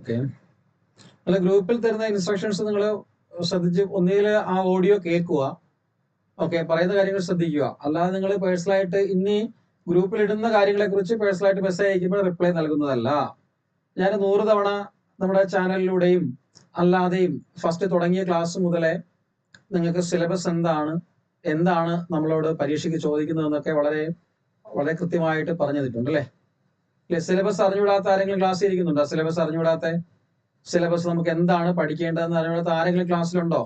Okay. അല്ല, ഗ്രൂപ്പിൽ തരുന്ന ഇൻസ്ട്രക്ഷൻസ് നിങ്ങൾ ശ്രദ്ധിച്ച് ഒന്നുകിൽ ആ ഓഡിയോ കേൾക്കുക, ഓക്കെ, പറയുന്ന കാര്യങ്ങൾ ശ്രദ്ധിക്കുക. അല്ലാതെ നിങ്ങൾ പേഴ്സണലായിട്ട് ഇനി ഗ്രൂപ്പിൽ ഇടുന്ന കാര്യങ്ങളെ കുറിച്ച് പേഴ്സണലായിട്ട് മെസ്സേജ് അയക്കുമ്പോൾ റിപ്ലൈ നൽകുന്നതല്ല. ഞാൻ 100 തവണ നമ്മുടെ ചാനലിലൂടെയും അല്ലാതെയും ഫസ്റ്റ് തുടങ്ങിയ ക്ലാസ് മുതലേ നിങ്ങൾക്ക് സിലബസ് എന്താണ് നമ്മളോട് പരീക്ഷയ്ക്ക് ചോദിക്കുന്നതെന്നൊക്കെ വളരെ വളരെ കൃത്യമായിട്ട് പറഞ്ഞു തന്നിട്ടുണ്ട് അല്ലേ? സിലബസ് അറിഞ്ഞുകൂടാത്ത ആരെങ്കിലും ക്ലാസ് ഇരിക്കുന്നുണ്ടോ? സിലബസ് അറിഞ്ഞുകൂടാത്ത, സിലബസ് നമുക്ക് എന്താണ് പഠിക്കേണ്ടതെന്ന് അറിഞ്ഞുകൂടാത്ത ആരെങ്കിലും ക്ലാസ്സിലുണ്ടോ?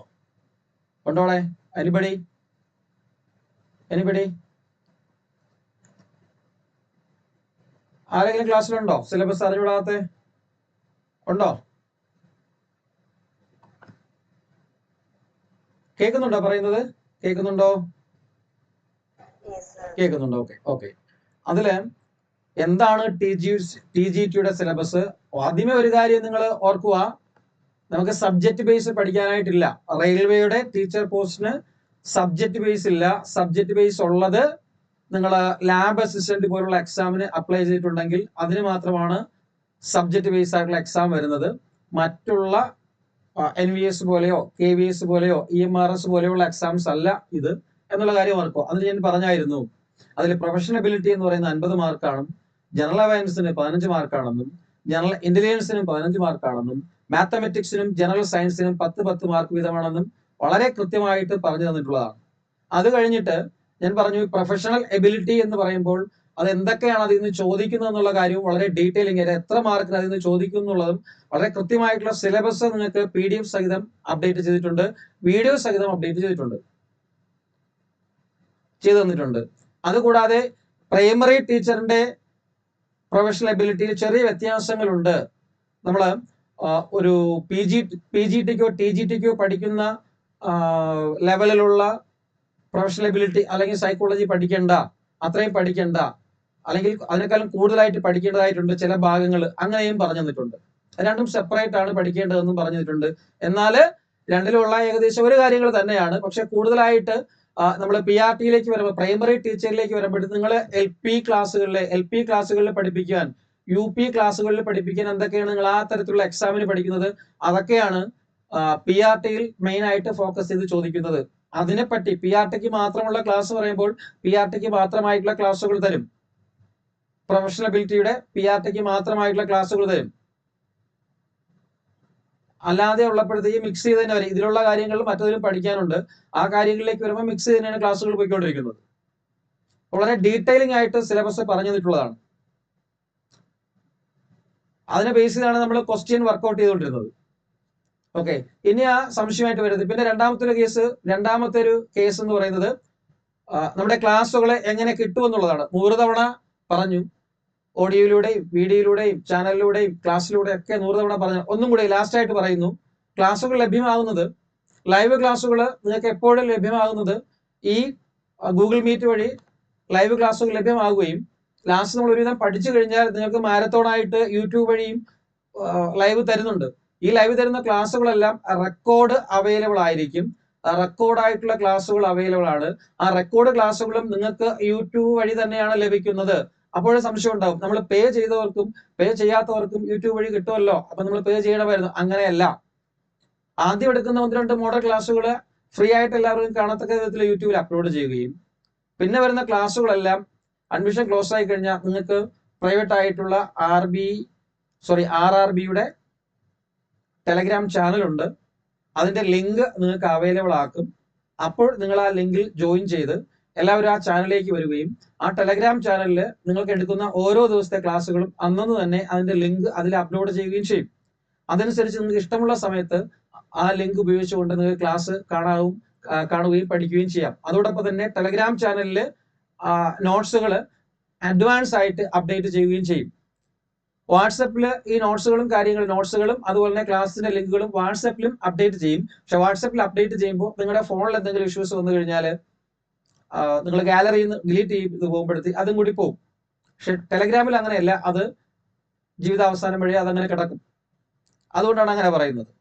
ഉണ്ടോളെ? എനിബഡി ആരെങ്കിലും ക്ലാസ്സിലുണ്ടോ? സിലബസ് അറിഞ്ഞുകൂടാത്ത ഉണ്ടോ? കേൾക്കുന്നുണ്ടോ പറയുന്നത്? കേൾക്കുന്നുണ്ടോ? Okay okay. അതില് എന്താണ് TGT-യുടെ സിലബസ്? ആദ്യമേ ഒരു കാര്യം നിങ്ങൾ ഓർക്കുക, നമുക്ക് സബ്ജക്ട് ബേസ് പഠിക്കാനായിട്ടില്ല. റെയിൽവേയുടെ ടീച്ചർ പോസ്റ്റിന് സബ്ജക്ട് ബേസ് ഇല്ല. സബ്ജക്ട് ബേസ് ഉള്ളത് നിങ്ങൾ ലാബ് അസിസ്റ്റന്റ് പോലുള്ള എക്സാമിന് അപ്ലൈ ചെയ്തിട്ടുണ്ടെങ്കിൽ അതിന് മാത്രമാണ് സബ്ജക്ട് ബേസ് ആയിട്ടുള്ള എക്സാം വരുന്നത്. മറ്റുള്ള NVS പോലെയോ KVS പോലെയോ EMRS പോലെയുള്ള എക്സാംസ് അല്ല ഇത് എന്നുള്ള കാര്യം ഓർക്കുക. അതിന് ഞാൻ പറഞ്ഞായിരുന്നു, അതിൽ പ്രൊഫഷണൽ എബിലിറ്റി എന്ന് പറയുന്ന 50 മാർക്കാണ്, ജനറൽ അവയർനെസിന് 15 മാർക്കാണെന്നും ജനറൽ ഇന്റലിജൻസിനും 15 മാർക്കാണെന്നും മാത്തമെറ്റിക്സിനും ജനറൽ സയൻസിനും 10 മാർക്ക് വീതമാണെന്നും വളരെ കൃത്യമായിട്ട് പറഞ്ഞു തന്നിട്ടുള്ളതാണ്. അത് കഴിഞ്ഞിട്ട് ഞാൻ പറഞ്ഞു പ്രൊഫഷണൽ എബിലിറ്റി എന്ന് പറയുമ്പോൾ അത് എന്തൊക്കെയാണ് അതിൽ നിന്ന് ചോദിക്കുന്നത് എന്നുള്ള കാര്യവും വളരെ ഡീറ്റെയിലിംഗ് ആയിട്ട് എത്ര മാർക്കിന് അതിൽ നിന്ന് ചോദിക്കും എന്നുള്ളതും വളരെ കൃത്യമായിട്ടുള്ള സിലബസ് നിങ്ങൾക്ക് PDF സഹിതം അപ്ഡേറ്റ് ചെയ്തിട്ടുണ്ട്, വീഡിയോ സഹിതം അപ്ഡേറ്റ് ചെയ്തു തന്നിട്ടുണ്ട്. അതുകൂടാതെ പ്രൈമറി ടീച്ചറിന്റെ പ്രൊഫഷണൽ എബിലിറ്റിയിൽ ചെറിയ വ്യത്യാസങ്ങളുണ്ട്. നമ്മൾ ഒരു PGT-ക്കോ TGT-ക്കോ പഠിക്കുന്ന ലെവലിലുള്ള പ്രൊഫഷണൽ എബിലിറ്റി അല്ലെങ്കിൽ സൈക്കോളജി പഠിക്കേണ്ട, അത്രയും പഠിക്കേണ്ട, അല്ലെങ്കിൽ അതിനേക്കാളും കൂടുതലായിട്ട് പഠിക്കേണ്ടതായിട്ടുണ്ട് ചില ഭാഗങ്ങൾ, അങ്ങനെയും പറഞ്ഞു തന്നിട്ടുണ്ട്. രണ്ടും സെപ്പറേറ്റ് ആണ് പഠിക്കേണ്ടതെന്നും പറഞ്ഞു തന്നിട്ടുണ്ട്. എന്നാൽ രണ്ടിലുള്ള ഏകദേശം ഒരു കാര്യങ്ങൾ തന്നെയാണ്. പക്ഷെ കൂടുതലായിട്ട് നമ്മൾ PRT-യിലേക്ക് വരുമ്പോൾ, പ്രൈമറി ടീച്ചറിലേക്ക് വരുമ്പോഴത്തേക്ക് നിങ്ങൾ LP ക്ലാസ്സുകളിൽ പഠിപ്പിക്കാൻ, UP ക്ലാസ്സുകളിൽ പഠിപ്പിക്കാൻ എന്തൊക്കെയാണ് നിങ്ങൾ ആ തരത്തിലുള്ള എക്സാമിന് പഠിക്കുന്നത്, അതൊക്കെയാണ് PRT-യിൽ മെയിൻ ആയിട്ട് ഫോക്കസ് ചെയ്ത് ചോദിക്കുന്നത്. അതിനെപ്പറ്റി PRT-ക്ക് മാത്രമുള്ള ക്ലാസ് പറയുമ്പോൾ PRT-ക്ക് മാത്രമായിട്ടുള്ള ക്ലാസ്സുകൾ തരും. പ്രൊഫഷണൽ എബിലിറ്റിയുടെ PRT-ക്ക് മാത്രമായിട്ടുള്ള ക്ലാസ്സുകൾ തരും. അല്ലാതെ ഉള്ളപ്പോഴത്തേക്ക് മിക്സ് ചെയ്ത് തന്നെ വരും. ഇതിലുള്ള കാര്യങ്ങൾ മറ്റതിലും പഠിക്കാനുണ്ട്. ആ കാര്യങ്ങളിലേക്ക് വരുമ്പോൾ മിക്സ് ചെയ്ത് തന്നെയാണ് ക്ലാസ്സുകൾ പോയിക്കൊണ്ടിരിക്കുന്നത്. വളരെ ഡീറ്റെയിലിംഗ് ആയിട്ട് സിലബസ് പറഞ്ഞു തന്നിട്ടുള്ളതാണ്. അതിനെ ബേസ് ചെയ്താണ് നമ്മൾ ക്വസ്റ്റ്യൻ വർക്ക്ഔട്ട് ചെയ്തുകൊണ്ടിരുന്നത്. ഓക്കെ, ഇനി ആ സംശയമായിട്ട് വരുന്നത് പിന്നെ രണ്ടാമത്തെ ഒരു കേസ് എന്ന് പറയുന്നത് നമ്മുടെ ക്ലാസ്സുകളെ എങ്ങനെ കിട്ടുമെന്നുള്ളതാണ്. 100 തവണ പറഞ്ഞു, ഓഡിയോയിലൂടെയും വീഡിയോയിലൂടെയും ചാനലിലൂടെയും ക്ലാസ്സിലൂടെയും ഒക്കെ 100 തവണ പറഞ്ഞു. ഒന്നും കൂടി ലാസ്റ്റ് ആയിട്ട് പറയുന്നു, ക്ലാസ്സുകൾ ലഭ്യമാകുന്നത്, ലൈവ് ക്ലാസ്സുകൾ നിങ്ങൾക്ക് എപ്പോഴും ലഭ്യമാകുന്നത് ഈ ഗൂഗിൾ മീറ്റ് വഴി ലൈവ് ക്ലാസ്സുകൾ ലഭ്യമാകുകയും ലാസ്റ്റ് നമ്മൾ ഒരുവിധം പഠിച്ചു കഴിഞ്ഞാൽ നിങ്ങൾക്ക് മാരത്തോണായിട്ട് യൂട്യൂബ് വഴിയും ലൈവ് തരുന്നുണ്ട്. ഈ ലൈവ് തരുന്ന ക്ലാസ്സുകളെല്ലാം റെക്കോർഡ് അവൈലബിൾ ആയിരിക്കും. റെക്കോർഡായിട്ടുള്ള ക്ലാസ്സുകൾ അവൈലബിൾ ആണ്. ആ റെക്കോർഡ് ക്ലാസ്സുകളും നിങ്ങൾക്ക് യൂട്യൂബ് വഴി തന്നെയാണ് ലഭിക്കുന്നത്. അപ്പോഴും സംശയം ഉണ്ടാവും, നമ്മൾ പേ ചെയ്തവർക്കും പേ ചെയ്യാത്തവർക്കും യൂട്യൂബ് വഴി കിട്ടുമല്ലോ, അപ്പൊ നമ്മൾ പേ ചെയ്യണമായിരുന്നു. അങ്ങനെയല്ല. ആദ്യം എടുക്കുന്ന 1-2 മോഡൽ ക്ലാസ്സുകൾ ഫ്രീ ആയിട്ട് എല്ലാവർക്കും കാണത്തക്ക വിധത്തിൽ യൂട്യൂബിൽ അപ്ലോഡ് ചെയ്യുകയും പിന്നെ വരുന്ന ക്ലാസ്സുകളെല്ലാം അഡ്മിഷൻ ക്ലോസ് ആയി കഴിഞ്ഞാൽ നിങ്ങൾക്ക് പ്രൈവറ്റ് ആയിട്ടുള്ള RRB-യുടെ ടെലഗ്രാം ചാനൽ ഉണ്ട്. അതിന്റെ ലിങ്ക് നിങ്ങൾക്ക് അവൈലബിൾ ആക്കും. അപ്പോൾ നിങ്ങൾ ആ ലിങ്കിൽ ജോയിൻ ചെയ്ത് എല്ലാവരും ആ ചാനലിലേക്ക് വരികയും ആ ടെലഗ്രാം ചാനലിൽ നിങ്ങൾക്ക് എടുക്കുന്ന ഓരോ ദിവസത്തെ ക്ലാസ്സുകളും അന്നു തന്നെ അതിന്റെ ലിങ്ക് അതിൽ അപ്ലോഡ് ചെയ്യുകയും ചെയ്യും. അതനുസരിച്ച് നിങ്ങൾക്ക് ഇഷ്ടമുള്ള സമയത്ത് ആ ലിങ്ക് ഉപയോഗിച്ചുകൊണ്ട് നിങ്ങൾക്ക് ക്ലാസ് കാണുകയും പഠിക്കുകയും ചെയ്യാം. അതോടൊപ്പം തന്നെ ടെലഗ്രാം ചാനലിൽ നോട്ട്സുകൾ അഡ്വാൻസ് ആയിട്ട് അപ്ഡേറ്റ് ചെയ്യുകയും ചെയ്യും. വാട്സപ്പിൽ ഈ നോട്ട്സുകളും അതുപോലെ തന്നെ ക്ലാസ്സിന്റെ ലിങ്കുകളും വാട്സപ്പിലും അപ്ഡേറ്റ് ചെയ്യും. പക്ഷെ വാട്സപ്പിൽ അപ്ഡേറ്റ് ചെയ്യുമ്പോൾ നിങ്ങളുടെ ഫോണിൽ എന്തെങ്കിലും ഇഷ്യൂസ് വന്നു കഴിഞ്ഞാൽ നിങ്ങൾ ഗാലറിയിൽ നിന്ന് ഡിലീറ്റ് ചെയ്ത് പോകുമ്പോഴത്തേക്ക് അതും കൂടി പോകും. പക്ഷെ ടെലഗ്രാമിൽ അങ്ങനെയല്ല, അത് ജീവിതാവസാനം വഴി അതങ്ങനെ കിടക്കും. അതുകൊണ്ടാണ് അങ്ങനെ പറയുന്നത്.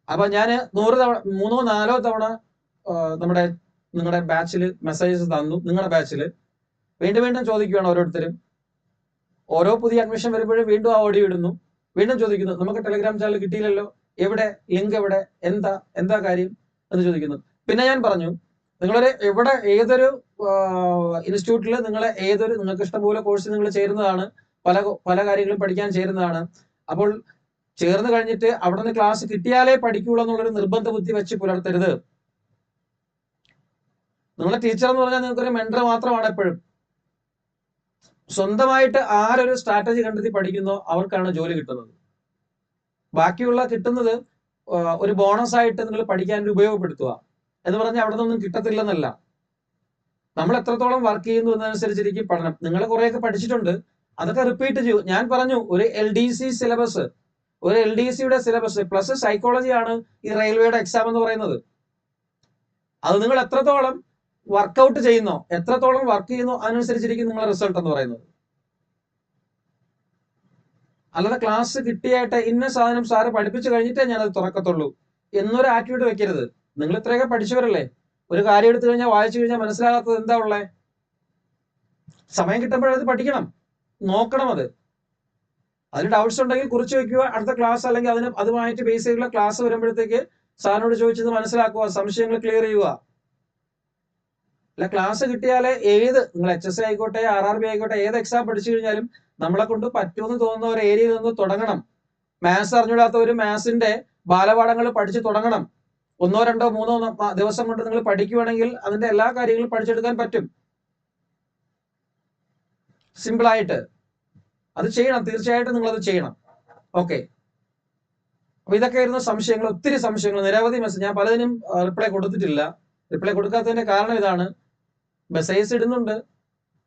അപ്പൊ ഞാൻ 100 തവണ 3-4 തവണ നിങ്ങളുടെ ബാച്ചിൽ മെസ്സേജസ് തന്നു. നിങ്ങളുടെ ബാച്ചിൽ വീണ്ടും ചോദിക്കുകയാണ് ഓരോരുത്തരും. ഓരോ പുതിയ അഡ്മിഷൻ വരുമ്പോഴും വീണ്ടും ആ ഓഡിയോ ഇടുന്നു. വീണ്ടും ചോദിക്കുന്നു, നമുക്ക് ടെലിഗ്രാം ചാനൽ കിട്ടിയില്ലല്ലോ, എവിടെ, ലിങ്ക് എവിടെ, എന്താ കാര്യം എന്ന് ചോദിക്കുന്നു. പിന്നെ ഞാൻ പറഞ്ഞു, നിങ്ങളൊരു എവിടെ ഏതൊരു ഇൻസ്റ്റിറ്റ്യൂട്ടിൽ നിങ്ങൾക്ക് ഇഷ്ടംപോലെ കോഴ്സ് നിങ്ങൾ ചേരുന്നതാണ്, പല കാര്യങ്ങളും പഠിക്കാൻ ചേരുന്നതാണ്. അപ്പോൾ ചേർന്ന് കഴിഞ്ഞിട്ട് അവിടെ നിന്ന് ക്ലാസ് കിട്ടിയാലേ പഠിക്കുള്ളൂ എന്നുള്ളൊരു നിർബന്ധ ബുദ്ധി വെച്ച് പുലർത്തരുത്. നിങ്ങളുടെ ടീച്ചർ എന്ന് പറഞ്ഞാൽ നിങ്ങൾക്കൊരു മെന്റർ മാത്രമാണ്. എപ്പോഴും സ്വന്തമായിട്ട് ആരൊരു സ്ട്രാറ്റജി കണ്ടെത്തി പഠിക്കുന്നോ അവർക്കാണ് ജോലി കിട്ടുന്നത്. ബാക്കിയുള്ള കിട്ടുന്നത് ഒരു ബോണസ് ആയിട്ട് നിങ്ങൾ പഠിക്കാൻ ഉപയോഗപ്പെടുത്തുക എന്ന് പറഞ്ഞാൽ അവിടെ നിന്നൊന്നും കിട്ടത്തില്ലെന്നല്ല. നമ്മൾ എത്രത്തോളം വർക്ക് ചെയ്യുന്നു എന്നനുസരിച്ചിരിക്കും പഠനം. നിങ്ങൾ കുറെയൊക്കെ പഠിച്ചിട്ടുണ്ട്, അതൊക്കെ റിപ്പീറ്റ് ചെയ്യൂ. ഞാൻ പറഞ്ഞു, ഒരു LDC സിലബസ്, ഒരു LDCയുടെ സിലബസ് പ്ലസ് സൈക്കോളജി ആണ് ഈ റെയിൽവേയുടെ എക്സാം എന്ന് പറയുന്നത്. അത് നിങ്ങൾ എത്രത്തോളം വർക്കൗട്ട് ചെയ്യുന്നോ, എത്രത്തോളം വർക്ക് ചെയ്യുന്നോ അതിനനുസരിച്ചിരിക്കും നിങ്ങളുടെ റിസൾട്ട് എന്ന് പറയുന്നത്. അല്ലാതെ ക്ലാസ് കിട്ടിയായിട്ട് ഇന്ന സാധനം സാറ് പഠിപ്പിച്ചു കഴിഞ്ഞിട്ടേ ഞാനത് തുറക്കത്തുള്ളൂ എന്നൊരു ആറ്റിറ്റ്യൂഡ് വെക്കരുത്. നിങ്ങൾ ഇത്രയൊക്കെ പഠിച്ചവരല്ലേ, ഒരു കാര്യം എടുത്തു കഴിഞ്ഞാൽ വായിച്ചു കഴിഞ്ഞാൽ മനസ്സിലാകാത്തത് എന്താ ഉള്ളേ? സമയം കിട്ടുമ്പോഴത് പഠിക്കണം, നോക്കണം. അതിന് ഡൗട്ട്സ് ഉണ്ടെങ്കിൽ കുറിച്ച് വെക്കുക. അടുത്ത ക്ലാസ് അല്ലെങ്കിൽ അതുമായിട്ട് ബേസ് ചെയ്തുള്ള ക്ലാസ് വരുമ്പോഴത്തേക്ക് സാറിനോട് ചോദിച്ചത് മനസ്സിലാക്കുക, സംശയങ്ങൾ ക്ലിയർ ചെയ്യുക. അല്ല, ക്ലാസ് കിട്ടിയാലേ നിങ്ങൾ HSC ആയിക്കോട്ടെ, RRB ആയിക്കോട്ടെ, ഏത് എക്സാം പഠിച്ചു കഴിഞ്ഞാലും നമ്മളെ കൊണ്ട് പറ്റുമെന്ന് തോന്നുന്ന ഒരു ഏരിയയിൽ നിന്ന് തുടങ്ങണം. മാത്സ് അറിഞ്ഞൂടാത്തവര് മാത്സിന്റെ ബാലപാഠങ്ങൾ പഠിച്ചു തുടങ്ങണം. 1, 2, 3 ദിവസം കൊണ്ട് നിങ്ങൾ പഠിക്കുകയാണെങ്കിൽ അതിന്റെ എല്ലാ കാര്യങ്ങളും പഠിച്ചെടുക്കാൻ പറ്റും, സിമ്പിളായിട്ട്. അത് ചെയ്യണം, തീർച്ചയായിട്ടും നിങ്ങൾ അത് ചെയ്യണം. ഓക്കെ, അപ്പൊ ഇതൊക്കെയായിരുന്നു സംശയങ്ങൾ, ഒത്തിരി സംശയങ്ങൾ, നിരവധി മെസ്സേജ്. ഞാൻ പലതിനും റിപ്ലൈ കൊടുത്തിട്ടില്ല. റിപ്ലൈ കൊടുക്കാത്തതിന്റെ കാരണം ഇതാണ്, മെസ്സേജ് ഇടുന്നുണ്ട്,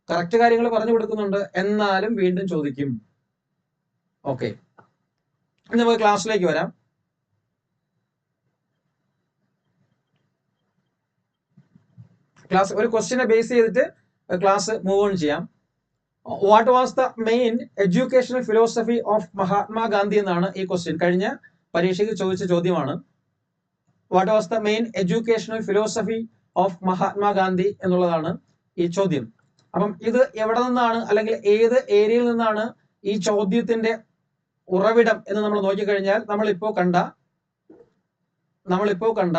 കറക്റ്റ് കാര്യങ്ങൾ പറഞ്ഞു കൊടുക്കുന്നുണ്ട്, എന്നാലും വീണ്ടും ചോദിക്കും. ഓക്കെ, ഇനി നമുക്ക് ക്ലാസ്സിലേക്ക് വരാം. ക്ലാസ് ഒരു ക്വസ്റ്റ്യനെ ബേസ് ചെയ്തിട്ട് ക്ലാസ് മൂവ് ഓൺ ചെയ്യാം. What was the main educational philosophy of Mahatma Gandhi എന്നാണ് ഈ ക്വസ്റ്റ്യൻ. കഴിഞ്ഞ പരീക്ഷയ്ക്ക് ചോദിച്ച ചോദ്യമാണ്. What was the main educational philosophy of Mahatma Gandhi എന്നുള്ളതാണ് ഈ ചോദ്യം. അപ്പം ഇത് എവിടെ നിന്നാണ്, അല്ലെങ്കിൽ ഏത് ഏരിയയിൽ നിന്നാണ് ഈ ചോദ്യത്തിന്റെ ഉറവിടം എന്ന് നമ്മൾ നോക്കിക്കഴിഞ്ഞാൽ നമ്മളിപ്പോ കണ്ട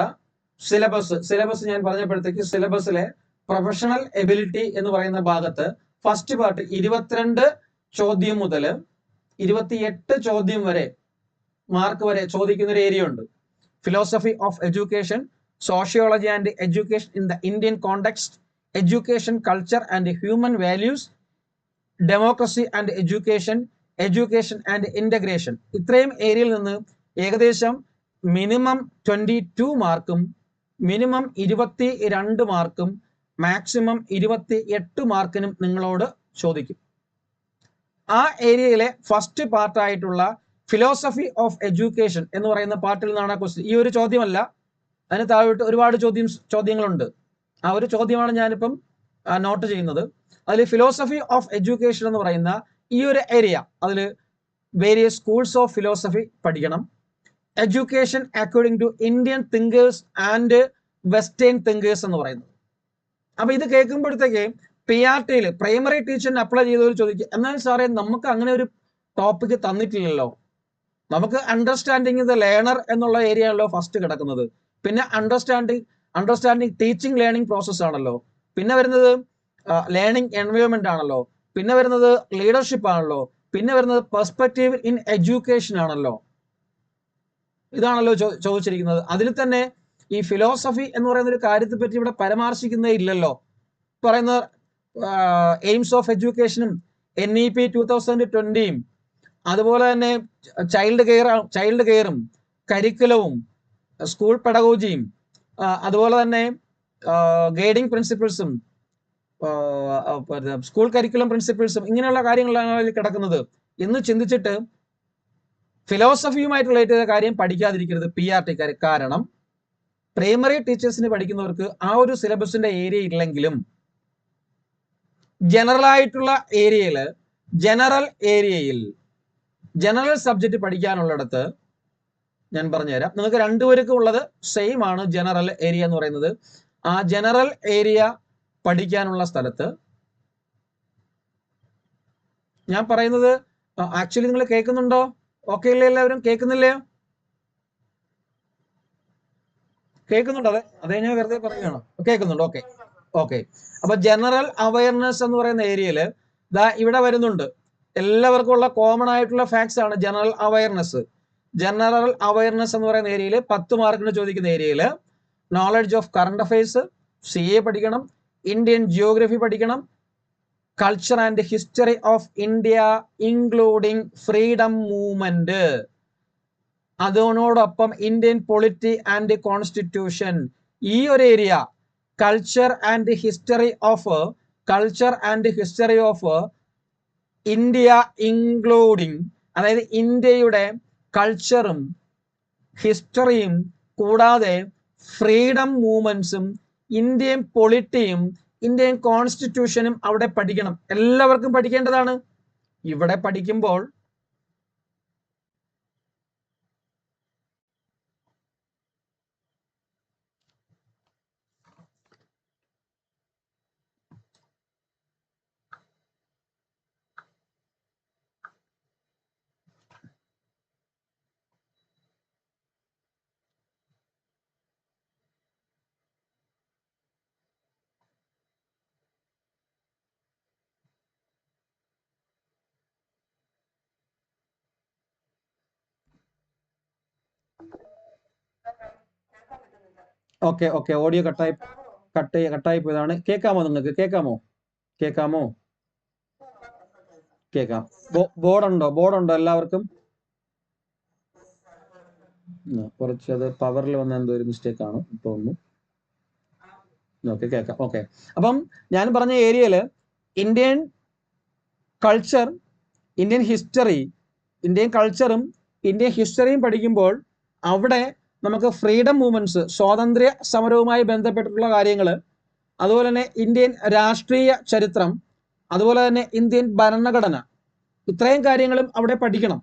സിലബസ് ഞാൻ പറഞ്ഞപ്പോഴത്തേക്ക് സിലബസിലെ പ്രൊഫഷണൽ എബിലിറ്റി എന്ന് പറയുന്ന ഭാഗത്ത് ഫസ്റ്റ് പാർട്ട് 22 ചോദ്യം മുതൽ 28 ചോദ്യം വരെ മാർക്ക് വരെ ചോദിക്കുന്ന ഒരു ഏരിയ ഉണ്ട്. Philosophy of education, sociology and education in the Indian context, education, culture and human values, democracy and education, education and integration. ഇത്രയും ഏരിയയിൽ നിന്ന് ഏകദേശം മിനിമം 22 മാർക്കും മിനിമം 22 മാർക്കും മാക്സിമം 28 മാർക്കിനും നിങ്ങളോട് ചോദിക്കും. ആ ഏരിയയിലെ ഫസ്റ്റ് പാർട്ടായിട്ടുള്ള ഫിലോസഫി ഓഫ് എഡ്യൂക്കേഷൻ എന്ന് പറയുന്ന പാർട്ടിൽ നിന്നാണ് ക്വസ്റ്റ്യൻ. ഈ ഒരു ചോദ്യമല്ല, അതിന് താഴോട്ട് ഒരുപാട് ചോദ്യങ്ങളുണ്ട്. ആ ഒരു ചോദ്യമാണ് ഞാനിപ്പം നോട്ട് ചെയ്യുന്നത്. അതിൽ ഫിലോസഫി ഓഫ് എഡ്യൂക്കേഷൻ എന്ന് പറയുന്ന ഈ ഒരു ഏരിയ, അതിൽ വേരിയസ് സ്കൂൾസ് ഓഫ് ഫിലോസഫി പഠിക്കണം. Education according to Indian thinkers and western thinkers എന്ന് പറയുന്നത്. അപ്പൊ ഇത് കേൾക്കുമ്പോഴത്തേക്ക് PRTയിൽ പ്രൈമറി ടീച്ചറിന് അപ്ലൈ ചെയ്തവർ ചോദിക്കും, എന്നാൽ സാറേ നമുക്ക് അങ്ങനെ ഒരു ടോപ്പിക് തന്നിട്ടില്ലല്ലോ, നമുക്ക് അണ്ടർസ്റ്റാൻഡിങ് ദ ലേണർ എന്നുള്ള ഏരിയ ആണല്ലോ ഫസ്റ്റ് കിടക്കുന്നത്, പിന്നെ അണ്ടർസ്റ്റാൻഡിങ് ടീച്ചിങ് ലേണിംഗ് പ്രോസസ് ആണല്ലോ, പിന്നെ വരുന്നത് ലേണിംഗ് എൻവയോൺമെന്റ് ആണല്ലോ, പിന്നെ വരുന്നത് ലീഡർഷിപ്പ് ആണല്ലോ, പിന്നെ വരുന്നത് പെർസ്പെക്റ്റീവ് ഇൻ എഡ്യൂക്കേഷൻ ആണല്ലോ. ഇതാണല്ലോ ചോദിച്ചിരിക്കുന്നത്. അതിൽ തന്നെ ഈ ഫിലോസഫി എന്ന് പറയുന്ന ഒരു കാര്യത്തെ പറ്റി ഇവിടെ പരാമർശിക്കുന്നേ ഇല്ലല്ലോ. പറയുന്ന എയിംസ് ഓഫ് എഡ്യൂക്കേഷനും NEP 2020യും അതുപോലെ തന്നെ ചൈൽഡ് കെയറും കരിക്കുലവും സ്കൂൾ പെഡഗോജിയും അതുപോലെ തന്നെ ഗൈഡിങ് പ്രിൻസിപ്പിൾസും സ്കൂൾ കരിക്കുലം പ്രിൻസിപ്പിൾസും ഇങ്ങനെയുള്ള കാര്യങ്ങളാണ് അതിൽ കിടക്കുന്നത് എന്ന് ചിന്തിച്ചിട്ട് ഫിലോസഫിയുമായിട്ട് റിലേറ്റ് ചെയ്ത കാര്യം പഠിക്കാതിരിക്കരുത് PRTക്കാർ. കാരണം പ്രൈമറി ടീച്ചേഴ്സിന് പഠിക്കുന്നവർക്ക് ആ ഒരു സിലബസിന്റെ ഏരിയ ഇല്ലെങ്കിലും ജനറൽ സബ്ജക്റ്റ് പഠിക്കാനുള്ളിടത്ത് ഞാൻ പറഞ്ഞുതരാം. നിങ്ങൾക്ക് രണ്ടുപേർക്കും ഉള്ളത് സെയിം ആണ് ജനറൽ ഏരിയ എന്ന് പറയുന്നത്. ആ ജനറൽ ഏരിയ പഠിക്കാനുള്ള സ്ഥലത്ത് ഞാൻ പറയുന്നത് ആക്ച്വലി നിങ്ങൾ കേൾക്കുന്നുണ്ടോ? ഓക്കെ അല്ലേ എല്ലാവരും? കേൾക്കുന്നില്ലേ? കേൾക്കുന്നുണ്ടോ? അതേ ഞാൻ വെറുതെ പറയുകയാണോ? കേൾക്കുന്നുണ്ട്. Okay okay. അപ്പൊ ജനറൽ അവയർനെസ് എന്ന് പറയുന്ന ഏരിയയിൽ ഇവിടെ വരുന്നുണ്ട്. എല്ലാവർക്കും ഉള്ള കോമൺ ആയിട്ടുള്ള ഫാക്ട്സ് ആണ് ജനറൽ അവയർനെസ്. ജനറൽ അവയർനെസ് എന്ന് പറയുന്ന ഏരിയയിൽ 10 മാർക്കിന് ചോദിക്കുന്ന ഏരിയയിൽ knowledge of current affairs, CA പഠിക്കണം, ഇന്ത്യൻ ജിയോഗ്രഫി പഠിക്കണം, culture and history of India including freedom movement, അതോടൊപ്പം ഇന്ത്യൻ പൊളിറ്റി ആൻഡ് കോൺസ്റ്റിറ്റ്യൂഷൻ. ഈ ഒരു area culture and history of India including, അതായത് ഇന്ത്യയുടെ കൾച്ചറും ഹിസ്റ്ററിയും കൂടാതെ ഫ്രീഡം മൂവ്മെന്റ്സും ഇന്ത്യൻ പൊളിറ്റിയും ഇന്ത്യൻ കോൺസ്റ്റിറ്റ്യൂഷനും അവിടെ പഠിക്കണം. എല്ലാവർക്കും പഠിക്കേണ്ടതാണ്. ഇവിടെ പഠിക്കുമ്പോൾ ഓക്കെ ഓഡിയോ കട്ടായി പോയതാണ്. കേൾക്കാമോ? നിങ്ങൾക്ക് കേൾക്കാമോ? കേൾക്കാം. ബോർഡുണ്ടോ എല്ലാവർക്കും? കുറച്ച് അത് പവറിൽ വന്ന എന്തോ ഒരു മിസ്റ്റേക്ക് ആണ് തോന്നുന്നു. ഓക്കെ കേൾക്കാം. ഓക്കെ, അപ്പം ഞാൻ പറഞ്ഞ ഏരിയയിൽ ഇന്ത്യൻ കൾച്ചർ, ഇന്ത്യൻ കൾച്ചറും ഇന്ത്യൻ ഹിസ്റ്ററിയും പഠിക്കുമ്പോൾ അവിടെ നമുക്ക് ഫ്രീഡം മൂവ്മെന്റ്സ്, സ്വാതന്ത്ര്യ സമരവുമായി ബന്ധപ്പെട്ടിട്ടുള്ള കാര്യങ്ങൾ, അതുപോലെ തന്നെ ഇന്ത്യൻ രാഷ്ട്രീയ ചരിത്രം, അതുപോലെ തന്നെ ഇന്ത്യൻ ഭരണഘടന, ഇത്രയും കാര്യങ്ങളും അവിടെ പഠിക്കണം.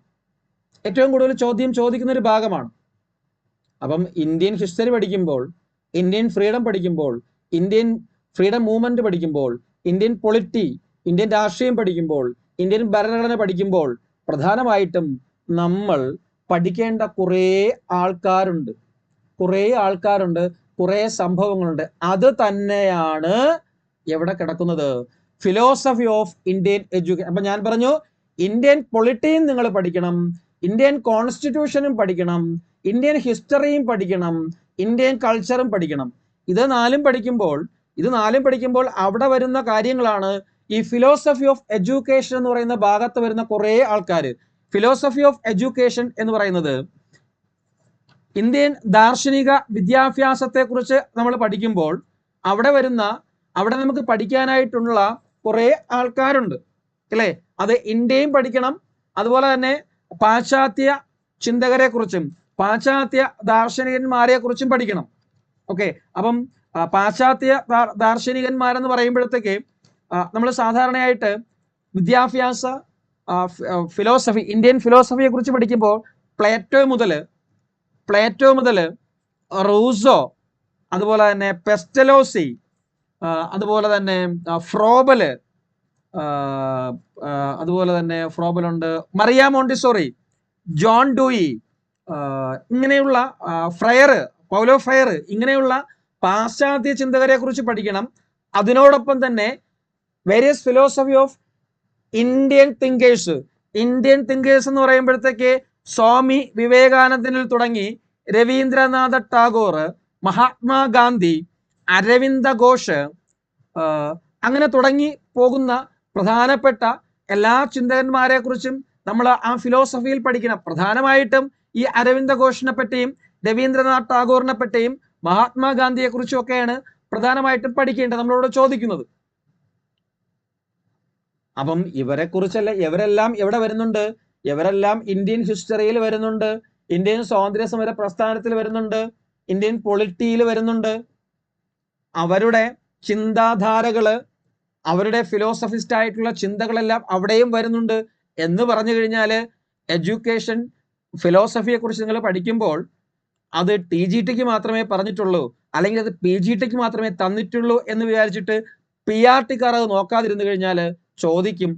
ഏറ്റവും കൂടുതൽ ചോദ്യം ചോദിക്കുന്ന ഒരു ഭാഗമാണ്. അപ്പം ഇന്ത്യൻ ഹിസ്റ്ററി പഠിക്കുമ്പോൾ, ഇന്ത്യൻ ഫ്രീഡം പഠിക്കുമ്പോൾ, ഇന്ത്യൻ ഫ്രീഡം മൂവ്മെന്റ് പഠിക്കുമ്പോൾ, ഇന്ത്യൻ പൊളിറ്റി, ഇന്ത്യൻ രാഷ്ട്രീയം പഠിക്കുമ്പോൾ, ഇന്ത്യൻ ഭരണഘടന പഠിക്കുമ്പോൾ പ്രധാനമായിട്ടും നമ്മൾ പഠിക്കേണ്ട കുറേ ആൾക്കാരുണ്ട്, കുറേ സംഭവങ്ങളുണ്ട്. അത് തന്നെയാണ് എവിടെ കിടക്കുന്നത്? Philosophy of Indian education. അപ്പൊ ഞാൻ പറഞ്ഞു, ഇന്ത്യൻ പൊളിറ്റിയും നിങ്ങൾ പഠിക്കണം, ഇന്ത്യൻ കോൺസ്റ്റിറ്റ്യൂഷനും പഠിക്കണം, ഇന്ത്യൻ ഹിസ്റ്ററിയും പഠിക്കണം, ഇന്ത്യൻ കൾച്ചറും പഠിക്കണം. ഇത് നാലും പഠിക്കുമ്പോൾ അവിടെ വരുന്ന കാര്യങ്ങളാണ് ഈ ഫിലോസഫി ഓഫ് എഡ്യൂക്കേഷൻ എന്ന് പറയുന്ന ഭാഗത്ത് വരുന്ന കുറേ ആൾക്കാർ. ഫിലോസഫി ഓഫ് എഡ്യൂക്കേഷൻ എന്ന് പറയുന്നത് ഇന്ത്യൻ ദാർശനിക വിദ്യാഭ്യാസത്തെ കുറിച്ച് നമ്മൾ പഠിക്കുമ്പോൾ അവിടെ നമുക്ക് പഠിക്കാനായിട്ടുള്ള കുറേ ആൾക്കാരുണ്ട് അല്ലേ? അത് ഇന്ത്യയും പഠിക്കണം, അതുപോലെ തന്നെ പാശ്ചാത്യ ചിന്തകരെ കുറിച്ചും പാശ്ചാത്യ ദാർശനികന്മാരെ കുറിച്ചും പഠിക്കണം. ഓക്കെ, അപ്പം പാശ്ചാത്യ ദാർശനികന്മാരെന്ന് പറയുമ്പോഴത്തേക്ക് നമ്മൾ സാധാരണയായിട്ട് വിദ്യാഭ്യാസ ഫിലോസഫി, ഇന്ത്യൻ ഫിലോസഫിയെ കുറിച്ച് പഠിക്കുമ്പോൾ പ്ലേറ്റോ മുതൽ റൂസോ, അതുപോലെ തന്നെ പെസ്റ്റലോസി, അതുപോലെ തന്നെ ഫ്രോബല്, ഫ്രോബലുണ്ട്, മറിയ മോണ്ടിസോറി, ജോൺ ഡൂയി, ഇങ്ങനെയുള്ള പൗലോ ഫ്രയർ, ഇങ്ങനെയുള്ള പാശ്ചാത്യ ചിന്തകരെ കുറിച്ച് പഠിക്കണം. അതിനോടൊപ്പം തന്നെ various philosophy of Indian thinkers എന്ന് പറയുമ്പോഴത്തേക്ക് സ്വാമി വിവേകാനന്ദനിൽ തുടങ്ങി രവീന്ദ്രനാഥ ടാഗോർ, മഹാത്മാഗാന്ധി, അരവിന്ദ ഘോഷ്, അങ്ങനെ തുടങ്ങി പോകുന്ന പ്രധാനപ്പെട്ട എല്ലാ ചിന്തകന്മാരെ കുറിച്ചും നമ്മൾ ആ ഫിലോസഫിയിൽ പഠിക്കണം. പ്രധാനമായിട്ടും ഈ അരവിന്ദ ഘോഷിനെ പറ്റിയും രവീന്ദ്രനാഥ് ടാഗോറിനെ പറ്റിയും മഹാത്മാഗാന്ധിയെ കുറിച്ചും ഒക്കെയാണ് പ്രധാനമായിട്ടും പഠിക്കേണ്ടത്, നമ്മളോട് ചോദിക്കുന്നത്. അപ്പം ഇവരെല്ലാം എവിടെ വരുന്നുണ്ട്? ഇവരെല്ലാം ഇന്ത്യൻ ഹിസ്റ്ററിയിൽ വരുന്നുണ്ട്, ഇന്ത്യൻ സ്വാതന്ത്ര്യ സമര പ്രസ്ഥാനത്തിൽ വരുന്നുണ്ട്, ഇന്ത്യൻ പൊളിറ്റിയിൽ വരുന്നുണ്ട്. അവരുടെ ചിന്താധാരകള്, അവരുടെ ഫിലോസഫിസ്റ്റ് ആയിട്ടുള്ള ചിന്തകളെല്ലാം അവിടെയും വരുന്നുണ്ട്. എന്ന് പറഞ്ഞു കഴിഞ്ഞാൽ എഡ്യൂക്കേഷൻ ഫിലോസഫിയെ കുറിച്ച് നിങ്ങൾ പഠിക്കുമ്പോൾ അത് TGTക്ക് മാത്രമേ പറഞ്ഞിട്ടുള്ളൂ, അല്ലെങ്കിൽ അത് PGTക്ക് മാത്രമേ തന്നിട്ടുള്ളൂ എന്ന് വിചാരിച്ചിട്ട് PRTക്കാർ അത് നോക്കാതിരുന്നു കഴിഞ്ഞാൽ ചോദിക്കും.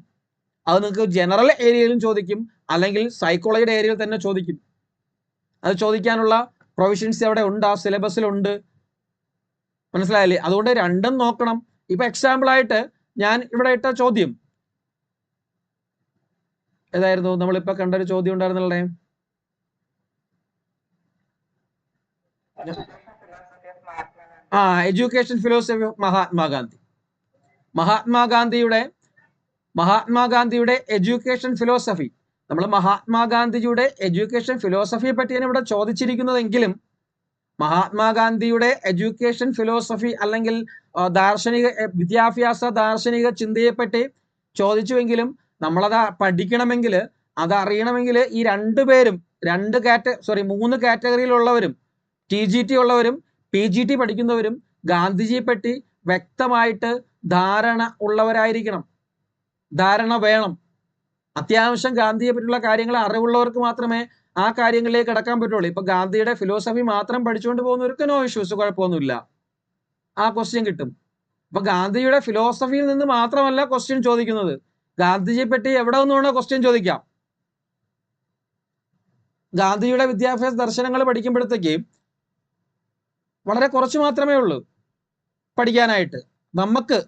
അത് നിങ്ങൾക്ക് ജനറൽ ഏരിയയിലും ചോദിക്കും, അല്ലെങ്കിൽ സൈക്കോളജിയുടെ ഏരിയയിൽ തന്നെ ചോദിക്കും. അത് ചോദിക്കാനുള്ള പ്രൊവിഷൻസ് അവിടെ ഉണ്ട്, ആ സിലബസിലുണ്ട്. മനസ്സിലായില്ലേ? അതുകൊണ്ട് രണ്ടും നോക്കണം. ഇപ്പൊ എക്സാമ്പിൾ ആയിട്ട് ഞാൻ ഇവിടെ ഇട്ട ചോദ്യം ഏതായിരുന്നു? നമ്മളിപ്പോ കണ്ടൊരു ചോദ്യം ഉണ്ടായിരുന്നല്ലേ, എഡ്യൂക്കേഷൻ ഫിലോസഫി ഓഫ് മഹാത്മാഗാന്ധി. മഹാത്മാഗാന്ധിയുടെ എഡ്യൂക്കേഷൻ ഫിലോസഫി, നമ്മൾ മഹാത്മാഗാന്ധിയുടെ എഡ്യൂക്കേഷൻ ഫിലോസഫിയെ പറ്റിയാണ് ഇവിടെ ചോദിച്ചിരിക്കുന്നതെങ്കിലും മഹാത്മാഗാന്ധിയുടെ എഡ്യൂക്കേഷൻ ഫിലോസഫി അല്ലെങ്കിൽ ദാർശനിക വിദ്യാഭ്യാസ ദാർശനിക ചിന്തയെപ്പറ്റി ചോദിച്ചുവെങ്കിലും നമ്മളത് പഠിക്കണമെങ്കിൽ, അത് അറിയണമെങ്കിൽ ഈ രണ്ടുപേരും മൂന്ന് കാറ്റഗറിയിലുള്ളവരും TGT ഉള്ളവരും PGT പഠിക്കുന്നവരും ഗാന്ധിജിയെ പറ്റി വ്യക്തമായിട്ട് ധാരണ ഉള്ളവരായിരിക്കണം. ധാരണ വേണം. അത്യാവശ്യം ഗാന്ധിയെ പറ്റിയുള്ള കാര്യങ്ങൾ അറിവുള്ളവർക്ക് മാത്രമേ ആ കാര്യങ്ങളിലേക്ക് കടക്കാൻ പറ്റുള്ളൂ. ഇപ്പൊ ഗാന്ധിയുടെ ഫിലോസഫി മാത്രം പഠിച്ചുകൊണ്ട് പോകുന്നവർക്ക് നോ ഇഷ്യൂസ്, കുഴപ്പമൊന്നുമില്ല, ആ ക്വസ്റ്റ്യൻ കിട്ടും. അപ്പൊ ഗാന്ധിയുടെ ഫിലോസഫിയിൽ നിന്ന് മാത്രമല്ല ക്വസ്റ്റ്യൻ ചോദിക്കുന്നത്, ഗാന്ധിജിയെ പറ്റി എവിടെ നിന്നാണോ ക്വസ്റ്റ്യൻ ചോദിക്കാം. ഗാന്ധിയുടെ വിദ്യാഭ്യാസ ദർശനങ്ങൾ പഠിക്കുമ്പോഴത്തേക്ക് വളരെ കുറച്ച് മാത്രമേ ഉള്ളൂ പഠിക്കാനായിട്ട്,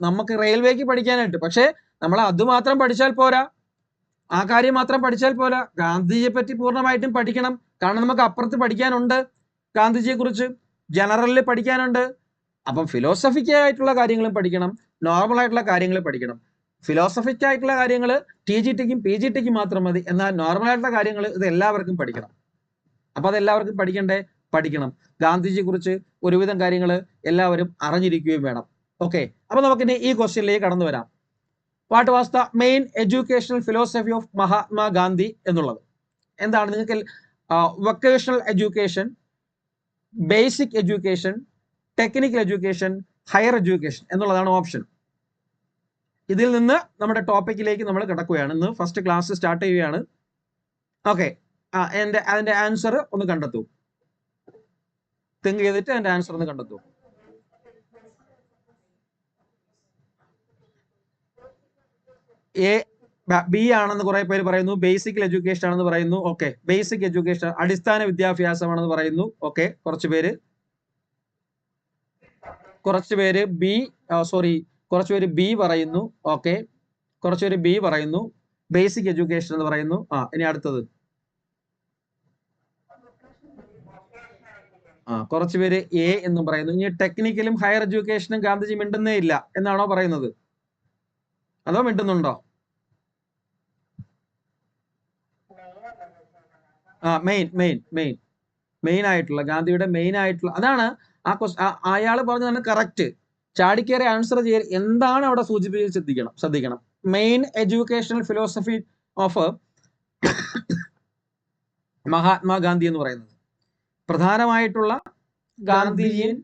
നമുക്ക് റെയിൽവേക്ക് പഠിക്കാനായിട്ട്. പക്ഷെ നമ്മൾ അത് മാത്രം പഠിച്ചാൽ പോരാ, ആ കാര്യം മാത്രം പഠിച്ചാൽ പോരാ, ഗാന്ധിജിയെ പറ്റി പൂർണ്ണമായിട്ടും പഠിക്കണം. കാരണം നമുക്ക് അപ്പുറത്ത് പഠിക്കാനുണ്ട്, ഗാന്ധിജിയെ കുറിച്ച് ജനറലിൽ പഠിക്കാനുണ്ട്. അപ്പം ഫിലോസഫിക്കായിട്ടുള്ള കാര്യങ്ങളും പഠിക്കണം, നോർമൽ ആയിട്ടുള്ള കാര്യങ്ങൾ പഠിക്കണം. ഫിലോസഫിക്കായിട്ടുള്ള കാര്യങ്ങൾ TGTക്കും PGTക്കും മാത്രം മതി, എന്നാൽ നോർമൽ ആയിട്ടുള്ള കാര്യങ്ങൾ ഇത് എല്ലാവർക്കും പഠിക്കണം. അപ്പൊ അതെല്ലാവർക്കും പഠിക്കണം. ഗാന്ധിജിയെ കുറിച്ച് ഒരുവിധം കാര്യങ്ങൾ എല്ലാവരും അറിഞ്ഞിരിക്കുകയും വേണം. ഓക്കെ, അപ്പൊ നമുക്കിനി ഈ ക്വസ്റ്റ്യനിലേക്ക് കടന്നു വരാം. What was the main educational philosophy of Mahatma Gandhi എന്നുള്ളത് എന്താണ്? നിങ്ങൾക്ക് vocational education, basic education, technical education, higher education എന്നുള്ളതാണ് ഓപ്ഷൻ. ഇതിൽ നിന്ന് നമ്മുടെ ടോപ്പിക്കിലേക്ക് നമ്മൾ കിടക്കുകയാണ്. ഇന്ന് ഫസ്റ്റ് ക്ലാസ് സ്റ്റാർട്ട് ചെയ്യുകയാണ്. ഓക്കെ, അതിന്റെ ആൻസർ ഒന്ന് കണ്ടെത്തൂ. തിങ്ക് ചെയ്തിട്ട് അതിന്റെ ആൻസർ ഒന്ന് കണ്ടെത്തൂ. ബി ആണെന്ന് കുറെ പേര് പറയുന്നു. ബേസിക് എഡ്യൂക്കേഷൻ ആണെന്ന് പറയുന്നു. ഓക്കെ, ബേസിക് എഡ്യൂക്കേഷൻ അടിസ്ഥാന വിദ്യാഭ്യാസമാണെന്ന് പറയുന്നു. ഓക്കെ, കുറച്ച് പേര് ബി പറയുന്നു. ഓക്കെ, കുറച്ചുപേര് ബി പറയുന്നു, ബേസിക് എഡ്യൂക്കേഷൻ എന്ന് പറയുന്നു. ഇനി അടുത്തത് കുറച്ചുപേര് എ എന്നും പറയുന്നു. ഇനി ടെക്നിക്കലും ഹയർ എഡ്യൂക്കേഷനും ഗാന്ധിജി മിണ്ടുന്നേ ഇല്ല എന്നാണോ പറയുന്നത്, അതോ മിണ്ടുന്നുണ്ടോ? മെയിൻ ആയിട്ടുള്ള ഗാന്ധിയുടെ മെയിൻ ആയിട്ടുള്ള അതാണ് അയാൾ പറഞ്ഞതാണ് കറക്റ്റ്. ചാടിക്കേറി ആൻസർ ചെയ്യാൻ എന്താണ് അവിടെ സൂചിപ്പിച്ച് ശ്രദ്ധിക്കണം. Main educational philosophy of Mahatma Gandhi എന്ന് പറയുന്നത് പ്രധാനമായിട്ടുള്ള ഗാന്ധിജിയൻ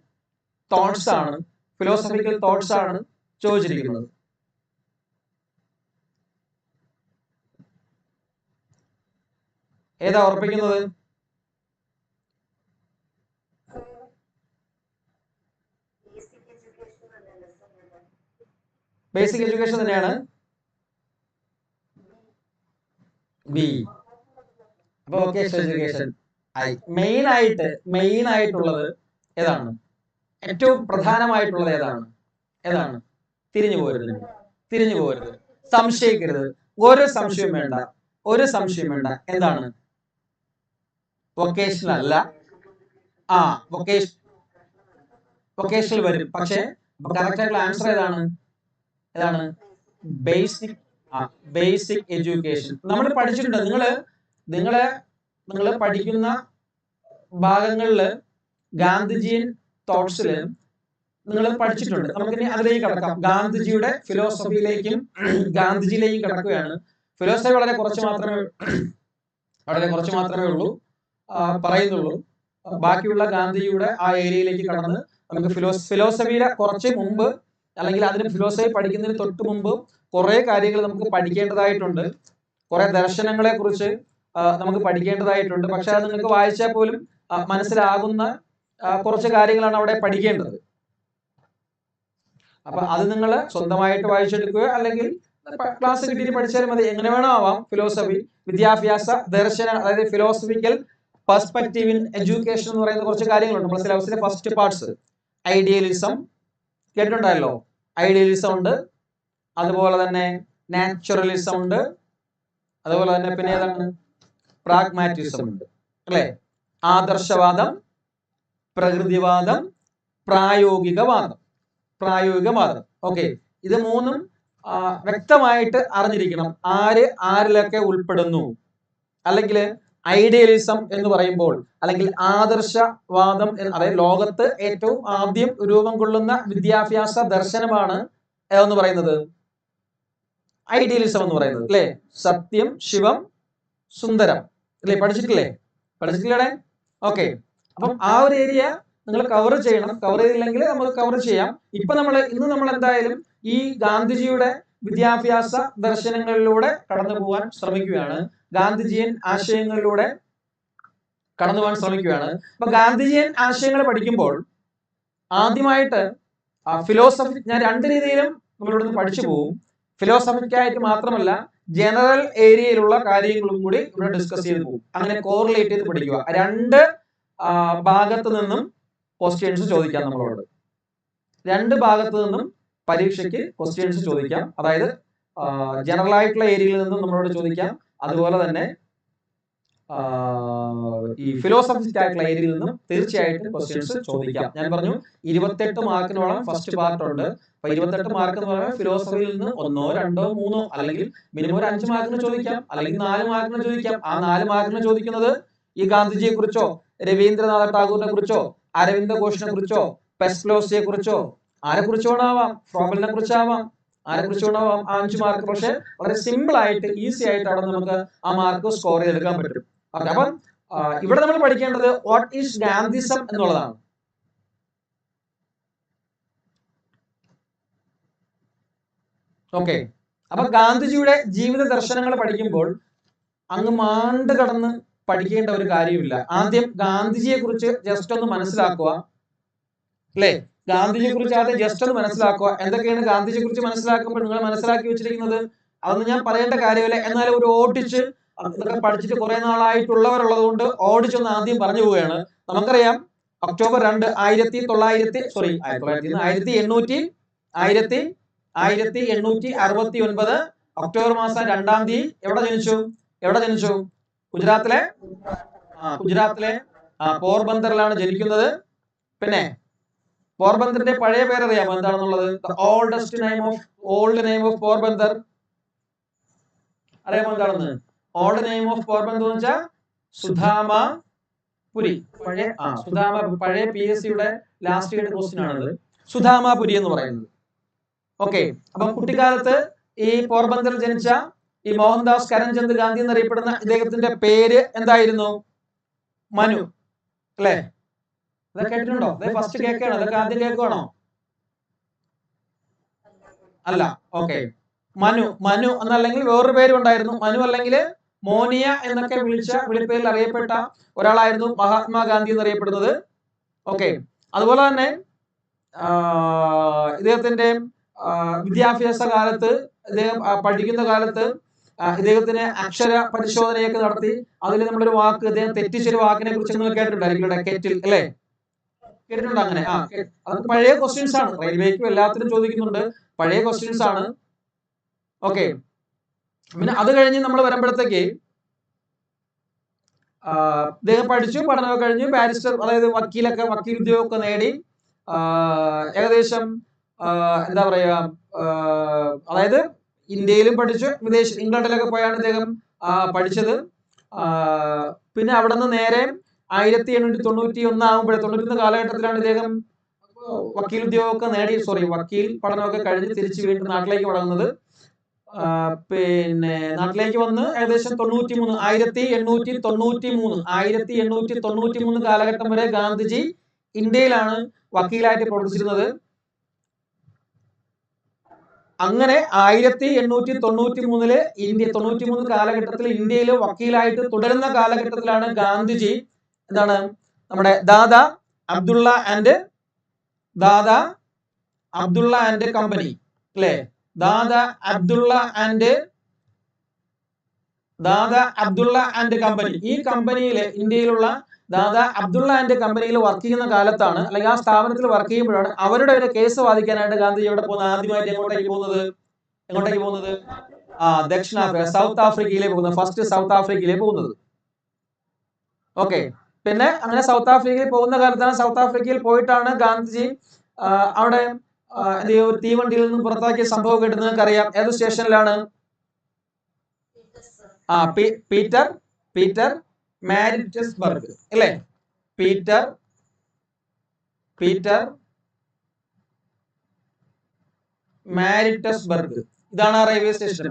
തോട്ട്സ് ആണ്, ഫിലോസഫിക്കൽ തോട്ട്സ് ആണ് ചോദിച്ചിരിക്കുന്നത്. ഏതാ ഉറപ്പിക്കുന്നത്? ബേസിക് എഡ്യൂക്കേഷൻ തന്നെയാണ്. ബി. അപ്പൊ വൊക്കേഷണൽ എഡ്യൂക്കേഷൻ മെയിൻ ആയിട്ടുള്ളത് ഏതാണ്? ഏറ്റവും പ്രധാനമായിട്ടുള്ളത് ഏതാണ്? തിരിഞ്ഞു പോകരുത്, സംശയിക്കരുത്, ഒരു സംശയം വേണ്ട. എന്താണ്? വൊക്കേഷണൽ അല്ല. വൊക്കേഷണൽ വരും, പക്ഷെ കറക്റ്റ് ആയിട്ടുള്ള ആൻസർ ഏതാണ്? Basic education. നമ്മൾ പഠിച്ചിട്ടുണ്ട്. നിങ്ങള് പഠിക്കുന്ന ഭാഗങ്ങളില് ഗാന്ധിജിയൻ തോട്ട്സില് നിങ്ങൾ പഠിച്ചിട്ടുണ്ട്. നമുക്കിനി അതിലേക്ക് കടക്കാം. ഗാന്ധിജിയുടെ ഫിലോസഫിയിലേക്കും ഗാന്ധിജിയിലേക്കും കടക്കുകയാണ്. ഫിലോസഫി വളരെ കുറച്ച് മാത്രമേ ഉള്ളൂ പറയുന്നുള്ളൂ. ബാക്കിയുള്ള ഗാന്ധിജിയുടെ ആ ഏരിയയിലേക്ക് കടന്ന് നമുക്ക് ഫിലോസഫിയിലെ കുറച്ച് മുമ്പ് അല്ലെങ്കിൽ അതിന് ഫിലോസഫി പഠിക്കുന്നതിന് തൊട്ട് മുമ്പ് കുറെ കാര്യങ്ങൾ നമുക്ക് പഠിക്കേണ്ടതായിട്ടുണ്ട്. കുറെ ദർശനങ്ങളെ കുറിച്ച് നമുക്ക് പഠിക്കേണ്ടതായിട്ടുണ്ട്. പക്ഷെ അത് നിങ്ങൾക്ക് വായിച്ചാൽ പോലും മനസ്സിലാകുന്ന കുറച്ച് കാര്യങ്ങളാണ് അവിടെ പഠിക്കേണ്ടത്. അപ്പൊ അത് നിങ്ങൾ സ്വന്തമായിട്ട് വായിച്ചെടുക്കുക, അല്ലെങ്കിൽ ക്ലാസ് കിട്ടിയിട്ട് പഠിച്ചാലും മതി. എങ്ങനെ വേണോ ആവാം. ഫിലോസഫി, വിദ്യാഭ്യാസ ദർശന, അതായത് ഫിലോസഫിക്കൽ പെർസ്പെക്റ്റീവ് ഇൻ എഡ്യൂക്കേഷൻ എന്ന് പറയുന്ന കുറച്ച് കാര്യങ്ങളുണ്ട് നമ്മുടെ സിലബസിലെ ഫസ്റ്റ് പാർട്സ്. ഐഡിയലിസം കേട്ടിട്ടുണ്ടല്ലോ, ഐഡിയലിസം ഉണ്ട്, അതുപോലെ തന്നെ നാച്ചുറലിസം ഉണ്ട്, അതുപോലെ തന്നെ പിന്നെ ഏതാണ്, പ്രാഗ്മാറ്റിസം ഉണ്ട് അല്ലെ, ആദർശവാദം, പ്രകൃതിവാദം, പ്രായോഗികവാദം. ഓക്കെ, ഇത് മൂന്നും വ്യക്തമായിട്ട് അറിഞ്ഞിരിക്കണം. ആര് ആരിലൊക്കെ ഉൾപ്പെടുന്നു. അല്ലെങ്കിൽ ഐഡിയലിസം എന്ന് പറയുമ്പോൾ, അല്ലെങ്കിൽ ആദർശവാദം, അതായത് ലോകത്ത് ഏറ്റവും ആദ്യം രൂപം കൊള്ളുന്ന വിദ്യാഭ്യാസ ദർശനമാണ് എന്ന് പറയുന്നത് ഐഡിയലിസം എന്ന് പറയുന്നത് അല്ലെ. സത്യം, ശിവം, സുന്ദരം അല്ലെ, പഠിച്ചിട്ടില്ലേ? ഓക്കെ, അപ്പം ആ ഒരു ഏരിയ നിങ്ങൾ കവർ ചെയ്യണം. കവർ ചെയ്തില്ലെങ്കിൽ നമുക്ക് കവർ ചെയ്യാം. ഇന്ന് നമ്മൾ എന്തായാലും ഈ ഗാന്ധിജിയുടെ വിദ്യാഭ്യാസ ദർശനങ്ങളിലൂടെ കടന്നു പോകാൻ ശ്രമിക്കുകയാണ്. ഗാന്ധിജിയൻ ആശയങ്ങളിലൂടെ കടന്നു പോകാൻ ശ്രമിക്കുകയാണ്. അപ്പൊ ഗാന്ധിജിയൻ ആശയങ്ങൾ പഠിക്കുമ്പോൾ ആദ്യമായിട്ട് ഫിലോസഫി, ഞാൻ രണ്ട് രീതിയിലും നമ്മളിവിടെ നിന്ന് പഠിച്ചു പോകും. ഫിലോസഫിക്കായിട്ട് മാത്രമല്ല, ജനറൽ ഏരിയയിലുള്ള കാര്യങ്ങളും കൂടി ഇവിടെ ഡിസ്കസ് ചെയ്ത് പോകും. അങ്ങനെ കോറിലേറ്റ് ചെയ്ത് പഠിക്കുക. രണ്ട് ഭാഗത്ത് നിന്നും ക്വസ്റ്റ്യൻസ് ചോദിക്കാം നമ്മളോട്. രണ്ട് ഭാഗത്ത് നിന്നും പരീക്ഷയ്ക്ക് ക്വസ്റ്റ്യൻസ് ചോദിക്കാം. അതായത് ജനറൽ ആയിട്ടുള്ള ഏരിയയിൽ നിന്നും നമ്മളോട് ചോദിക്കാം, അതുപോലെ തന്നെ ഈ ഫിലോസഫിക് ആയിട്ടുള്ള ഏരിയയിൽ നിന്നും തീർച്ചയായിട്ടും ക്വസ്റ്റ്യൻസ് ചോദിക്കാം. ഞാൻ പറഞ്ഞു 28 മാർക്കിനോളം ഫസ്റ്റ് പാർട്ട് ഉണ്ട്. അപ്പൊ 28 മാർക്ക് എന്ന് പറയുമ്പോൾ ഫിലോസഫിയിൽ നിന്ന് 1, 2, 3 അല്ലെങ്കിൽ മിനിമം ഒരു 5 മാർക്കിന് ചോദിക്കാം, അല്ലെങ്കിൽ 4 മാർക്കിന് ചോദിക്കാം. ആ 4 മാർക്കിന് ചോദിക്കുന്നത് ഈ ഗാന്ധിജിയെ കുറിച്ചോ, രവീന്ദ്രനാഥ ടാഗോറിനെ കുറിച്ചോ, അരവിന്ദ ഘോഷിനെ കുറിച്ചോ, പെസ്ലോസിയെ കുറിച്ചോ, ആരെ കുറിച്ച് വേണമാവാം, ഫ്രോബലിനെ കുറിച്ചാവാം, ആരെ കുറിച്ച് വേണമാവാം. 5 മാർക്ക് പക്ഷെ വളരെ സിമ്പിൾ ആയിട്ട്, ഈസി ആയിട്ട് അവിടെ നമുക്ക് ആ മാർക്ക് സ്കോർ ചെയ്തെടുക്കാൻ പറ്റും. അപ്പം ഇവിടെ നമ്മൾ പഠിക്കേണ്ടത് വാട്ട് ഈസ് ഗാന്ധിസം എന്നുള്ളതാണ്. ഓക്കെ, അപ്പൊ ഗാന്ധിജിയുടെ ജീവിത ദർശനങ്ങൾ പഠിക്കുമ്പോൾ അങ്ങ് മാണ്ട് കടന്ന് പഠിക്കേണ്ട ഒരു കാര്യമില്ല. ആദ്യം ഗാന്ധിജിയെ കുറിച്ച് ജസ്റ്റ് ഒന്ന് മനസ്സിലാക്കുക അല്ലെ. ഗാന്ധിജിയെ കുറിച്ച് ആദ്യം ജസ്റ്റ് ഒന്ന് മനസ്സിലാക്കുക. എന്തൊക്കെയാണ് ഗാന്ധിജിയെ കുറിച്ച് മനസ്സിലാക്കുമ്പോൾ നിങ്ങൾ മനസ്സിലാക്കി വെച്ചിരിക്കുന്നത് അതൊന്നും ഞാൻ പറയേണ്ട കാര്യമില്ല. എന്നാലും ഒരു ഓടിച്ച് ഇതൊക്കെ പഠിച്ചിട്ട് കുറെ നാളായിട്ടുള്ളവരുള്ളത് കൊണ്ട് ഓടിച്ചൊന്ന് ആദ്യം പറഞ്ഞു പോവുകയാണ്. നമുക്കറിയാം ഒക്ടോബർ 2, 1869 ഒക്ടോബർ മാസം 2-ാം തീയതി എവിടെ ജനിച്ചു? ഗുജറാത്തിലെ പോർബന്തറിലാണ് ജനിക്കുന്നത്. പിന്നെ പോർബന്തറിന്റെ പഴയ പേരറിയാമോ എന്താണെന്നുള്ളത്? ഓൾഡ് നെയിം ഓഫ് പോർബന്തർ അറിയാമോ എന്താണെന്ന്? ഓൾഡ് നെയിം ഓഫ് പോർബന്തർ എന്ന് വെച്ചാൽ സുധാമാപുരി. പഴയ PSCയുടെ ലാസ്റ്റ് ഇയർ ക്വസ്റ്റ്യൻ ആണത്, സുധാമാപുരി എന്ന് പറയുന്നത്. ഓക്കെ, അപ്പം കുട്ടിക്കാലത്ത് ഈ പോർബന്തറിൽ ജനിച്ച ഈ മോഹൻദാസ് കരംചന്ദ് ഗാന്ധി എന്നറിയപ്പെടുന്ന ഇദ്ദേഹത്തിന്റെ പേര് എന്തായിരുന്നു? മനു അല്ലെ. ഇതൊക്കെ കേട്ടിട്ടുണ്ടോ? ഫസ്റ്റ് കേൾക്കുകയാണോ? ഇതൊക്കെ ആദ്യം കേൾക്കുകയാണോ? അല്ല. ഓക്കെ, മനു എന്നല്ലെങ്കിൽ വേറൊരു പേരും ഉണ്ടായിരുന്നു. മനു അല്ലെങ്കിൽ മോനിയ എന്നൊക്കെ വിളിപ്പേരിൽ അറിയപ്പെട്ട ഒരാളായിരുന്നു മഹാത്മാഗാന്ധി എന്നറിയപ്പെടുന്നത്. ഓക്കെ, അതുപോലെ തന്നെ ഇദ്ദേഹത്തിന്റെ വിദ്യാഭ്യാസ കാലത്ത്, ഇദ്ദേഹം പഠിക്കുന്ന കാലത്ത് ഇദ്ദേഹത്തിന് അക്ഷര പരിശോധനയൊക്കെ നടത്തി. അതിൽ നമ്മളൊരു വാക്ക്, ഇദ്ദേഹം തെറ്റിച്ചൊരു വാക്കിനെ കുറിച്ച് നിങ്ങൾ കേട്ടിട്ടുണ്ടായിരിക്കും, കെറ്റിൽ അല്ലെ. കേട്ടിട്ടുണ്ടോ അങ്ങനെ? അത് പഴയ ക്വസ്റ്റ്യൻസ് ആണ്, റെയിൽവേക്കും എല്ലാത്തിനും ചോദിക്കുന്നുണ്ട്, പഴയ ക്വസ്റ്റ്യൻസ് ആണ്. ഓക്കെ, പിന്നെ അത് കഴിഞ്ഞ് നമ്മൾ വരുമ്പോഴത്തേക്ക് ഇദ്ദേഹം പഠിച്ചു, പഠനമൊക്കെ കഴിഞ്ഞു, ബാരിസ്റ്റർ, അതായത് വക്കീൽ ഉദ്യോഗമൊക്കെ നേടി. ഏകദേശം എന്താ പറയാ, അതായത് ഇന്ത്യയിലും പഠിച്ചു, ഇംഗ്ലണ്ടിലൊക്കെ പോയാണ് ഇദ്ദേഹം പഠിച്ചത്. പിന്നെ അവിടെ നിന്ന് നേരെ 1891 ആകുമ്പോഴേ, 91 കാലഘട്ടത്തിലാണ് ഇദ്ദേഹം വക്കീൽ ഉദ്യോഗമൊക്കെ നേടി, വക്കീൽ പഠനമൊക്കെ കഴിഞ്ഞ് തിരിച്ച് വീണ്ടും നാട്ടിലേക്ക് മടങ്ങുന്നത്. പിന്നെ നാട്ടിലേക്ക് വന്ന് ഏകദേശം 1893 കാലഘട്ടം വരെ ഗാന്ധിജി ഇന്ത്യയിലാണ് വക്കീലായിട്ട് പ്രവർത്തിച്ചിരുന്നത്. അങ്ങനെ 1893 ഇന്ത്യ 93 കാലഘട്ടത്തിൽ ഇന്ത്യയിൽ വക്കീലായിട്ട് തുടരുന്ന കാലഘട്ടത്തിലാണ് ഗാന്ധിജി എന്താണ് നമ്മുടെ ദാദാ അബ്ദുള്ള ആൻഡ് കമ്പനി അല്ലെ, ദാദ അബ്ദുള്ള ആൻഡ് കമ്പനി. ഈ കമ്പനിയിലെ ഇന്ത്യയിലുള്ള ദാദ അബ്ദുള്ള ആൻഡ് കമ്പനിയിൽ വർക്ക് ചെയ്യുന്ന കാലത്താണ്, അല്ലെങ്കിൽ ആ സ്ഥാപനത്തിൽ വർക്ക് ചെയ്യുമ്പോഴാണ് അവരുടെ ഒരു കേസ് വാദിക്കാനായിട്ട് ഗാന്ധിജി എവിടെ പോകുന്നത്? ആദ്യമായിട്ട് എങ്ങോട്ടേക്ക് പോകുന്നത്? ദക്ഷിണാഫ്രിക്ക, സൗത്ത് ആഫ്രിക്കയിലേക്ക് പോകുന്നത്. ഫസ്റ്റ് സൗത്ത് ആഫ്രിക്കയിലേക്ക് പോകുന്നത്. ഓക്കെ. പിന്നെ അങ്ങനെ സൗത്ത് ആഫ്രിക്കയിൽ പോകുന്ന കാലത്താണ്, സൗത്ത് ആഫ്രിക്കയിൽ പോയിട്ടാണ് ഗാന്ധിജി അവിടെ ഒരു തീവണ്ടിയിൽ നിന്നും പുറത്താക്കിയ സംഭവം കേട്ടത് നിങ്ങൾക്ക് അറിയാം. ഏത് സ്റ്റേഷനിലാണ്? പീറ്റർ മാരിറ്റ്സ്ബർഗ് അല്ലേ? പീറ്റർ മാരിറ്റ്സ്ബർഗ്, ഇതാണ് ആ railway station.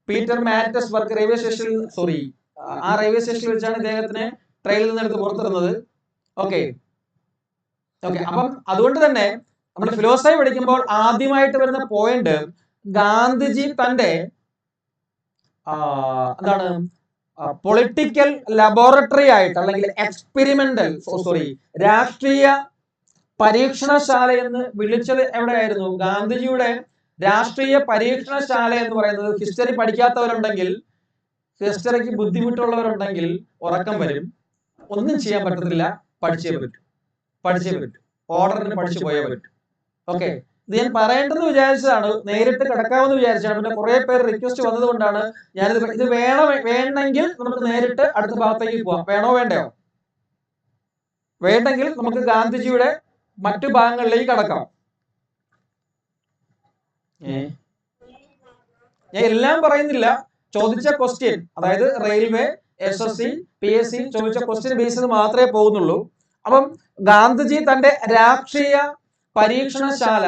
Peter Maritzburg railway സ്റ്റേഷനിൽ, ആ റെയിൽവേ സ്റ്റേഷനിൽ വെച്ചാണ് ഇദ്ദേഹത്തിനെ ട്രെയിനിൽ നിന്ന് എടുത്ത് പുറത്തിടുന്നത്. ഓക്കെ. അപ്പം അതുകൊണ്ട് തന്നെ നമ്മൾ ഫിലോസഫി പഠിക്കുമ്പോൾ ആദ്യമായിട്ട് വരുന്ന പോയിന്റ്, ഗാന്ധിജി തന്റെ എന്താണ് പൊളിറ്റിക്കൽ ലബോറട്ടറി ആയിട്ട്, അല്ലെങ്കിൽ എക്സ്പെരിമെന്റൽ രാഷ്ട്രീയ പരീക്ഷണശാല എന്ന് വിളിച്ചത് എവിടെയായിരുന്നു? ഗാന്ധിജിയുടെ രാഷ്ട്രീയ പരീക്ഷണശാല എന്ന് പറയുന്നത്, ഹിസ്റ്ററി പഠിക്കാത്തവരുണ്ടെങ്കിൽ, ഹിസ്റ്ററിക്ക് ബുദ്ധിമുട്ടുള്ളവരുണ്ടെങ്കിൽ ഉറക്കം വരും, ഒന്നും ചെയ്യാൻ പറ്റത്തില്ല, പഠിച്ചേ പറ്റൂ, ഓർഡറിന് പഠിച്ചു പോയേ പറ്റൂ. ഓക്കെ. ഇത് ഞാൻ പറയേണ്ടെന്ന് വിചാരിച്ചതാണ്, നേരിട്ട് കിടക്കാമെന്ന് വിചാരിച്ചാണ്. പിന്നെ കുറെ പേര് റിക്വസ്റ്റ് വന്നതുകൊണ്ടാണ് ഞാനിത്. ഇത് വേണമെങ്കിൽ നമുക്ക് നേരിട്ട് അടുത്ത ഭാഗത്തേക്ക് പോവാം. വേണോ വേണ്ടയോ? വേണ്ടെങ്കിൽ നമുക്ക് ഗാന്ധിജിയുടെ മറ്റു ഭാഗങ്ങളിലേക്ക് കടക്കാം. ഞാൻ എല്ലാം പറയുന്നില്ല. ചോദിച്ച ക്വസ്റ്റ്യൻ, അതായത് റെയിൽവേ, SSC, PSC ചോദിച്ച ക്വസ്റ്റ്യൻ ബേസിൽ മാത്രമേ പോകുന്നുള്ളൂ. അപ്പം ഗാന്ധിജി തന്റെ രാഷ്ട്രീയ പരീക്ഷണശാല,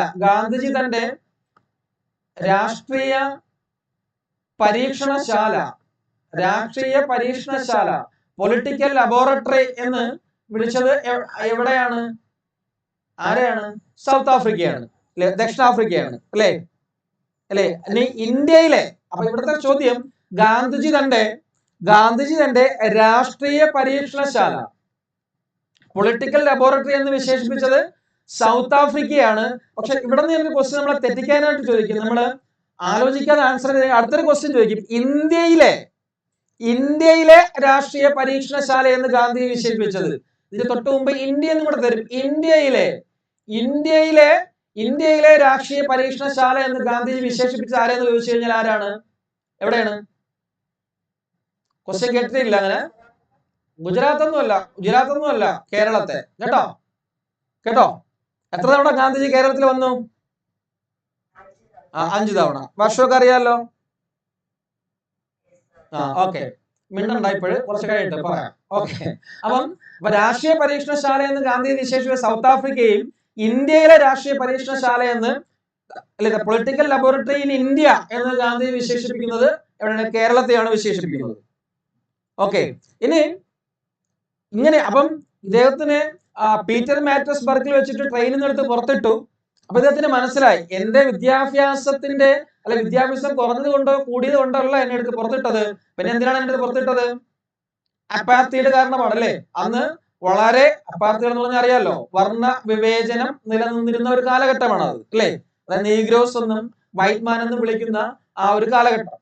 രാഷ്ട്രീയ പരീക്ഷണശാല പൊളിറ്റിക്കൽ ലബോറട്ടറി എന്ന് വിളിച്ചത് എവിടെയാണ്? ആരെയാണ്? സൗത്ത് ആഫ്രിക്കയാണ്, ദക്ഷിണാഫ്രിക്കയാണ് അല്ലേ? ഇനി ഇന്ത്യയിലെ, അപ്പൊ ഇവിടുത്തെ ചോദ്യം, ഗാന്ധിജി തന്റെ രാഷ്ട്രീയ പരീക്ഷണശാല, പൊളിറ്റിക്കൽ ലബോറട്ടറി എന്ന് വിശേഷിപ്പിച്ചത് സൗത്ത് ആഫ്രിക്കയാണ്. പക്ഷെ ഇവിടെ നിന്ന് ഒരു ക്വസ്റ്റ്യൻ നമ്മളെ തെറ്റിക്കാനായിട്ട് ചോദിക്കും. നമ്മൾ ആലോചിക്കാതെ ആൻസർ ചെയ്ത് അടുത്തൊരു ക്വസ്റ്റ്യൻ ചോദിക്കും, ഇന്ത്യയിലെ രാഷ്ട്രീയ പരീക്ഷണശാല എന്ന് ഗാന്ധി വിശേഷിപ്പിച്ചത്. ഇതിന് തൊട്ട് മുമ്പ് ഇന്ത്യ എന്ന് കൂടെ തരും. ഇന്ത്യയിലെ രാഷ്ട്രീയ പരീക്ഷണശാല എന്ന് ഗാന്ധിജി വിശേഷിപ്പിച്ച ആരെന്ന് ചോദിച്ചു കഴിഞ്ഞാൽ ആരാണ്? എവിടെയാണ്? ക്വസ്റ്റ്യൻ കേട്ടിട്ടില്ല അങ്ങനെ. ഗുജറാത്തൊന്നും അല്ല, കേരളത്തെ. കേട്ടോ? എത്ര തവണ ഗാന്ധിജി കേരളത്തിൽ വന്നു? 5 തവണ. വർഷമൊക്കെ അറിയാലോ. ഓക്കെ. മിണ്ടണ്ടായിപ്പോഴ്, കുറച്ച് കഴിഞ്ഞിട്ട് പറയാം. ഓക്കെ. അപ്പം രാഷ്ട്രീയ പരീക്ഷണശാല എന്ന് ഗാന്ധി വിശേഷിപ്പിച്ച സൗത്ത് ആഫ്രിക്കയും, ഇന്ത്യയിലെ രാഷ്ട്രീയ പരീക്ഷണശാല എന്ന്, അല്ലെ പൊളിറ്റിക്കൽ ലബോറട്ടറി ഇൻ ഇന്ത്യ എന്ന് ഗാന്ധി വിശേഷിപ്പിക്കുന്നത് എവിടെയാണ്? കേരളത്തെയാണ് വിശേഷിപ്പിക്കുന്നത്. ഓക്കെ. ഇനി ഇങ്ങനെ, അപ്പം ഇദ്ദേഹത്തിന് പീറ്റർ മാരിറ്റ്സ്ബർഗിൽ വെച്ചിട്ട് ട്രെയിനിൽ നിന്ന് എടുത്ത് പുറത്തിട്ടു. അപ്പൊ ഇദ്ദേഹത്തിന് മനസ്സിലായി, എന്റെ വിദ്യാഭ്യാസം കുറഞ്ഞത് കൊണ്ടോ കൂടിയത് കൊണ്ടോ അല്ല എന്നെ എടുത്ത് പുറത്തിട്ടത്. പിന്നെ എന്തിനാണ് എന്നെ എടുത്ത് പുറത്തിട്ടത്? അപ്പാർത്തൈഡ് കാരണമാണ് അല്ലേ? അന്ന് വളരെ അപ്പാർത്തൈഡ് എന്ന് പറഞ്ഞാൽ അറിയാലോ, വർണ്ണ വിവേചനം നിലനിന്നിരുന്ന ഒരു കാലഘട്ടമാണ് അത് അല്ലേ? അതായത് നീഗ്രോസ് എന്നും വൈറ്റ് മാൻ എന്നും വിളിക്കുന്ന ആ ഒരു കാലഘട്ടം.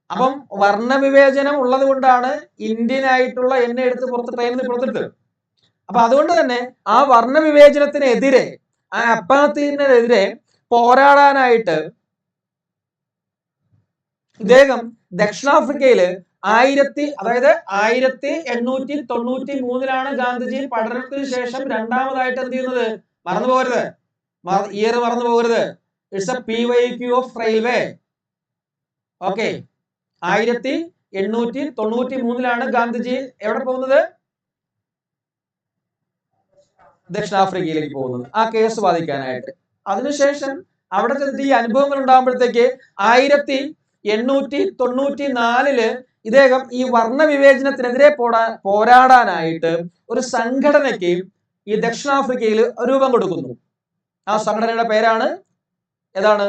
അപ്പം വർണ്ണവിവേചനം ഉള്ളത് കൊണ്ടാണ് ഇന്ത്യൻ ആയിട്ടുള്ള എന്നെ എടുത്ത് ട്രെയിനിൽ നിന്ന് പുറത്തിട്ടത്. അപ്പൊ അതുകൊണ്ട് തന്നെ ആ വർണ്ണവിവേചനത്തിനെതിരെ, ആ അപ്പാർത്തൈഡിനെതിരെ പോരാടാനായിട്ട് ഇദ്ദേഹം ദക്ഷിണാഫ്രിക്കയില് 1893 ഗാന്ധിജി പഠനത്തിന് ശേഷം രണ്ടാമതായിട്ട് എന്ത് ചെയ്യുന്നത്? മറന്നു പോകരുത്. It's A PYQ of railway. Okay. 1893 Gandhiji എവിടെ പോകുന്നത്? ദക്ഷിണാഫ്രിക്കയിലേക്ക് പോകുന്നത്, ആ കേസ് വാദിക്കാനായിട്ട്. അതിനുശേഷം അവിടെ ചെന്നിട്ട് ഈ അനുഭവങ്ങൾ ഉണ്ടാകുമ്പോഴത്തേക്ക് 1894 ഇദ്ദേഹം ഈ വർണ്ണവിവേചനത്തിനെതിരെ പോരാടാനായിട്ട് ഒരു സംഘടനയ്ക്ക് ഈ ദക്ഷിണാഫ്രിക്കയിൽ രൂപം കൊടുക്കുന്നു. ആ സംഘടനയുടെ പേരാണ് ഏതാണ്?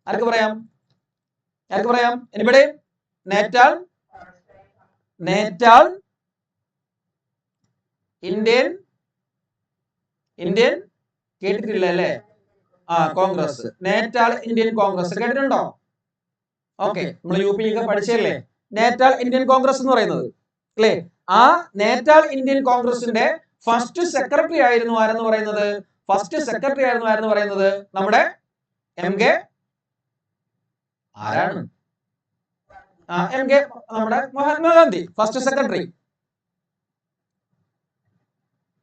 ആർക്ക് പറയാം? ഇവിടെ നേറ്റാൾ ഇന്ത്യൻ കേട്ടിട്ടില്ല അല്ലേ? കോൺഗ്രസ്, നേറ്റാൾ ഇന്ത്യൻ കോൺഗ്രസ് കേട്ടിട്ടുണ്ടോ? ഓക്കെ, നമ്മൾ യു പി ഒക്കെ പഠിച്ചല്ലേ നേറ്റാൾ ഇന്ത്യൻ കോൺഗ്രസ് എന്ന് പറയുന്നത് അല്ലേ? ആ നേറ്റാൾ ഇന്ത്യൻ കോൺഗ്രസിന്റെ ഫസ്റ്റ് സെക്രട്ടറി ആയിരുന്നു ആരെന്ന് പറയുന്നത്? ഫസ്റ്റ് സെക്രട്ടറി ആയിരുന്നു ആരെന്ന് പറയുന്നത്? നമ്മുടെ എം കെ ആരാണ്? എം കെ നമ്മുടെ Mahatma Gandhi, first secretary.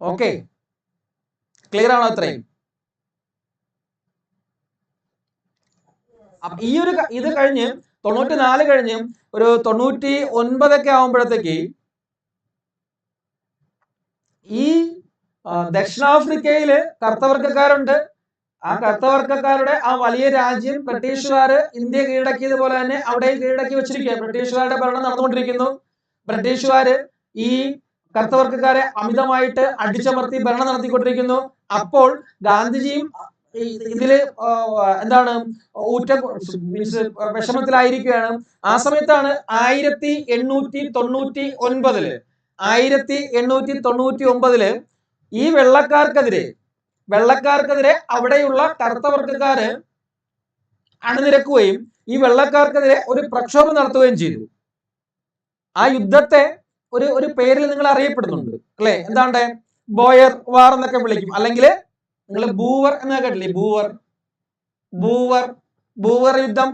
Okay, clear ആണോ അത്രയും? ഈ ഒരു ഇത് കഴിഞ്ഞ് 94 കഴിഞ്ഞ് ഒരു 99 ആവുമ്പോഴത്തേക്ക് ഈ ദക്ഷിണാഫ്രിക്കയില് കറുത്തവർഗക്കാരുണ്ട്. ആ കറുത്തവർഗക്കാരുടെ ആ വലിയ രാജ്യം ബ്രിട്ടീഷുകാർ ഇന്ത്യ കീഴടക്കിയത് പോലെ തന്നെ അവിടെ കീഴടക്കി വെച്ചിരിക്കുക. ബ്രിട്ടീഷുകാരുടെ ഭരണം നടന്നുകൊണ്ടിരിക്കുന്നു. ബ്രിട്ടീഷുകാര് ഈ കറുത്തവർഗക്കാരെ അമിതമായിട്ട് അടിച്ചമർത്തി ഭരണം നടത്തിക്കൊണ്ടിരിക്കുന്നു. അപ്പോൾ ഗാന്ധിജിയും ഇതില് എന്താണ് മീൻസ് വിഷമത്തിലായിരിക്കുകയാണ്. ആ സമയത്താണ് 1899 ഈ വെള്ളക്കാർക്കെതിരെ അവിടെയുള്ള കറുത്തവർഗക്കാര് അണിനിരക്കുകയും ഈ വെള്ളക്കാർക്കെതിരെ ഒരു പ്രക്ഷോഭം നടത്തുകയും ചെയ്തു. ആ യുദ്ധത്തെ ഒരു പേരിൽ നിങ്ങൾ അറിയപ്പെടുന്നുണ്ട് അല്ലെ? എന്താണ്ട് ബോയർ വാർ എന്നൊക്കെ വിളിക്കും. അല്ലെങ്കിൽ നിങ്ങൾ ബൂവർ എന്നൊക്കെ കേട്ടില്ലേ? ബൂവർ യുദ്ധം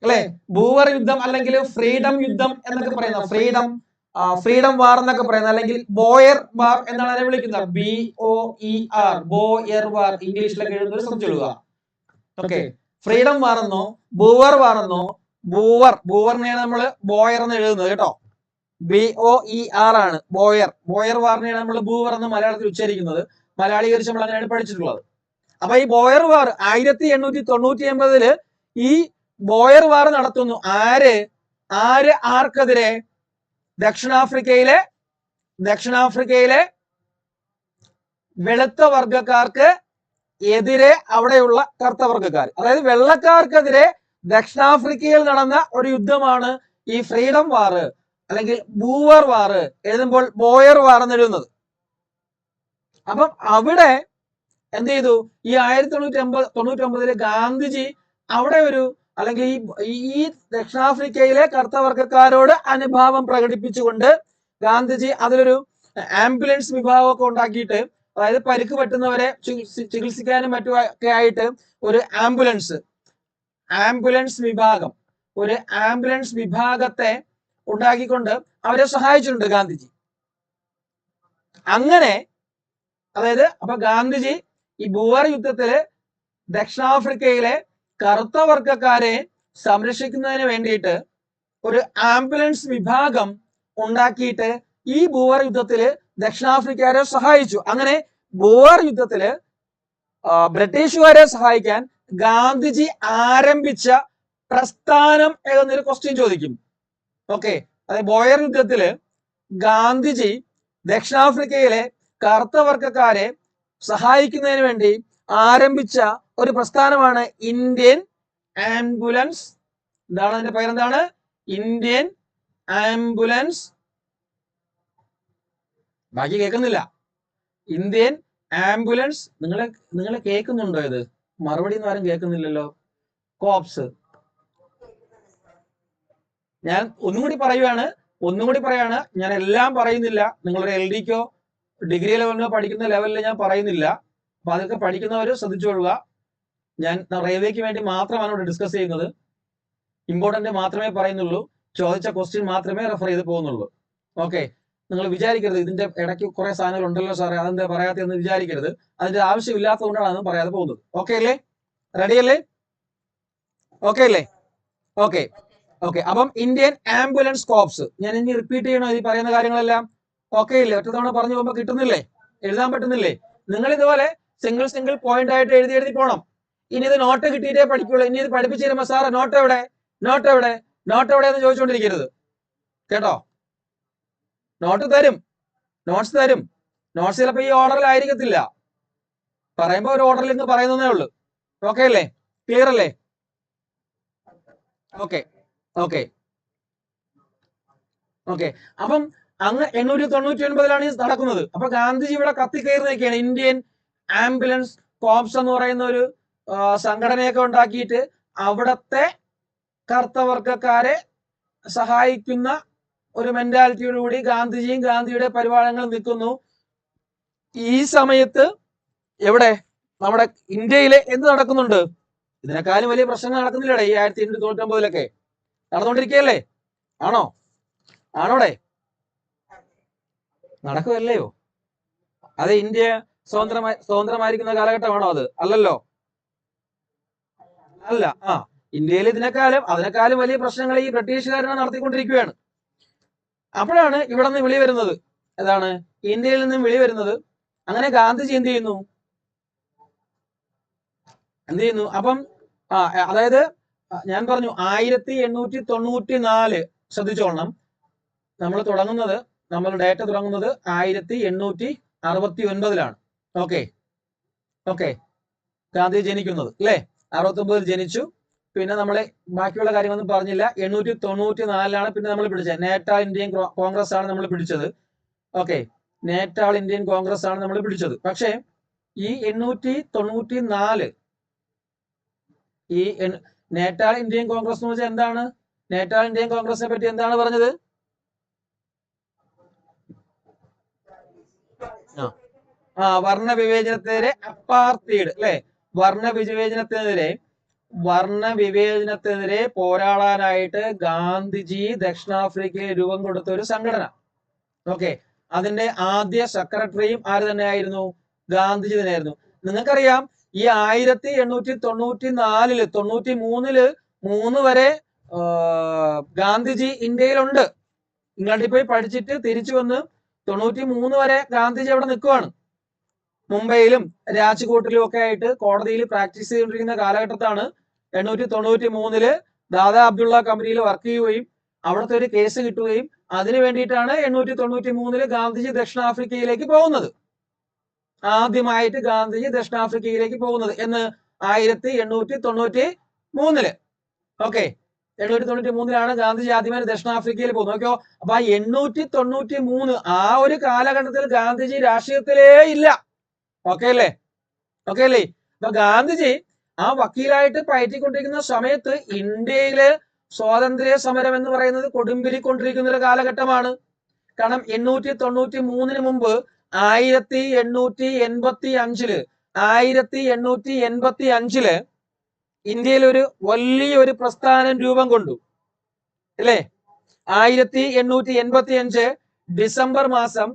അല്ലെ? ബൂവർ യുദ്ധം അല്ലെങ്കിൽ ഫ്രീഡം യുദ്ധം എന്നൊക്കെ പറയുന്ന ഫ്രീഡം വാർ എന്നൊക്കെ പറയുന്നത്, അല്ലെങ്കിൽ ബോയർ വാർ എന്നാണ് അതിനെ വിളിക്കുന്നത്. BOER, ബോയർ വാർ. ഇംഗ്ലീഷിലൊക്കെ എഴുതുന്നത് ശ്രദ്ധിച്ചോളുക. ഓക്കെ, ഫ്രീഡം വാർ എന്നോ ബൂവർ വാർ എന്നോ, ബൂവറിനെയാണ് നമ്മൾ ബോയർ എന്ന് എഴുതുന്നത് കേട്ടോ. BOER ആണ് ബോയർ വാറിനെയാണ് നമ്മൾ ബൂവർ എന്ന് മലയാളത്തിൽ ഉച്ചരിക്കുന്നത്. മലയാളീകരിച്ച് നമ്മൾ അങ്ങനെയാണ് പഠിച്ചിട്ടുള്ളത്. അപ്പൊ ഈ ബോയർ വാർ 1899 ഈ ബോയർ വാർ നടത്തുന്നു. ആർക്കെതിരെ? ദക്ഷിണാഫ്രിക്കയിലെ വെളുത്ത വർഗക്കാർക്ക് എതിരെ അവിടെയുള്ള കറുത്ത വർഗക്കാർ, അതായത് വെള്ളക്കാർക്കെതിരെ ദക്ഷിണാഫ്രിക്കയിൽ നടന്ന ഒരു യുദ്ധമാണ് ഈ ഫ്രീഡം വാർ അല്ലെങ്കിൽ ബൂവർ വാർ. എഴുതുമ്പോൾ ബോയർ വാർ എന്ന് എഴുതുന്നത്. അപ്പം അവിടെ എന്ത് ചെയ്തു? ഈ 1899 ഗാന്ധിജി അവിടെ അല്ലെങ്കിൽ ഈ ദക്ഷിണാഫ്രിക്കയിലെ കറുത്തവർഗക്കാരോട് അനുഭാവം പ്രകടിപ്പിച്ചുകൊണ്ട് ഗാന്ധിജി അതിലൊരു ആംബുലൻസ് വിഭാഗമൊക്കെ ഉണ്ടാക്കിയിട്ട്, അതായത് പരിക്ക് പറ്റുന്നവരെ ചികിത്സിക്കാനും മറ്റുമൊക്കെ ആയിട്ട് ഒരു ആംബുലൻസ് വിഭാഗത്തെ ഉണ്ടാക്കിക്കൊണ്ട് അവരെ സഹായിച്ചിട്ടുണ്ട് ഗാന്ധിജി. അങ്ങനെ അതായത് അപ്പൊ ഗാന്ധിജി ഈ ബൂവർ യുദ്ധത്തില് ദക്ഷിണാഫ്രിക്കയിലെ കറുത്ത വർഗക്കാരെ സംരക്ഷിക്കുന്നതിന് വേണ്ടിയിട്ട് ഒരു ആംബുലൻസ് വിഭാഗം ഉണ്ടാക്കിയിട്ട് ഈ ബൂവർ യുദ്ധത്തില് ദക്ഷിണാഫ്രിക്കക്കാരെ സഹായിച്ചു. അങ്ങനെ ബൂവർ യുദ്ധത്തില് ബ്രിട്ടീഷുകാരെ സഹായിക്കാൻ ഗാന്ധിജി ആരംഭിച്ച പ്രസ്ഥാനം ഏതെന്നൊരു ക്വസ്റ്റ്യൻ ചോദിക്കും. ഓക്കെ, അതായത് ബോയർ യുദ്ധത്തില് ഗാന്ധിജി ദക്ഷിണാഫ്രിക്കയിലെ കറുത്ത വർഗക്കാരെ സഹായിക്കുന്നതിന് വേണ്ടി ആരംഭിച്ച ഒരു പ്രസ്ഥാനമാണ് ഇന്ത്യൻ ആംബുലൻസ്. എന്താണ് അതിന്റെ പേരെന്താണ്? Indian ambulance. ബാക്കി കേൾക്കുന്നില്ല. Indian ambulance. നിങ്ങളെ കേൾക്കുന്നുണ്ടോ? ഇത് മറുപടി ഒന്നും ആരും കേൾക്കുന്നില്ലല്ലോ. കോപ്സ്. ഞാൻ ഒന്നും കൂടി പറയാണ്. ഞാൻ എല്ലാം പറയുന്നില്ല. നിങ്ങളൊരു LDക്കോ ഡിഗ്രി ലെവലിനോ പഠിക്കുന്ന ലെവലിൽ ഞാൻ പറയുന്നില്ല. അപ്പൊ അതൊക്കെ പഠിക്കുന്നവർ ശ്രദ്ധിച്ചുകൊള്ളുക. ഞാൻ റെയിൽവേക്ക് വേണ്ടി മാത്രമാണ് ഇവിടെ ഡിസ്കസ് ചെയ്യുന്നത്. ഇമ്പോർട്ടന്റ് മാത്രമേ പറയുന്നുള്ളൂ. ചോദിച്ച ക്വസ്റ്റ്യൻ മാത്രമേ റെഫർ ചെയ്ത് പോകുന്നുള്ളൂ. ഓക്കെ, നിങ്ങൾ വിചാരിക്കരുത് ഇതിന്റെ ഇടയ്ക്ക് കുറെ സാധനങ്ങൾ ഉണ്ടല്ലോ സാറേ അതെന്താ പറയാത്തെന്ന് വിചാരിക്കരുത്. അതിന്റെ ആവശ്യമില്ലാത്തതുകൊണ്ടാണ് അതൊന്നും പറയാതെ പോകുന്നത്. ഓക്കെ അല്ലേ? റെഡി അല്ലേ? ഓക്കെ അല്ലേ? ഓക്കെ. അപ്പം ഇന്ത്യൻ ആംബുലൻസ് കോർപ്സ്. ഞാൻ ഇനി റിപ്പീറ്റ് ചെയ്യണോ ഈ പറയുന്ന കാര്യങ്ങളെല്ലാം? ഓക്കെ ഇല്ലേ? ഒറ്റ തവണ പറഞ്ഞു പോകുമ്പോൾ കിട്ടുന്നില്ലേ? എഴുതാൻ പറ്റുന്നില്ലേ? നിങ്ങൾ ഇതുപോലെ സിംഗിൾ പോയിന്റ് ആയിട്ട് എഴുതി പോകണം. ഇനി ഇത് നോട്ട് കിട്ടിയിട്ടേ പഠിക്കുള്ളൂ. ഇനി ഇത് പഠിപ്പിച്ചു തരുമ്പോ സാറ് നോട്ട് എവിടെ എന്ന് ചോദിച്ചുകൊണ്ടിരിക്കരുത് കേട്ടോ. നോട്ട്സ് തരും. നോട്ട്സ് ചിലപ്പോ ഈ ഓർഡറിലായിരിക്കത്തില്ല. പറയുമ്പോ ഒരു ഓർഡറിൽ ഇന്ന് പറയുന്നതേ ഉള്ളൂ. ഓക്കെ അല്ലേ? ക്ലിയർ അല്ലേ? ഓക്കെ. അപ്പം അങ്ങ് 1899 ഇത് നടക്കുന്നത്. അപ്പൊ ഗാന്ധിജി ഇവിടെ കത്തിക്കയറി നിൽക്കുകയാണ്. ഇന്ത്യൻ ആംബുലൻസ് കോപ്സ് എന്ന് പറയുന്ന ഒരു സംഘടനയൊക്കെ ഉണ്ടാക്കിയിട്ട് അവിടത്തെ കർത്തവർഗക്കാരെ സഹായിക്കുന്ന ഒരു മെന്റാലിറ്റിയോടുകൂടി ഗാന്ധിജിയും ഗാന്ധിയുടെ പരിപാലനങ്ങളും നിൽക്കുന്നു. ഈ സമയത്ത് എവിടെ നമ്മുടെ ഇന്ത്യയിലെ എന്ത് നടക്കുന്നുണ്ട്? ഇതിനേക്കാളും വലിയ പ്രശ്നങ്ങൾ നടക്കുന്നില്ലടേ ഈ 1899 നടന്നുകൊണ്ടിരിക്കുകയല്ലേ? ആണോടെ നടക്കുമല്ലയോ? അത് ഇന്ത്യ സ്വതന്ത്രമായിരിക്കുന്ന കാലഘട്ടമാണോ അത്? അല്ലല്ലോ. അല്ല. ഇന്ത്യയിൽ അതിനേക്കാളും വലിയ പ്രശ്നങ്ങൾ ഈ ബ്രിട്ടീഷുകാരാണ് നടത്തിക്കൊണ്ടിരിക്കുകയാണ്. അപ്പോഴാണ് ഇവിടെ നിന്ന് വിളി വരുന്നത്. ഏതാണ്? ഇന്ത്യയിൽ നിന്നും വിളി വരുന്നത്. അങ്ങനെ ഗാന്ധിജി എന്ത് ചെയ്യുന്നു? അപ്പം അതായത് ഞാൻ പറഞ്ഞു 1894 ശ്രദ്ധിച്ചോളണം. നമ്മൾ ഡേറ്റ തുടങ്ങുന്നത് 1869 ഓക്കെ. ഗാന്ധി ജനിക്കുന്നത് അല്ലേ? 69 ജനിച്ചു. പിന്നെ നമ്മളെ ബാക്കിയുള്ള കാര്യങ്ങളൊന്നും പറഞ്ഞില്ല. 894 പിന്നെ നമ്മൾ പിടിച്ചത് നേറ്റാൾ ഇന്ത്യൻ കോൺഗ്രസ് ആണ് നമ്മൾ പിടിച്ചത്. ഓക്കെ, നേറ്റാൾ ഇന്ത്യൻ കോൺഗ്രസ് ആണ് നമ്മൾ പിടിച്ചത്. പക്ഷേ ഈ 894 ഈ നേറ്റാൾ ഇന്ത്യൻ കോൺഗ്രസ് എന്ന് വെച്ചാൽ എന്താണ്? നേറ്റാൾ ഇന്ത്യൻ കോൺഗ്രസിനെ പറ്റി എന്താണ് പറഞ്ഞത്? വർണ്ണ വിവേചനത്തിനെതിരെ അപ്പാർത്തൈഡ് അല്ലെ? വർണ്ണവിവേചനത്തിനെതിരെ പോരാടാനായിട്ട് ഗാന്ധിജി ദക്ഷിണാഫ്രിക്കയിൽ രൂപം കൊടുത്ത ഒരു സംഘടന. ഓക്കെ, അതിന്റെ ആദ്യ സെക്രട്ടറിയും ആര് തന്നെയായിരുന്നു? ഗാന്ധിജി തന്നെയായിരുന്നു. നിങ്ങൾക്കറിയാം ഈ 1894 93 വരെ ഗാന്ധിജി ഇന്ത്യയിലുണ്ട്. ഇങ്ങോട്ട് പോയി പഠിച്ചിട്ട് തിരിച്ചു വന്ന് 93 വരെ ഗാന്ധിജി അവിടെ നിൽക്കുവാണ്. മുംബൈയിലും രാജ്കോട്ടിലും ഒക്കെ ആയിട്ട് കോടതിയിൽ പ്രാക്ടീസ് ചെയ്തുകൊണ്ടിരിക്കുന്ന കാലഘട്ടത്താണ് 893 ദാദാ അബ്ദുള്ള കമ്പനിയിൽ വർക്ക് ചെയ്യുകയും അവിടുത്തെ ഒരു കേസ് കിട്ടുകയും അതിനു വേണ്ടിയിട്ടാണ് 893 ഗാന്ധിജി ദക്ഷിണാഫ്രിക്കയിലേക്ക് പോകുന്നത്. ആദ്യമായിട്ട് ഗാന്ധിജി ദക്ഷിണാഫ്രിക്കയിലേക്ക് പോകുന്നത് എന്ന് 1893 ഓക്കെ. 893 ഗാന്ധിജി ആദ്യമായി ദക്ഷിണാഫ്രിക്കയിൽ പോകുന്നത്. നോക്കിയോ, അപ്പൊ 893 ആ ഒരു കാലഘട്ടത്തിൽ ഗാന്ധിജി രാഷ്ട്രീയത്തിലേ ഇല്ല. ഓക്കെ അല്ലേ? അപ്പൊ ഗാന്ധിജി ആ വക്കീലായിട്ട് പയറ്റിക്കൊണ്ടിരിക്കുന്ന സമയത്ത് ഇന്ത്യയില് സ്വാതന്ത്ര്യ സമരം എന്ന് പറയുന്നത് കൊടുമ്പിരിക്കൊണ്ടിരിക്കുന്ന ഒരു കാലഘട്ടമാണ്. കാരണം 893 മുമ്പ് 1885 ഇന്ത്യയിൽ ഒരു വലിയൊരു പ്രസ്ഥാനം രൂപം കൊണ്ടു അല്ലേ? 1885 ഡിസംബർ മാസം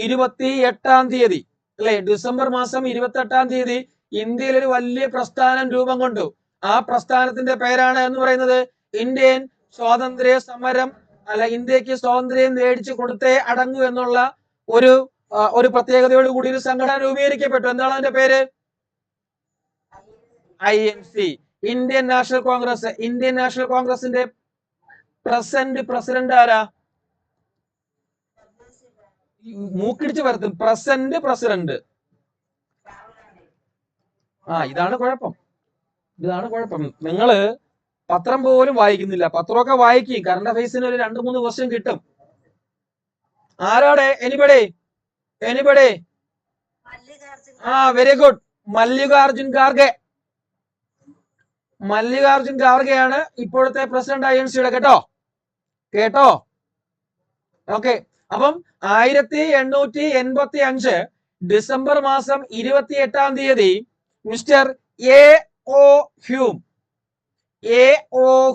28 തീയതി അല്ലെ? ഡിസംബർ മാസം 28 ഇന്ത്യയിൽ ഒരു വലിയ പ്രസ്ഥാനം രൂപം കൊണ്ടു. ആ പ്രസ്ഥാനത്തിന്റെ പേരാണ് എന്ന് പറയുന്നത് ഇന്ത്യൻ സ്വാതന്ത്ര്യ സമരം അല്ല, ഇന്ത്യക്ക് സ്വാതന്ത്ര്യം മേടിച്ചു കൊടുത്തേ അടങ്ങൂ എന്നുള്ള ഒരു പ്രത്യേകതയോട് കൂടി ഒരു സംഘടന രൂപീകരിക്കപ്പെട്ടു. എന്താണ് അതിന്റെ പേര്? INC, Indian national Congress. Indian national കോൺഗ്രസിന്റെ പ്രസിഡന്റ് ആരാ? മൂക്കിടിച്ച് വരുത്തും. പ്രസിഡന്റ്. ഇതാണ് കുഴപ്പം. നിങ്ങള് പത്രം പോലും വായിക്കുന്നില്ല. പത്രമൊക്കെ വായിക്കും. കറണ്ട് അഫയേഴ്സിന് ഒരു 2-3 ക്വസ്റ്റ്യൻ കിട്ടും. ആരാടെ? എനിബഡി? Very good. മല്ലികാർജുൻ ഖാർഗെയാണ് ഇപ്പോഴത്തെ പ്രസിഡന്റ് INCയുടെ. കേട്ടോ? ഓക്കെ. അപ്പം 1885 ഡിസംബർ മാസം 28 മിസ്റ്റർ A.O.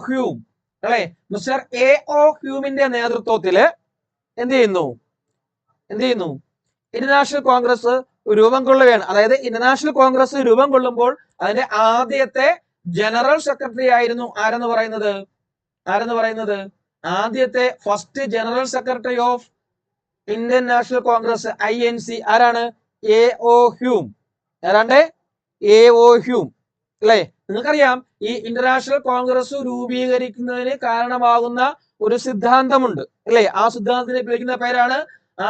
ഹ്യൂം അല്ലെ? Mister A.O. ഹ്യൂമിന്റെ നേതൃത്വത്തില് എന്ത് ചെയ്യുന്നു? ഇന്റർനാഷണൽ കോൺഗ്രസ് രൂപം കൊള്ളുകയാണ്. അതായത് ഇന്റർനാഷണൽ കോൺഗ്രസ് രൂപം കൊള്ളുമ്പോൾ അതിന്റെ ആദ്യത്തെ ജനറൽ സെക്രട്ടറി ആയിരുന്നു ആരെന്ന് പറയുന്നത്? ആദ്യത്തെ first general secretary of Indian national Congress INC ആരാണ്? A.O. ഹ്യൂം. A.O. ഹ്യൂം അല്ലെ? നിങ്ങൾക്കറിയാം ഈ ഇന്റർനാഷണൽ കോൺഗ്രസ് രൂപീകരിക്കുന്നതിന് കാരണമാകുന്ന ഒരു സിദ്ധാന്തമുണ്ട് അല്ലെ? ആ സിദ്ധാന്തത്തിനെ വിളിക്കുന്ന പേരാണ്, ആ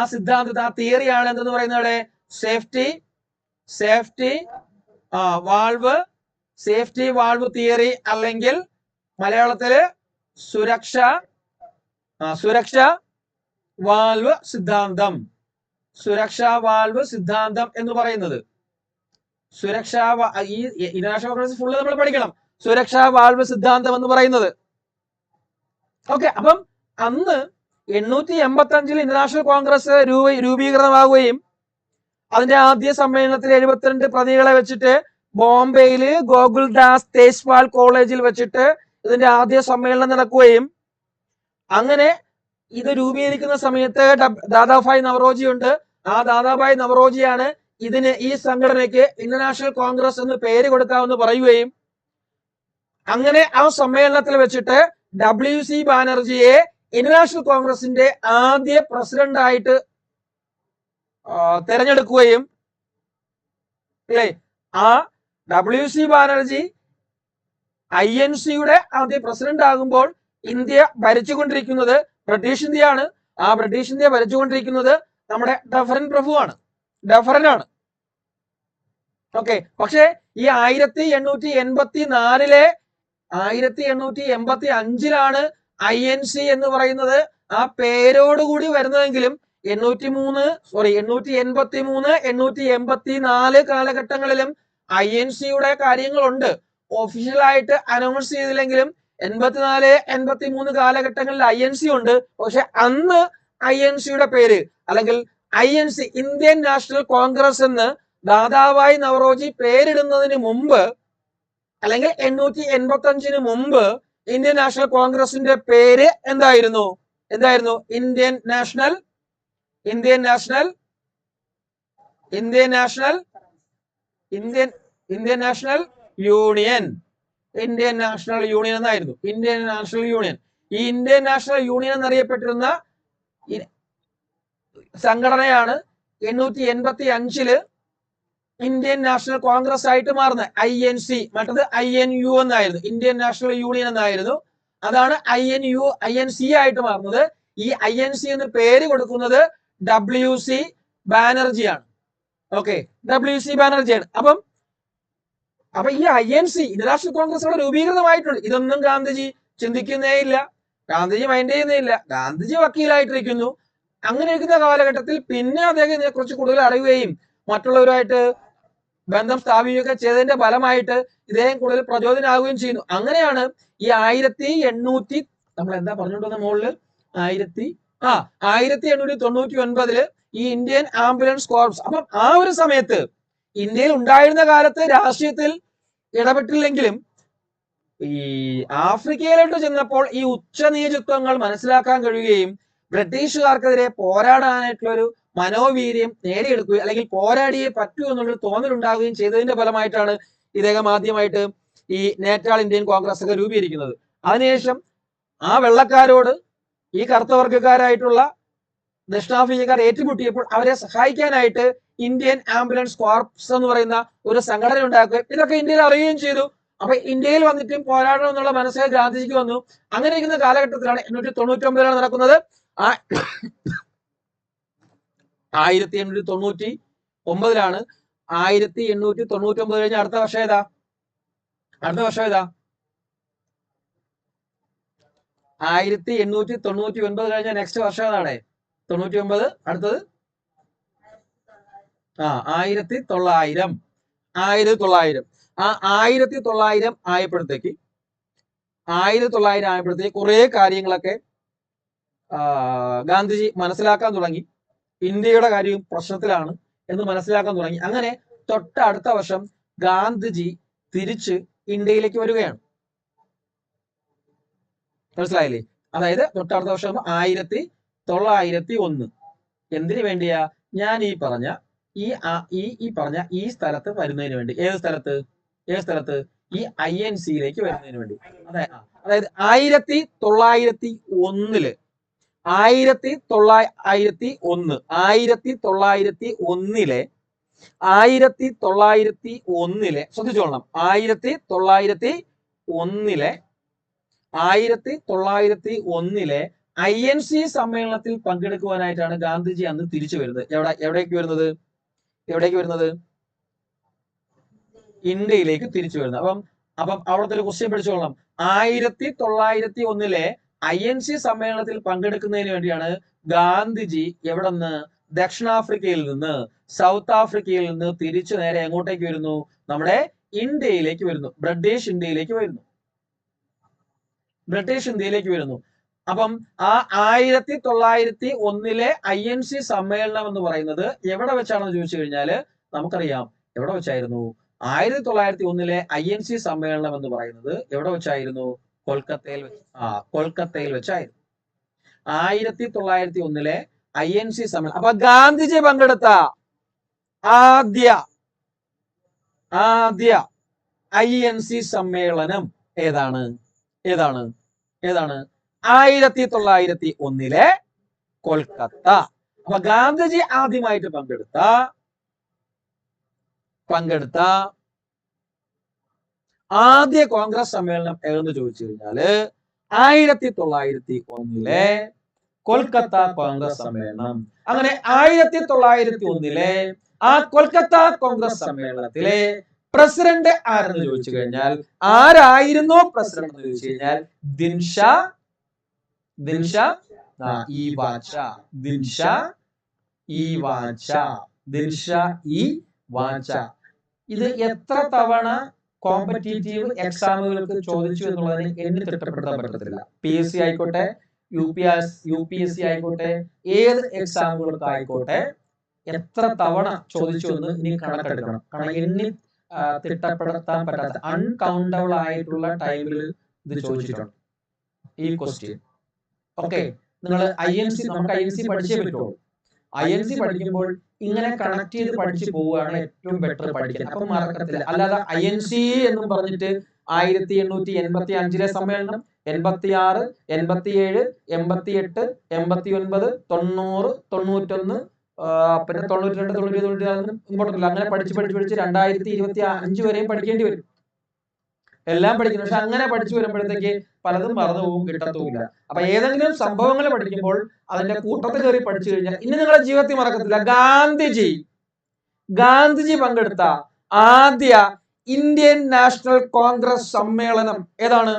തിയറിയാണ് എന്തെന്ന് പറയുന്നത്? സേഫ്റ്റി വാൾവ് തിയറി, അല്ലെങ്കിൽ മലയാളത്തില് സുരക്ഷ വാൽവ് സിദ്ധാന്തം, സുരക്ഷാ വാൽവ് സിദ്ധാന്തം എന്ന് പറയുന്നത്. ഈ ഇന്റർനാഷണൽ കോൺഗ്രസ് ഫുള്ള് നമ്മൾ പഠിക്കണം. സുരക്ഷാ വാൽവ് സിദ്ധാന്തം എന്ന് പറയുന്നത്. ഓക്കെ, അപ്പം അന്ന് 885 ഇന്റർനാഷണൽ കോൺഗ്രസ് രൂപീകൃതമാവുകയും അതിന്റെ ആദ്യ സമ്മേളനത്തിൽ 72 പ്രതികളെ വെച്ചിട്ട് ബോംബെയില് ഗോകുൽദാസ് തേജ്പാൽ കോളേജിൽ വെച്ചിട്ട് ഇതിന്റെ ആദ്യ സമ്മേളനം നടക്കുകയും അങ്ങനെ ഇത് രൂപീകരിക്കുന്ന സമയത്ത് ദാദാഭായ് നവറോജി ഉണ്ട്. ആ ദാദാഭായ് നവറോജിയാണ് ഈ സംഘടനയ്ക്ക് ഇന്റർനാഷണൽ കോൺഗ്രസ് എന്ന് പേര് കൊടുക്കാമെന്ന് പറയുകയും അങ്ങനെ ആ സമ്മേളനത്തിൽ വെച്ചിട്ട് WC ബാനർജിയെ ഇന്റർനാഷണൽ കോൺഗ്രസിന്റെ ആദ്യ പ്രസിഡന്റ് ആയിട്ട് തെരഞ്ഞെടുക്കുകയും അല്ലേ, ആ WC ബാനർജി INCയുടെ ആദ്യ പ്രസിഡന്റ് ആകുമ്പോൾ ഇന്ത്യ ഭരിച്ചുകൊണ്ടിരിക്കുന്നത് ബ്രിട്ടീഷ് ഇന്ത്യയാണ്. ആ ബ്രിട്ടീഷ് ഇന്ത്യ ഭരിച്ചുകൊണ്ടിരിക്കുന്നത് നമ്മുടെ ഡഫറിൻ പ്രഭുവാണ്, ഡഫറിനാണ്. ഓക്കെ, പക്ഷേ ഈ 1885 INC എന്ന് പറയുന്നത് ആ പേരോടുകൂടി വരുന്നതെങ്കിലും 883, 884 കാലഘട്ടങ്ങളിലും INCയുടെ കാര്യങ്ങളുണ്ട്. ഒഫീഷ്യലായിട്ട് അനൗൺസ് ചെയ്തില്ലെങ്കിലും 84, 83 കാലഘട്ടങ്ങളിൽ INC ഉണ്ട്. പക്ഷെ അന്ന് INCയുടെ പേര് അല്ലെങ്കിൽ INC ഇന്ത്യൻ നാഷണൽ കോൺഗ്രസ് എന്ന് ദാദാഭായ് നവറോജി പേരിടുന്നതിന് മുമ്പ് അല്ലെങ്കിൽ 885 മുമ്പ് ഇന്ത്യൻ നാഷണൽ കോൺഗ്രസിന്റെ പേര് എന്തായിരുന്നു? ഇന്ത്യൻ നാഷണൽ യൂണിയൻ എന്നായിരുന്നു. Indian national union. ഈ ഇന്ത്യൻ നാഷണൽ യൂണിയൻ എന്നറിയപ്പെട്ടിരുന്ന സംഘടനയാണ് 885 ഇന്ത്യൻ നാഷണൽ കോൺഗ്രസ് ആയിട്ട് മാറുന്നത്. INC, മറ്റത് INU എന്നായിരുന്നു. ഇന്ത്യൻ നാഷണൽ യൂണിയൻ എന്നായിരുന്നു. അതാണ് INC ആയിട്ട് മാറുന്നത്. ഈ INC എന്ന് പേര് കൊടുക്കുന്നത് WC ബാനർജിയാണ്. ഓക്കെ, WC ബാനർജിയാണ്. അപ്പൊ ഈ INC ഇന്റർനാഷണൽ കോൺഗ്രസ് ഇവിടെ രൂപീകൃതമായിട്ടുണ്ട്. ഇതൊന്നും ഗാന്ധിജി ചിന്തിക്കുന്നേ ഇല്ല, ഗാന്ധിജി മൈൻഡ് ചെയ്യുന്നേ ഇല്ല. ഗാന്ധിജി വക്കീലായിട്ടിരിക്കുന്നു. അങ്ങനെ ഇരിക്കുന്ന കാലഘട്ടത്തിൽ പിന്നെ അദ്ദേഹം ഇതിനെക്കുറിച്ച് കൂടുതൽ അറിയുകയും മറ്റുള്ളവരുമായിട്ട് ബന്ധം സ്ഥാപിക്കുകയൊക്കെ ചെയ്തതിന്റെ ഫലമായിട്ട് ഇദ്ദേഹം കൂടുതൽ പ്രചോദനാകുകയും ചെയ്യുന്നു. അങ്ങനെയാണ് ഈ 1800 നമ്മൾ എന്താ പറഞ്ഞുകൊണ്ടുവന്ന മുകളില് 1899 ഈ ഇന്ത്യൻ ആംബുലൻസ് കോർപ്സ്. അപ്പം ആ ഒരു സമയത്ത് ഇന്ത്യയിൽ ഉണ്ടായിരുന്ന കാലത്ത് രാഷ്ട്രീയത്തിൽ ഇടപെട്ടില്ലെങ്കിലും ഈ ആഫ്രിക്കയിലോട്ട് ചെന്നപ്പോൾ ഈ ഉച്ചനീചത്വങ്ങൾ മനസ്സിലാക്കാൻ കഴിയുകയും ബ്രിട്ടീഷുകാർക്കെതിരെ പോരാടാനായിട്ടുള്ള ഒരു മനോവീര്യം നേടിയെടുക്കുകയും അല്ലെങ്കിൽ പോരാടിയേ പറ്റൂ എന്നുള്ളൊരു തോന്നലുണ്ടാവുകയും ചെയ്തതിന്റെ ഫലമായിട്ടാണ് ഇദ്ദേഹം ആദ്യമായിട്ട് ഈ നേറ്റാൾ ഇന്ത്യൻ കോൺഗ്രസ് ഒക്കെ രൂപീകരിക്കുന്നത്. അതിനുശേഷം ആ വെള്ളക്കാരോട് ഈ കറുത്തവർഗക്കാരായിട്ടുള്ള ദക്ഷിണാഫ്രിക്കക്കാർ ഏറ്റുമുട്ടിയപ്പോൾ അവരെ സഹായിക്കാനായിട്ട് ഇന്ത്യൻ ആംബുലൻസ് കോർപ്സ് എന്ന് പറയുന്ന ഒരു സംഘടന ഉണ്ടാക്കുകയും ഇതൊക്കെ ഇന്ത്യയിൽ അറിയുകയും ചെയ്തു. അപ്പൊ ഇന്ത്യയിൽ വന്നിട്ടും പോരാടണം എന്നുള്ള മനസ്സിൽ ഗാന്ധിജിക്ക് വന്നു. അങ്ങനെ ഇരിക്കുന്ന കാലഘട്ടത്തിലാണ് 899 നടക്കുന്നത്. 1899 1899 കഴിഞ്ഞ അടുത്ത വർഷം ഏതാ? 1899 കഴിഞ്ഞ നെക്സ്റ്റ് വർഷം ഏതാണ്? 99. അടുത്തത് 1900. 1900 ആ 1900 ആയപ്പോഴത്തേക്ക് കുറെ കാര്യങ്ങളൊക്കെ ഗാന്ധിജി മനസ്സിലാക്കാൻ തുടങ്ങി. ഇന്ത്യയുടെ കാര്യം പ്രശ്നത്തിലാണ് എന്ന് മനസ്സിലാക്കാൻ തുടങ്ങി. അങ്ങനെ തൊട്ടടുത്ത വർഷം ഗാന്ധിജി തിരിച്ച് ഇന്ത്യയിലേക്ക് വരികയാണ്. മനസ്സിലായില്ലേ? അതായത് തൊട്ടടുത്ത വർഷം 1901. എന്തിനു വേണ്ടിയാ? ഞാൻ ഈ പറഞ്ഞ ഈ സ്ഥലത്ത് വരുന്നതിന് വേണ്ടി. ഏത് സ്ഥലത്ത്? ഈ INCയിലേക്ക് വരുന്നതിന് വേണ്ടി. അതായത് 1901 ശ്രദ്ധിച്ചോളണം. 1901 INC സമ്മേളനത്തിൽ പങ്കെടുക്കുവാനായിട്ടാണ് ഗാന്ധിജി അന്ന് തിരിച്ചു വരുന്നത്. എവിടേക്ക് വരുന്നത്? ഇന്ത്യയിലേക്ക് തിരിച്ചു വരുന്നത്. അപ്പം അവിടുത്തെ ഒരു ക്വസ്റ്റ്യൻ പഠിച്ചോളണം. 1901 INC സമ്മേളനത്തിൽ പങ്കെടുക്കുന്നതിന് വേണ്ടിയാണ് ഗാന്ധിജി എവിടെ നിന്ന്, ദക്ഷിണാഫ്രിക്കയിൽ നിന്ന്, സൗത്ത് ആഫ്രിക്കയിൽ നിന്ന് തിരിച്ചു നേരെ എങ്ങോട്ടേക്ക് വരുന്നു, നമ്മുടെ ഇന്ത്യയിലേക്ക് വരുന്നു, ബ്രിട്ടീഷ് ഇന്ത്യയിലേക്ക് വരുന്നു. അപ്പം ആ 1901 INC സമ്മേളനം എന്ന് പറയുന്നത് എവിടെ വെച്ചാണെന്ന് ചോദിച്ചു കഴിഞ്ഞാല് നമുക്കറിയാം എവിടെ വെച്ചായിരുന്നു. 1901 INC സമ്മേളനം എന്ന് പറയുന്നത് എവിടെ വെച്ചായിരുന്നു, കൊൽക്കത്തയിൽ വെച്ചായിരുന്നു 1901 INC സമ്മേളനം. അപ്പൊ ഗാന്ധിജി പങ്കെടുത്ത ആദ്യ INC സമ്മേളനം ഏതാണ് 1901 കൊൽക്കത്ത. അപ്പൊ ഗാന്ധിജി ആദ്യമായിട്ട് പങ്കെടുത്ത ആദ്യ കോൺഗ്രസ് സമ്മേളനം ഏതെന്ന് ചോദിച്ചു കഴിഞ്ഞാല് 1901 കൊൽക്കത്ത കോൺഗ്രസ് സമ്മേളനം. അങ്ങനെ 1901 ആ കൊൽക്കത്ത കോൺഗ്രസ് സമ്മേളനത്തിലെ പ്രസിഡന്റ് ആരെന്ന് ചോദിച്ചു കഴിഞ്ഞാൽ, ആരായിരുന്നു പ്രസിഡന്റ് എന്ന് ചോദിച്ചു കഴിഞ്ഞാൽ ദിൻഷ ഇ വാച്ച. ഇത് എത്ര തവണ കോമ്പറ്റീറ്റീവ് എക്സാമുകൾക്ക് ചോദിച്ചു എന്നുള്ളതിന് എണ്ണി തിട്ടപ്പെടുത്താൻ പറ്റത്തില്ല. PSC ആയിക്കോട്ടെ, UPSC ആയിക്കോട്ടെ, ഏത് എക്സാമുകൾക്ക് ആയിക്കോട്ടെ എത്ര തവണ ചോദിച്ചു എന്ന് ഇനി കണക്കെടുക്കണം. കാരണം എണ്ണി തിട്ടപ്പെടുത്താൻ പറ്റാത്ത അൺകൗണ്ടബിൾ ആയിട്ടുള്ള ടൈമിൽ ഇത് ചോദിച്ചിട്ടുണ്ട് ഈ ക്വസ്റ്റ്യൻ. ഓക്കെ, നിങ്ങൾ നമുക്ക് INC പഠിച്ചേ പറ്റുള്ളൂ. INC പഠിക്കുമ്പോൾ ഇങ്ങനെ കണക്ട് ചെയ്ത് പഠിച്ചു പോവുകയാണ് ഏറ്റവും ബെറ്റർ പഠിക്കാൻ. അപ്പൊ മറക്കത്തില്ല. അല്ലാതെ INC എന്നും പറഞ്ഞിട്ട് 1885 സമ്മേളനം, 86, 87, 88, 89, 90, 91, പിന്നെ 92, 93 ഇമ്പോർട്ടൻ്റ് അല്ല. അങ്ങനെ പഠിച്ച് 2025 വരെയും പഠിക്കേണ്ടി വരും. എല്ലാം പഠിക്കുന്നു. പക്ഷെ അങ്ങനെ പഠിച്ചു വരുമ്പോഴത്തേക്ക് പലതും മറന്നു പോകും, കിട്ടത്തുമില്ല. അപ്പൊ ഏതെങ്കിലും സംഭവങ്ങൾ പഠിക്കുമ്പോൾ അതിന്റെ കൂട്ടത്തിൽ കയറി പഠിച്ചു കഴിഞ്ഞാൽ ഇനി നിങ്ങളുടെ ജീവിതത്തിൽ മറക്കത്തില്ല. ഗാന്ധിജി പങ്കെടുത്ത ആദ്യ ഇന്ത്യൻ നാഷണൽ കോൺഗ്രസ് സമ്മേളനം ഏതാണ്?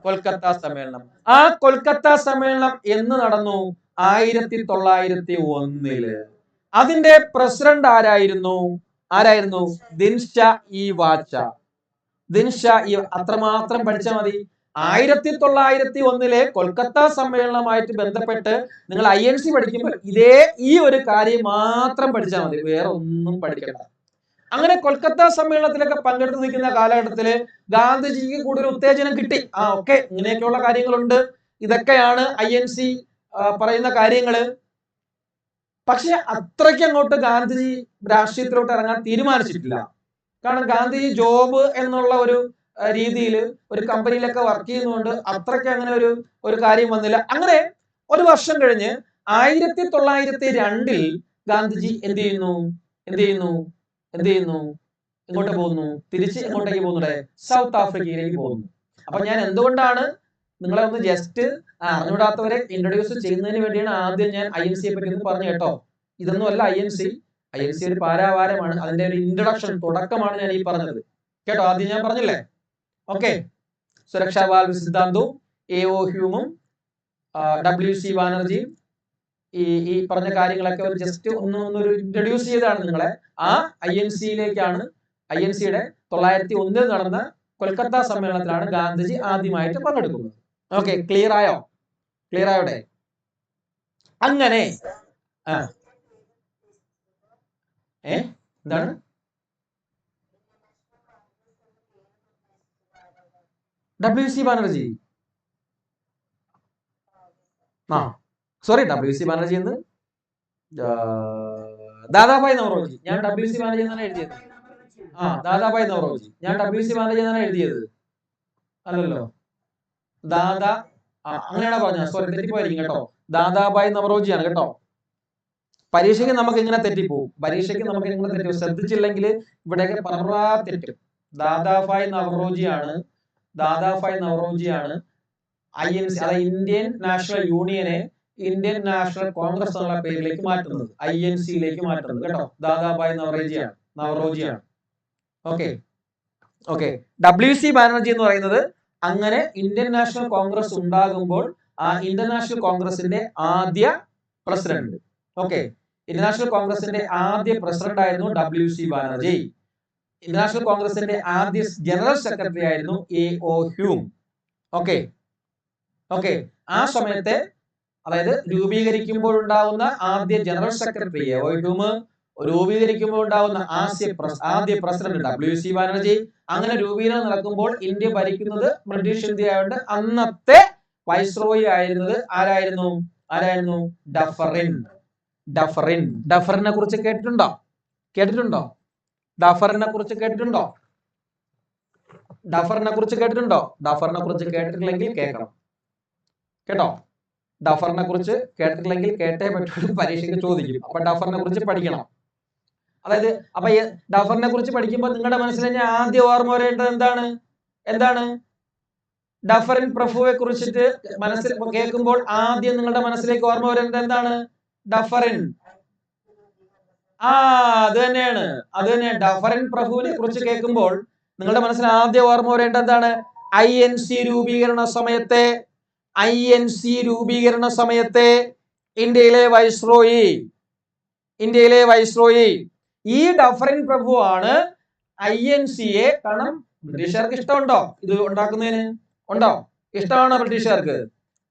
കൊൽക്കത്ത സമ്മേളനം. ആ കൊൽക്കത്ത സമ്മേളനം എന്ന് നടന്നു? 1901. അതിന്റെ പ്രസിഡന്റ് ആരായിരുന്നു? ദിൻഷ ഇ വാച്ച. അത്രമാത്രം പഠിച്ചാൽ മതി. 1901 കൊൽക്കത്ത സമ്മേളനമായിട്ട് ബന്ധപ്പെട്ട് നിങ്ങൾ INC പഠിക്കുമ്പോൾ ഈ ഒരു കാര്യം മാത്രം പഠിച്ചാൽ മതി, വേറെ ഒന്നും പഠിക്കണ്ട. അങ്ങനെ കൊൽക്കത്ത സമ്മേളനത്തിലൊക്കെ പങ്കെടുത്ത് നിൽക്കുന്ന കാലഘട്ടത്തില് ഗാന്ധിജിക്ക് കൂടുതൽ ഉത്തേജനം കിട്ടി. ഓക്കെ, ഇങ്ങനെയൊക്കെയുള്ള കാര്യങ്ങളുണ്ട്, ഇതൊക്കെയാണ് INC പറയുന്ന കാര്യങ്ങള്. പക്ഷെ അത്രയ്ക്ക് അങ്ങോട്ട് ഗാന്ധിജി രാഷ്ട്രീയത്തിലോട്ട് ഇറങ്ങാൻ തീരുമാനിച്ചിട്ടില്ല. കാരണം ഗാന്ധിജി ജോബ് എന്നുള്ള ഒരു രീതിയിൽ ഒരു കമ്പനിയിലൊക്കെ വർക്ക് ചെയ്യുന്നതുകൊണ്ട് അത്രയ്ക്ക് അങ്ങനെ ഒരു കാര്യം വന്നില്ല. അങ്ങനെ ഒരു വർഷം കഴിഞ്ഞ് 1902 ഗാന്ധിജി എന്ത് ചെയ്യുന്നു? എങ്ങോട്ട് പോകുന്നു? തിരിച്ച് എങ്ങോട്ടേക്ക് പോകുന്നുണ്ട്? സൗത്ത് ആഫ്രിക്കയിലേക്ക് പോകുന്നു. അപ്പൊ ഞാൻ എന്തുകൊണ്ടാണ് നിങ്ങളെ ഒന്ന് ജസ്റ്റ് അറിഞ്ഞുകൂടാത്തവരെ ഇൻട്രൊഡ്യൂസ് ചെയ്യുന്നതിന് വേണ്ടിയാണ് ആദ്യം ഞാൻ INCയെ പറ്റി ഒന്ന് പറഞ്ഞു കേട്ടോ. ഇതൊന്നും അല്ല INC ഒരു പാരാവാരമാണ്. അതിന്റെ ഒരു ഇൻട്രൊഡക്ഷൻ, തുടക്കമാണ് ഞാൻ ഈ പറഞ്ഞത് കേട്ടോ. ആദ്യം ഞാൻ പറഞ്ഞില്ലേ? ഓക്കെ, സുരക്ഷാ വാൽവ് സിദ്ധാന്തവും AO ഹ്യൂമും WC ബാനർജിയും ഈ പറഞ്ഞ കാര്യങ്ങളൊക്കെ ഒരു ജസ്റ്റ് ഒന്നൊരു ഇൻട്രൊഡ്യൂസ് ചെയ്താണ് നിങ്ങളെ. ആ INCയിലേക്കാണ്. INCയുടെ 1901 നടന്ന കൊൽക്കത്ത സമ്മേളനത്തിലാണ് ഗാന്ധിജി ആദ്യമായിട്ട് പങ്കെടുക്കുന്നത്. ഓക്കെ, ക്ലിയർ ആയോടെ? അങ്ങനെ എന്താണ് WC ബാനർജി? WC ബാനർജി എന്ന് ദാദാഭായ് നവറോജി. ഞാൻ WC ബാനർജി എന്നാണ് എഴുതിയത്. ദാദാഭായ് നവറോജി. ഞാൻ WC ബാനർജി എന്നാണ് എഴുതിയത്, അല്ലല്ലോ. അങ്ങനെയാണോ പറഞ്ഞത്? സോറി, തെറ്റിപ്പോയിരിക്കും കേട്ടോ. ദാദാഭായ് നവറോജിയാണ് കേട്ടോ. പരീക്ഷയ്ക്ക് നമുക്ക് ഇങ്ങനെ തെറ്റിപ്പോവും. ശ്രദ്ധിച്ചില്ലെങ്കിൽ ഇവിടെയൊക്കെ തെറ്റും. ദാദാഭായ് നവറോജിയാണ് INC, അതായത് ഇന്ത്യൻ നാഷണൽ യൂണിയനെ ഇന്ത്യൻ നാഷണൽ കോൺഗ്രസ് എന്നുള്ള പേരിലേക്ക് മാറ്റുന്നത്, INCയിലേക്ക് മാറ്റുന്നത് കേട്ടോ. ദാദാഭായ് നവറോജിയാണ്. ഓക്കെ. WC ബാനർജി എന്ന് പറയുന്നത് അങ്ങനെ ഇന്ത്യൻ നാഷണൽ കോൺഗ്രസ് ഉണ്ടാകുമ്പോൾ ആ ഇന്ത്യൻ നാഷണൽ കോൺഗ്രസിന്റെ ആദ്യ പ്രസിഡന്റ്, ഓക്കെ, ഇന്ത്യൻ നാഷണൽ കോൺഗ്രസിന്റെ ആദ്യ പ്രസിഡന്റ് ആയിരുന്നു WC ബാനർജി. ഇന്ത്യൻ നാഷണൽ കോൺഗ്രസിന്റെ ആദ്യ ജനറൽ സെക്രട്ടറി ആയിരുന്നു AO ഹ്യൂം. ഓക്കെ ഓക്കെ ആ സമയത്തെ, അതായത് രൂപീകരിക്കുമ്പോൾ ഉണ്ടാവുന്ന ആദ്യ ജനറൽ സെക്രട്ടറി AO ഹ്യൂം, രൂപീകരിക്കുമ്പോൾ ഉണ്ടാവുന്ന ആദ്യ പ്രസിഡന്റ് WC ബാനർജി. അങ്ങനെ രൂപീകരണം നടക്കുമ്പോൾ ഇന്ത്യ ഭരിക്കുന്നത് ബ്രിട്ടീഷ് ഇന്ത്യ ആയതുകൊണ്ട് അന്നത്തെ വൈസ്രോയി ആയിരുന്നത് ആരായിരുന്നു? ഡഫറിൻ. ഡഫറിനെ കുറിച്ച് കേട്ടിട്ടുണ്ടോ? ഡഫറിനെ കുറിച്ച് കേട്ടിട്ടുണ്ടോ? ഡഫറിനെ കുറിച്ച് കേട്ടിട്ടില്ലെങ്കിൽ കേൾക്കണം കേട്ടോ. ഡഫറിനെ കുറിച്ച് കേട്ടിട്ടില്ലെങ്കിൽ കേട്ടേ പറ്റുള്ളൂ, പരീക്ഷയ്ക്ക് ചോദിക്കും. അപ്പൊ ഡഫറിനെ കുറിച്ച് പഠിക്കണം. അതായത് അപ്പൊ ഡഫറിനെ കുറിച്ച് പഠിക്കുമ്പോൾ നിങ്ങളുടെ മനസ്സിൽ തന്നെ ആദ്യം ഓർമ്മ വരേണ്ടത് എന്താണ്? ഡഫറിൻ പ്രഭുവെ കുറിച്ചിട്ട് മനസ്സിൽ കേൾക്കുമ്പോൾ ആദ്യം നിങ്ങളുടെ മനസ്സിലേക്ക് ഓർമ്മ വരേണ്ടത് എന്താണ്? ഡഫറിൻ. അത് തന്നെയാണ്. ഡഫറിൻ പ്രഭുവിനെ കുറിച്ച് കേൾക്കുമ്പോൾ നിങ്ങളുടെ മനസ്സിൽ ആദ്യം ഓർമ്മ വരേണ്ടത് എന്താണ്? INC രൂപീകരണ സമയത്തെ ഇന്ത്യയിലെ വൈസ്രോയി ഈ ഡഫറിൻ പ്രഭുവാണ് INCയെ. കാരണം ബ്രിട്ടീഷുകാർക്ക് ഇഷ്ടമുണ്ടോ ഇത് ഉണ്ടാക്കുന്നതിന്? ഇഷ്ടമാണോ ബ്രിട്ടീഷുകാർക്ക്?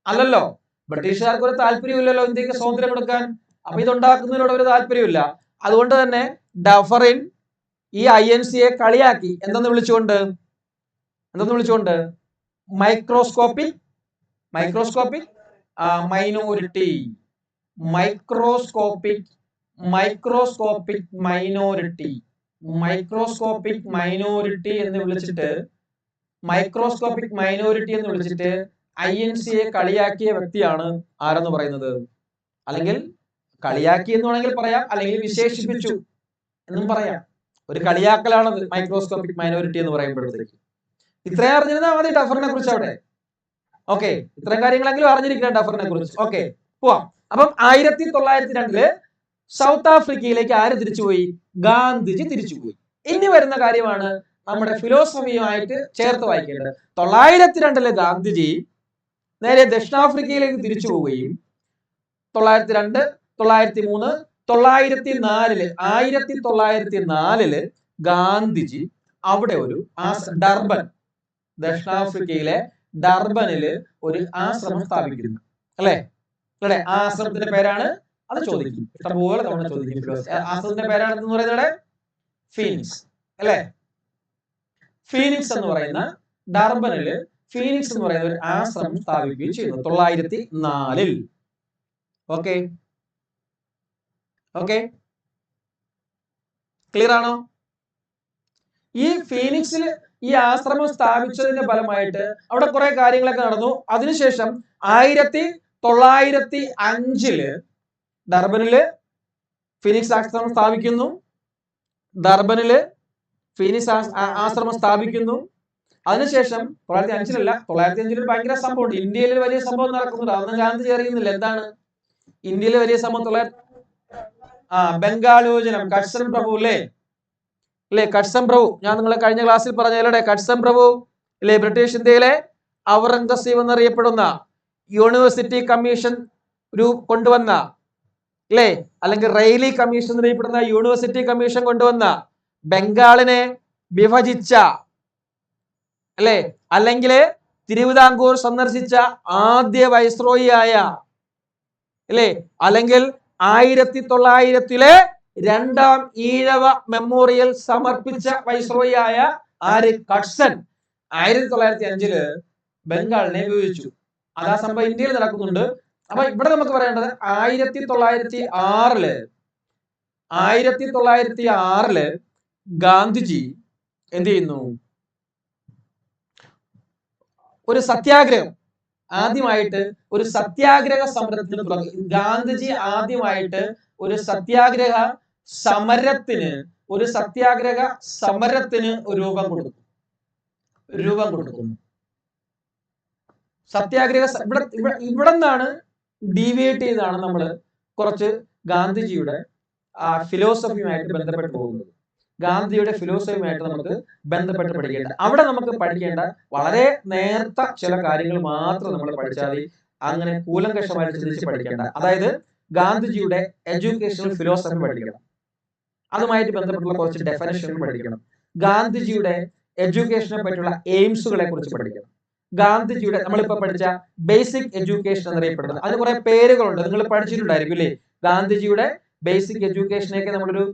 അല്ലല്ലോ. ബ്രിട്ടീഷുകാർക്ക് ഒരു താല്പര്യമില്ലല്ലോ ഇന്ത്യക്ക് സ്വാതന്ത്ര്യം കൊടുക്കാൻ. അപ്പൊ ഇതുണ്ടാക്കുന്നതിനോട് ഒരു താല്പര്യമില്ല. അതുകൊണ്ട് തന്നെ ഡഫറിൻ ഈ INCയെ കളിയാക്കി. എന്തെന്ന് വിളിച്ചുകൊണ്ട്? മൈക്രോസ്കോപ്പിക് മൈനോറിറ്റി എന്ന് വിളിച്ചിട്ട് INCയെ കളിയാക്കിയ വ്യക്തിയാണ് ആരെന്ന് പറയുന്നത്. അല്ലെങ്കിൽ കളിയാക്കി എന്ന് വേണമെങ്കിൽ പറയാം, അല്ലെങ്കിൽ വിശേഷിപ്പിച്ചു എന്നും പറയാം. ഒരു കളിയാക്കലാണത് മൈക്രോസ്കോപ്പിക് മൈനോറിറ്റി എന്ന് പറയുമ്പോഴത്തേക്ക്. ഇത്രയും അറിഞ്ഞിരുന്നാൽ മതി ഡഫറിനെ കുറിച്ച് അവിടെ. ഓക്കെ, ഇത്രയും കാര്യങ്ങളെങ്കിലും അറിഞ്ഞിരിക്കണം ഡഫറിനെ കുറിച്ച്. ഓക്കെ, പോവാം. അപ്പം 1902 സൗത്ത് ആഫ്രിക്കയിലേക്ക് ആര് തിരിച്ചുപോയി? ഗാന്ധിജി തിരിച്ചുപോയി. ഇനി വരുന്ന കാര്യമാണ് നമ്മുടെ ഫിലോസഫിയുമായിട്ട് ചേർത്ത് വായിക്കേണ്ടത്. 1902 ഗാന്ധിജി നേരെ ദക്ഷിണാഫ്രിക്കയിലേക്ക് തിരിച്ചു പോവുകയും 1902, 1903, 1904 ഗാന്ധിജി അവിടെ ഒരു ദക്ഷിണാഫ്രിക്കയിലെ ഡർബനില് ഒരു ആശ്രമം സ്ഥാപിക്കുന്നു. അല്ലെ? ആശ്രമത്തിന്റെ പേരാണ്, അത് ചോദിക്കും, ഇഷ്ടംപോലെ തവണ ചോദിക്കും. ആശ്രമത്തിന്റെ പേരാണെന്ന് പറയുന്നത് ഫീനിക്സ്. അല്ലെ? ഫീനിക്സ് എന്ന് പറയുന്ന ഡർബനില് ഫീനിക്സ് എന്ന് പറയുന്ന ഒരു ആശ്രമം സ്ഥാപിക്കുകയും ചെയ്യുന്നു 1904. ഓക്കെ, ക്ലിയർ ആണോ? ഈ ഫീനിക്സിൽ ഈ ആശ്രമം സ്ഥാപിച്ചതിന്റെ ഫലമായിട്ട് അവിടെ കുറെ കാര്യങ്ങളൊക്കെ നടന്നു. അതിനുശേഷം 1905 ഡർബനില് ഫീനിക്സ് ആശ്രമം സ്ഥാപിക്കുന്നു. അതിനുശേഷം 1905 ഭയങ്കര സംഭവം, ഇന്ത്യയിൽ വലിയ സംഭവം നടക്കുന്നുണ്ട്. അതൊന്നും ഗാന്ധിജി അറിയുന്നില്ല. എന്താണ് ഇന്ത്യയിൽ വലിയ സംഭവം? ബംഗാളോചനം, കട്സൺ പ്രഭു അല്ലേ? കട്സൺ പ്രഭു, ഞാൻ നിങ്ങളെ കഴിഞ്ഞ ക്ലാസ്സിൽ പറഞ്ഞല്ലേ, കട്സൺ പ്രഭു അല്ലെ ബ്രിട്ടീഷ് ഇന്ത്യയിലെ ഔറംഗസീബ് എന്നറിയപ്പെടുന്ന യൂണിവേഴ്സിറ്റി കമ്മീഷൻ കൊണ്ടുവന്ന, അല്ലെ, അല്ലെങ്കിൽ റെയിലി കമ്മീഷൻ എന്നറിയപ്പെടുന്ന യൂണിവേഴ്സിറ്റി കമ്മീഷൻ കൊണ്ടുവന്ന, ബംഗാളിനെ വിഭജിച്ച, അല്ലെ, അല്ലെങ്കിൽ തിരുവിതാംകൂർ സന്ദർശിച്ച ആദ്യ വൈസ്രോയി ആയ, അല്ലെ, അല്ലെങ്കിൽ 1900 രണ്ടാം ഈഴവ മെമ്മോറിയൽ സമർപ്പിച്ച വൈസ്രോയി ആയ ആര്? കട്സൺ. 1905 ബംഗാളിനെ വിഭജിച്ചു. അതാ സംഭവം ഇന്ത്യയിൽ നടക്കുന്നുണ്ട്. അപ്പൊ ഇവിടെ നമുക്ക് പറയേണ്ടത് 1906 ഗാന്ധിജി എന്ത് ചെയ്യുന്നു? ഒരു സത്യാഗ്രഹം, ആദ്യമായിട്ട് ഒരു സത്യാഗ്രഹ സമരത്തിന് ഗാന്ധിജി ആദ്യമായിട്ട് ഒരു സത്യാഗ്രഹ സമരത്തിന് രൂപം കൊടുക്കുന്നു. സത്യാഗ്രഹ ഇവിടെ നിന്നാണ് ഡീവിയേറ്റ് ചെയ്താണ് നമ്മൾ കുറച്ച് ഗാന്ധിജിയുടെ ഫിലോസഫിയുമായിട്ട് ബന്ധപ്പെട്ട് പോകുന്നത്. ഗാന്ധിയുടെ ഫിലോസഫിയുമായിട്ട് നമുക്ക് ബന്ധപ്പെട്ട് പഠിക്കേണ്ട. അവിടെ നമുക്ക് പഠിക്കേണ്ട വളരെ നേർത്ത ചില കാര്യങ്ങൾ മാത്രം നമ്മൾ പഠിച്ചാൽ മതി. അങ്ങനെ കൂലങ്കഷമായിട്ട് ചിന്തിച്ച് പഠിക്കേണ്ട. അതായത് ഗാന്ധിജിയുടെ എഡ്യൂക്കേഷണൽ ഫിലോസഫി പഠിക്കണം, അതുമായിട്ട് ബന്ധപ്പെട്ടുള്ള കുറച്ച് ഡെഫിനിഷൻ പഠിക്കണം. ഗാന്ധിജിയുടെ എഡ്യൂക്കേഷനെ പറ്റിയുള്ള എയിംസുകളെ കുറിച്ച് പഠിക്കണം. ഗാന്ധിജിയുടെ നമ്മളിപ്പോ പഠിച്ച ബേസിക് എഡ്യൂക്കേഷൻ എന്നറിയപ്പെടുന്നത്, അതിന് കുറെ പേരുകളുണ്ട്, നിങ്ങൾ പഠിച്ചിട്ടുണ്ടായിരിക്കും അല്ലേ? ഗാന്ധിജിയുടെ ബേസിക് എഡ്യൂക്കേഷനെയൊക്കെ നമ്മളൊരു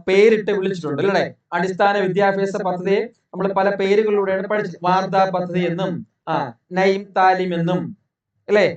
പേരിട്ട് വിളിച്ചിട്ടുണ്ട് അല്ലേ? അടിസ്ഥാന വിദ്യാഭ്യാസ പദ്ധതിയെ നമ്മൾ പല പേരുകളിലൂടെയാണ് പഠിച്ചത്. വാർത്താ പദ്ധതി എന്നും നൈം താലിം എന്നും അല്ലേ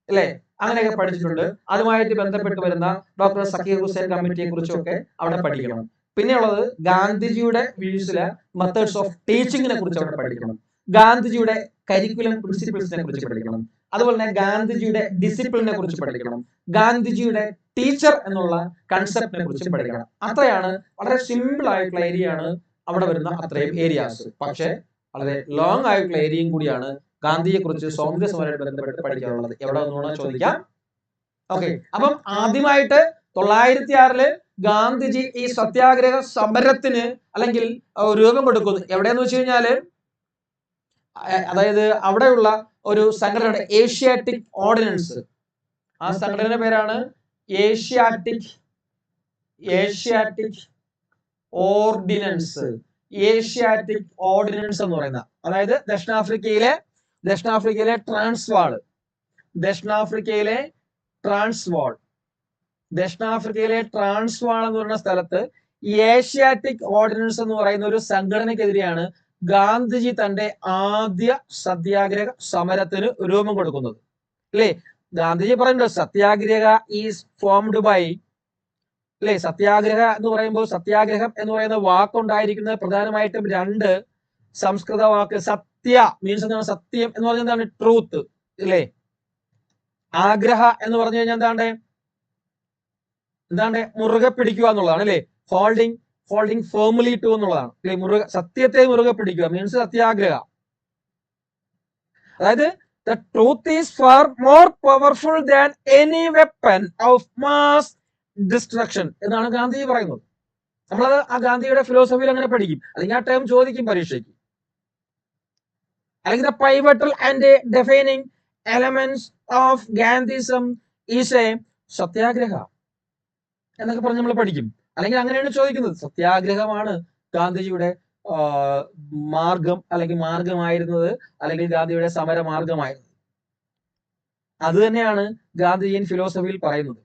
അല്ലേ അങ്ങനെയൊക്കെ പഠിച്ചിട്ടുണ്ട്. അതുമായിട്ട് ബന്ധപ്പെട്ട് വരുന്ന ഡോക്ടർ സക്കീർ ഹുസൈൻ കമ്മിറ്റിയെ കുറിച്ചൊക്കെ അവിടെ പഠിക്കണം. പിന്നെയുള്ളത് ഗാന്ധിജിയുടെ വ്യൂസിലെ മെത്തേഡ്സ് ഓഫ് ടീച്ചിങ്ങിനെ കുറിച്ച് അവിടെ പഠിക്കണം. ഗാന്ധിജിയുടെ കരിക്കുലം പ്രിൻസിപ്പിൾസിനെ കുറിച്ച് പഠിക്കണം. അതുപോലെ തന്നെ ഗാന്ധിജിയുടെ ഡിസിപ്ലിനെ കുറിച്ച് പഠിക്കണം. ഗാന്ധിജിയുടെ ടീച്ചർ എന്നുള്ള കൺസെപ്റ്റിനെ കുറിച്ച് പഠിക്കണം. അത്രയാണ്, വളരെ സിമ്പിൾ ആയിട്ടുള്ള ഏരിയ ആണ് അവിടെ വരുന്ന അത്രയും ഏരിയാസ്. പക്ഷെ വളരെ ലോങ് ആയിട്ടുള്ള ഏരിയയും കൂടിയാണ് ഗാന്ധിയെ കുറിച്ച് സ്വാതന്ത്ര്യ സമരവുമായി ബന്ധപ്പെട്ട് പഠിക്കാനുള്ളത്. എവിടെ ഒന്നുകൂടെ ചോദിക്കാം. ഓക്കെ, അപ്പം ആദ്യമായിട്ട് 906 ഗാന്ധിജി ഈ സത്യാഗ്രഹ സമരത്തിന് അല്ലെങ്കിൽ രൂപം കൊടുക്കുന്നു. എവിടെയെന്ന് വെച്ച് കഴിഞ്ഞാല്, അതായത് അവിടെയുള്ള ഒരു സംഘടന ഏഷ്യാറ്റിക് ഓർഡിനൻസ്, ആ സംഘടനയുടെ പേരാണ് ഏഷ്യാറ്റിക് ഓർഡിനൻസ്. ഏഷ്യാറ്റിക് ഓർഡിനൻസ് എന്ന് പറയുന്ന, അതായത് ദക്ഷിണാഫ്രിക്കയിലെ ട്രാൻസ്വാൾ എന്ന് പറയുന്ന സ്ഥലത്ത് ഏഷ്യാറ്റിക് ഓർഡിനൻസ് എന്ന് പറയുന്ന ഒരു സംഘടനയ്ക്കെതിരെയാണ് ഗാന്ധിജി തന്റെ ആദ്യ സത്യാഗ്രഹ സമരത്തിന് രൂപം കൊടുക്കുന്നത് അല്ലേ? ഗാന്ധിജി പറയുന്നുണ്ട് സത്യാഗ്രഹ ഈസ് ഫോംഡ് ബൈ, അല്ലെ? സത്യാഗ്രഹ എന്ന് പറയുമ്പോൾ, സത്യാഗ്രഹം എന്ന് പറയുന്ന വാക്കുണ്ടായിരിക്കുന്നത് പ്രധാനമായിട്ടും 2 സംസ്കൃത വാക്ക്. സത്യ മീൻസ് എന്താണ്? സത്യം എന്ന് പറഞ്ഞാൽ എന്താണ്? ട്രൂത്ത് അല്ലേ? ആഗ്രഹ എന്ന് പറഞ്ഞു കഴിഞ്ഞാൽ എന്താണ്? മുറുകെ പിടിക്കുക എന്നുള്ളതാണ് അല്ലെ? ഹോൾഡിംഗ് ഫേംലി ടു എന്നുള്ളതാണ് അല്ലെ? സത്യത്തെ മുറുകെ പിടിക്കുക മീൻസ് സത്യാഗ്രഹ. അതായത് the truth is far more powerful than any weapon of mass destruction എന്നാണ് ഗാന്ധിജി പറയുന്നത്. നമ്മളത് ആ ഗാന്ധിയുടെ ഫിലോസഫിയിൽ അങ്ങനെ പഠിക്കും, അല്ലെങ്കിൽ ആ ടേം ചോദിക്കും പരീക്ഷയ്ക്ക്. അല്ലെങ്കിൽ the pivotal and defining elements of Gandhism is a സത്യാഗ്രഹ എന്നൊക്കെ പറഞ്ഞ് നമ്മൾ പഠിക്കും. അല്ലെങ്കിൽ അങ്ങനെയാണ് ചോദിക്കുന്നത്. സത്യാഗ്രഹമാണ് ഗാന്ധിജിയുടെ മാർഗം, അല്ലെങ്കിൽ മാർഗമായിരുന്നത്, അല്ലെങ്കിൽ ഗാന്ധിയുടെ സമര മാർഗമായിരുന്നത്. അത് തന്നെയാണ് ഗാന്ധിജിയൻ ഫിലോസഫിയിൽ പറയുന്നത്.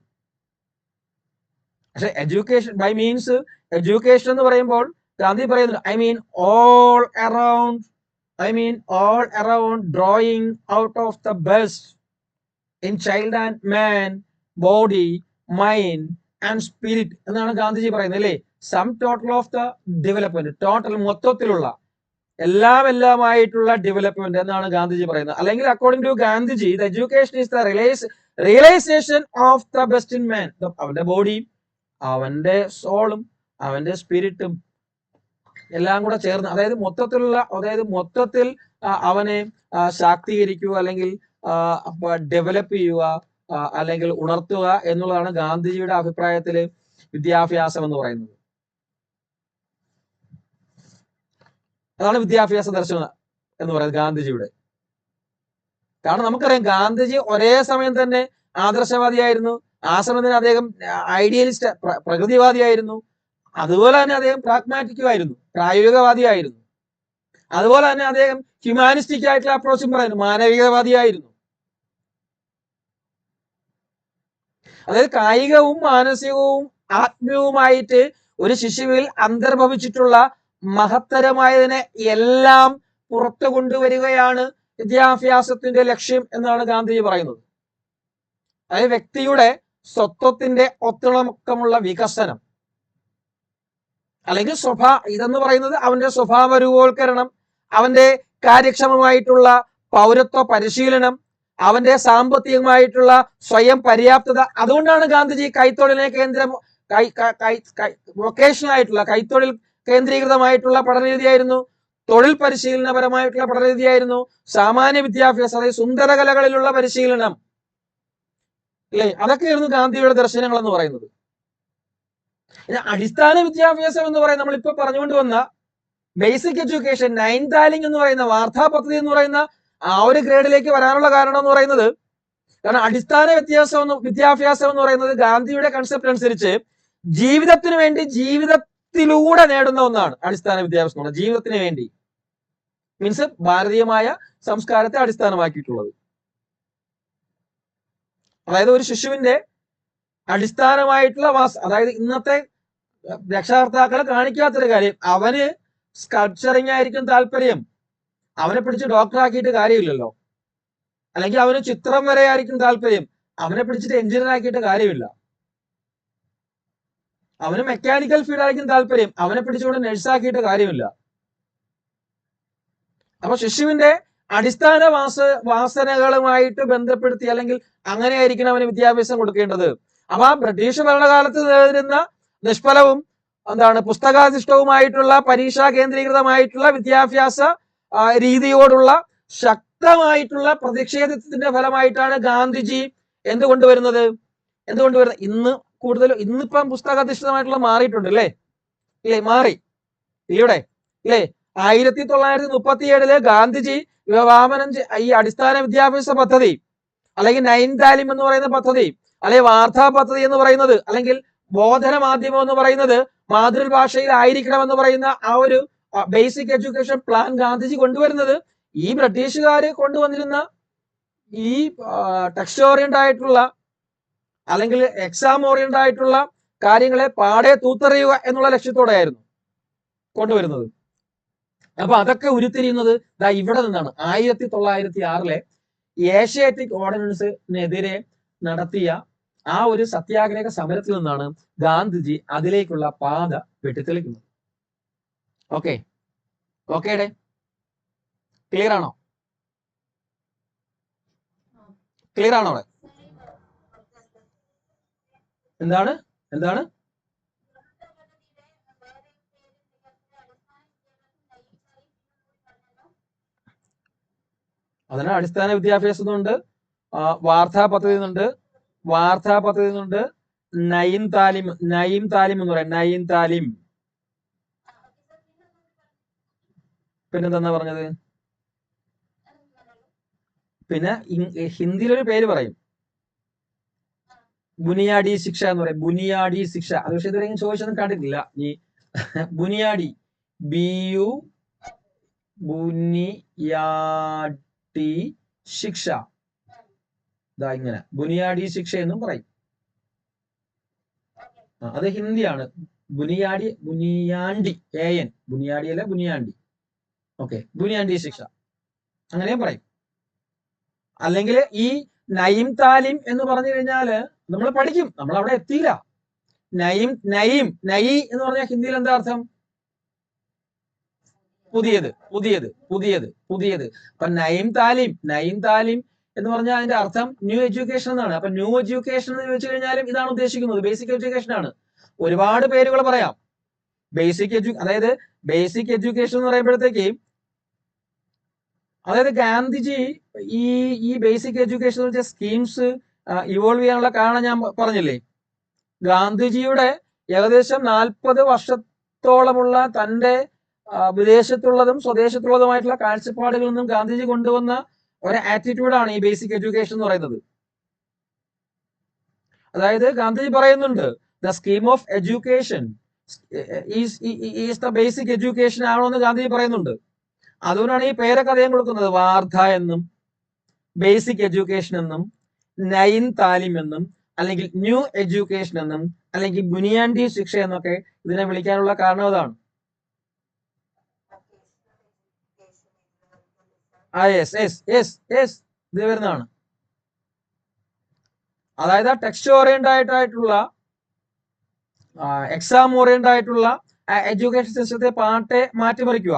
പക്ഷെ എഡ്യൂക്കേഷൻ ബൈ മീൻസ്, എഡ്യൂക്കേഷൻ എന്ന് പറയുമ്പോൾ ഗാന്ധി പറയുന്നത് I mean all around drawing out of the best in child and man, body, mind and spirit എന്നാണ് ഗാന്ധിജി പറയുന്നത് അല്ലേ? Sum total of the development, total മൊത്തത്തിലുള്ള എല്ലാമായിട്ടുള്ള ഡെവലപ്മെന്റ് എന്നാണ് ഗാന്ധിജി പറയുന്നത്. അല്ലെങ്കിൽ according to Gandhiji, the education is the realisation of the best in man. അവന്റെ ബോഡിയും അവന്റെ സോളും അവന്റെ സ്പിരിറ്റും എല്ലാം കൂടെ ചേർന്ന്, അതായത് മൊത്തത്തിൽ അവനെ ശാക്തീകരിക്കുക, അല്ലെങ്കിൽ ഡെവലപ്പ് ചെയ്യുക, അല്ലെങ്കിൽ ഉണർത്തുക എന്നുള്ളതാണ് ഗാന്ധിജിയുടെ അഭിപ്രായത്തില് വിദ്യാഭ്യാസം എന്ന് പറയുന്നത്. അതാണ് വിദ്യാഭ്യാസ ദർശനം എന്ന് പറയുന്നത് ഗാന്ധിജിയുടെ. കാരണം നമുക്കറിയാം ഗാന്ധിജി ഒരേ സമയം തന്നെ ആദർശവാദിയായിരുന്നു, ആ സമയം തന്നെ അദ്ദേഹം ഐഡിയലിസ്റ്റ് പ്രകൃതിവാദിയായിരുന്നു, അതുപോലെ തന്നെ അദ്ദേഹം പ്രാഗ്മാറ്റിക്കുമായിരുന്നു, പ്രായോഗികവാദിയായിരുന്നു. അതുപോലെ തന്നെ അദ്ദേഹം ഹ്യൂമാനിസ്റ്റിക് ആയിട്ടുള്ള അപ്രോച്ചും പറയുന്നു, മാനവികവാദിയായിരുന്നു. അതായത് കായികവും മാനസികവും ആത്മീയവുമായിട്ട് ഒരു ശിശുവിൽ അന്തർഭവിച്ചിട്ടുള്ള മഹത്തരമായതിനെ എല്ലാം പുറത്തു കൊണ്ടുവരികയാണ് വിദ്യാഭ്യാസത്തിന്റെ ലക്ഷ്യം എന്നാണ് ഗാന്ധിജി പറയുന്നത്. അതായത് വ്യക്തിയുടെ സ്വത്വത്തിന്റെ ഒത്തിണക്കമുള്ള വികസനം, അല്ലെങ്കിൽ ഇതെന്ന് പറയുന്നത് അവന്റെ സ്വഭാവ രൂപവൽക്കരണം, അവന്റെ കാര്യക്ഷമമായിട്ടുള്ള പൗരത്വ പരിശീലനം, അവന്റെ സാമ്പത്തികമായിട്ടുള്ള സ്വയം പര്യാപ്തത. അതുകൊണ്ടാണ് ഗാന്ധിജി കൈത്തൊഴിലിനെ വൊക്കേഷണൽ ആയിട്ടുള്ള കൈത്തൊഴിൽ കേന്ദ്രീകൃതമായിട്ടുള്ള പഠനരീതിയായിരുന്നു, തൊഴിൽ പരിശീലനപരമായിട്ടുള്ള പഠനരീതിയായിരുന്നു, സാമാന്യ വിദ്യാഭ്യാസം, അതായത് സുന്ദരകലകളിലുള്ള പരിശീലനം അല്ലേ? അതൊക്കെയായിരുന്നു ഗാന്ധിയുടെ ദർശനങ്ങൾ എന്ന് പറയുന്നത്. അടിസ്ഥാന വിദ്യാഭ്യാസം എന്ന് പറയുന്നത് നമ്മളിപ്പോ പറഞ്ഞുകൊണ്ട് വന്ന ബേസിക് എഡ്യൂക്കേഷൻ, 9th താലിംഗ് എന്ന് പറയുന്ന വാർത്താ പദ്ധതി എന്ന് പറയുന്ന ആ ഒരു ഗ്രേഡിലേക്ക് വരാനുള്ള കാരണം എന്ന് പറയുന്നത്, കാരണം അടിസ്ഥാന വിദ്യാഭ്യാസം എന്ന് പറയുന്നത് ഗാന്ധിയുടെ കൺസെപ്റ്റ് അനുസരിച്ച് ജീവിതത്തിന് വേണ്ടി ജീവിതത്തിലൂടെ നേടുന്ന ഒന്നാണ് അടിസ്ഥാന വിദ്യാഭ്യാസം. ജീവിതത്തിന് വേണ്ടി മീൻസ് ഭാരതീയമായ സംസ്കാരത്തെ അടിസ്ഥാനമാക്കിയിട്ടുള്ളത്. അതായത് ഒരു ശിശുവിന്റെ അടിസ്ഥാനമായിട്ടുള്ള അതായത് ഇന്നത്തെ രക്ഷകർത്താക്കളെ കാണിക്കാത്തൊരു കാര്യം, അവന് സ്കൾപ്ചറിങ് ആയിരിക്കും താല്പര്യം, അവനെ പിടിച്ച് ഡോക്ടറാക്കിയിട്ട് കാര്യമില്ലല്ലോ. അല്ലെങ്കിൽ അവന് ചിത്രം വരെയായിരിക്കും താല്പര്യം, അവനെ പിടിച്ചിട്ട് എഞ്ചിനീയർ ആക്കിയിട്ട് കാര്യമില്ല. അവന് മെക്കാനിക്കൽ ഫീൽഡ് ആയിരിക്കും താല്പര്യം, അവനെ പിടിച്ചുകൊണ്ട് നഴ്സാക്കിയിട്ട് കാര്യമില്ല. അപ്പൊ ശിശുവിന്റെ അടിസ്ഥാന വാസനകളുമായിട്ട് ബന്ധപ്പെടുത്തി അല്ലെങ്കിൽ അങ്ങനെയായിരിക്കണം അവന് വിദ്യാഭ്യാസം കൊടുക്കേണ്ടത്. അപ്പൊ ആ ബ്രിട്ടീഷ് ഭരണകാലത്ത് നേരിടുന്ന നിഷ്ഫലവും പുസ്തകാധിഷ്ഠവുമായിട്ടുള്ള പരീക്ഷാ കേന്ദ്രീകൃതമായിട്ടുള്ള വിദ്യാഭ്യാസ രീതിയോടുള്ള ശക്തമായിട്ടുള്ള പ്രതിഷേധത്തിന്റെ ഫലമായിട്ടാണ് ഗാന്ധിജി എന്തുകൊണ്ടുവരുന്നത്. ഇന്നിപ്പം പുസ്തകാധിഷ്ഠിതമായിട്ടുള്ള മാറിയിട്ടുണ്ട് അല്ലേ? മാറി ഇവിടെ ഇല്ലേ? 1937 ഗാന്ധിജി വിഭാവനം ഈ അടിസ്ഥാന വിദ്യാഭ്യാസ പദ്ധതി അല്ലെങ്കിൽ 9th താലിം എന്ന് പറയുന്ന പദ്ധതി, അല്ലെങ്കിൽ വാർത്താ പദ്ധതി എന്ന് പറയുന്നത്, അല്ലെങ്കിൽ ബോധന മാധ്യമം എന്ന് പറയുന്നത് മാതൃഭാഷയിൽ ആയിരിക്കണം എന്ന് പറയുന്ന ആ ഒരു ബേസിക് എഡ്യൂക്കേഷൻ പ്ലാൻ ഗാന്ധിജി കൊണ്ടുവരുന്നത് ഈ ബ്രിട്ടീഷുകാര് കൊണ്ടുവന്നിരുന്ന ഈ ടെക്സ്റ്റ് ഓറിയന്റ് ആയിട്ടുള്ള അല്ലെങ്കിൽ എക്സാം ഓറിയന്റ് ആയിട്ടുള്ള കാര്യങ്ങളെ പാടെ തൂത്തെറിയുക എന്നുള്ള ലക്ഷ്യത്തോടെയായിരുന്നു കൊണ്ടുവരുന്നത്. അപ്പൊ അതൊക്കെ ഉരുത്തിരിയുന്നത് ഇവിടെ നിന്നാണ്. 1906 ഏഷ്യാറ്റിക് ഓർഡിനൻസിനെതിരെ നടത്തിയ ആ ഒരു സത്യാഗ്രഹ സമരത്തിൽ നിന്നാണ് ഗാന്ധിജി അതിലേക്കുള്ള പാത വെട്ടിത്തെളിക്കുന്നത്. ഓക്കേടെ ക്ലിയർ ആണോ? അവിടെ എന്താണ് അതിന് അടിസ്ഥാന വിദ്യാഭ്യാസമുണ്ട്, വാർത്താ പദ്ധതി എന്നുണ്ട്, 9th താലിം എന്ന് പറയാം. 9th താലിം പിന്നെന്താ പറഞ്ഞത്? പിന്നെ ഹിന്ദിയിലൊരു പേര് പറയും, ബുനിയാടി ശിക്ഷ എന്ന് പറയും. ബുനിയാടി ശിക്ഷ അത് പക്ഷേ ഇതുവരെ ചോദിച്ചൊന്നും കണ്ടിട്ടില്ല. ഈ ബുനിയാടി ബുനിയാടി ശിക്ഷ, ഇങ്ങനെ ബുനിയാടി ശിക്ഷ എന്നും പറയും. അത് ഹിന്ദിയാണ്. ബുനിയാണ്ടി, ബുനിയാടി അല്ല ബുനിയാണ്ടി. ബുനിയാണ്ടി ശിക്ഷ അങ്ങനെയും പറയും. അല്ലെങ്കിൽ ഈ 9th താലിം എന്ന് പറഞ്ഞു കഴിഞ്ഞാല് നമ്മൾ പഠിക്കും, നമ്മൾ അവിടെ എത്തിയില്ല. നയി എന്ന് പറഞ്ഞാൽ ഹിന്ദിയിൽ എന്താ അർത്ഥം? പുതിയത്. അപ്പൊ 9th താലിം എന്ന് പറഞ്ഞാൽ അതിന്റെ അർത്ഥം ന്യൂ എഡ്യൂക്കേഷൻ എന്നാണ്. അപ്പൊ ന്യൂ എഡ്യൂക്കേഷൻ എന്ന് ചോദിച്ചു കഴിഞ്ഞാലും ഇതാണ് ഉദ്ദേശിക്കുന്നത്, ബേസിക് എഡ്യൂക്കേഷൻ ആണ്. ഒരുപാട് പേരുകൾ പറയാം. അതായത് ബേസിക് എഡ്യൂക്കേഷൻ എന്ന് പറയുമ്പോഴത്തേക്ക്, അതായത് ഗാന്ധിജി ഈ ബേസിക് എഡ്യൂക്കേഷൻ എന്ന് വെച്ചാൽ സ്കീംസ് ഇവോൾവ് ചെയ്യാനുള്ള കാരണം ഞാൻ പറഞ്ഞില്ലേ. ഗാന്ധിജിയുടെ ഏകദേശം 40 വർഷത്തോളമുള്ള തന്റെ വിദേശത്തുള്ളതും സ്വദേശത്തുള്ളതുമായിട്ടുള്ള കാഴ്ചപ്പാടുകളിൽ നിന്നും ഗാന്ധിജി കൊണ്ടുവന്ന ഒരു ആറ്റിറ്റ്യൂഡാണ് ഈ ബേസിക് എഡ്യൂക്കേഷൻ എന്ന് പറയുന്നത്. അതായത് ഗാന്ധിജി പറയുന്നുണ്ട്, the scheme of education is the basic education ആണോന്ന് ഗാന്ധിജി പറയുന്നുണ്ട്. അതുകൊണ്ടാണ് ഈ പേരൊക്കെ അദ്ദേഹം കൊടുക്കുന്നത്. വാർധ എന്നും ബേസിക് എഡ്യൂക്കേഷൻ എന്നും 9th താലിം എന്നും അല്ലെങ്കിൽ ന്യൂ എഡ്യൂക്കേഷൻ എന്നും അല്ലെങ്കിൽ ബുനിയാണ്ടി ശിക്ഷ എന്നൊക്കെ ഇതിനെ വിളിക്കാനുള്ള കാരണം അതാണ്. ഇത് വരുന്നതാണ്. അതായത് ടെക്സ്റ്റ് ഓറിയന്റ് ആയിട്ടുള്ള എക്സാം ഓറിയന്റ് ആയിട്ടുള്ള എഡ്യൂക്കേഷൻ സിസ്റ്റത്തെ മാറ്റിമറിക്കുക.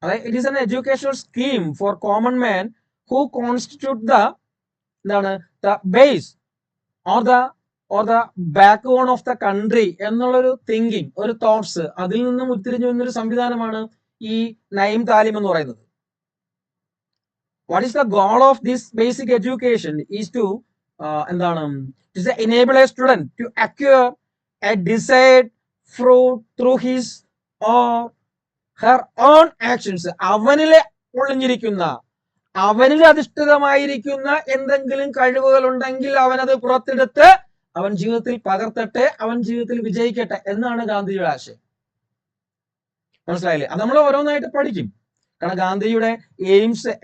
അതായത് it is an educational scheme for common man who constitute the base or the backbone of the country എന്നുള്ളൊരു തിങ്കിങ്, ഒരു തോട്ട്സ്, അതിൽ നിന്നും ഉരുത്തിരിഞ്ഞു വന്നൊരു സംവിധാനമാണ് ഈ 9th താലിം എന്ന് പറയുന്നത്. What is the goal of this basic education is to enable a student to acquire a desired fruit through his or her own actions. അവനിലെ ഒളിഞ്ഞിരിക്കുന്ന, അവനിൽ അധിഷ്ഠിതമായിരിക്കുന്ന എന്തെങ്കിലും കഴിവുകൾ ഉണ്ടെങ്കിൽ അവനത് പുറത്തെടുത്ത് അവൻ ജീവിതത്തിൽ പകർത്തട്ടെ, അവൻ ജീവിതത്തിൽ വിജയിക്കട്ടെ എന്നാണ് ഗാന്ധിജിയുടെ ആശയം. മനസ്സിലായില്ലേ? അത് നമ്മൾ ഓരോന്നായിട്ട് പഠിക്കും. കാരണം ഗാന്ധിജിയുടെ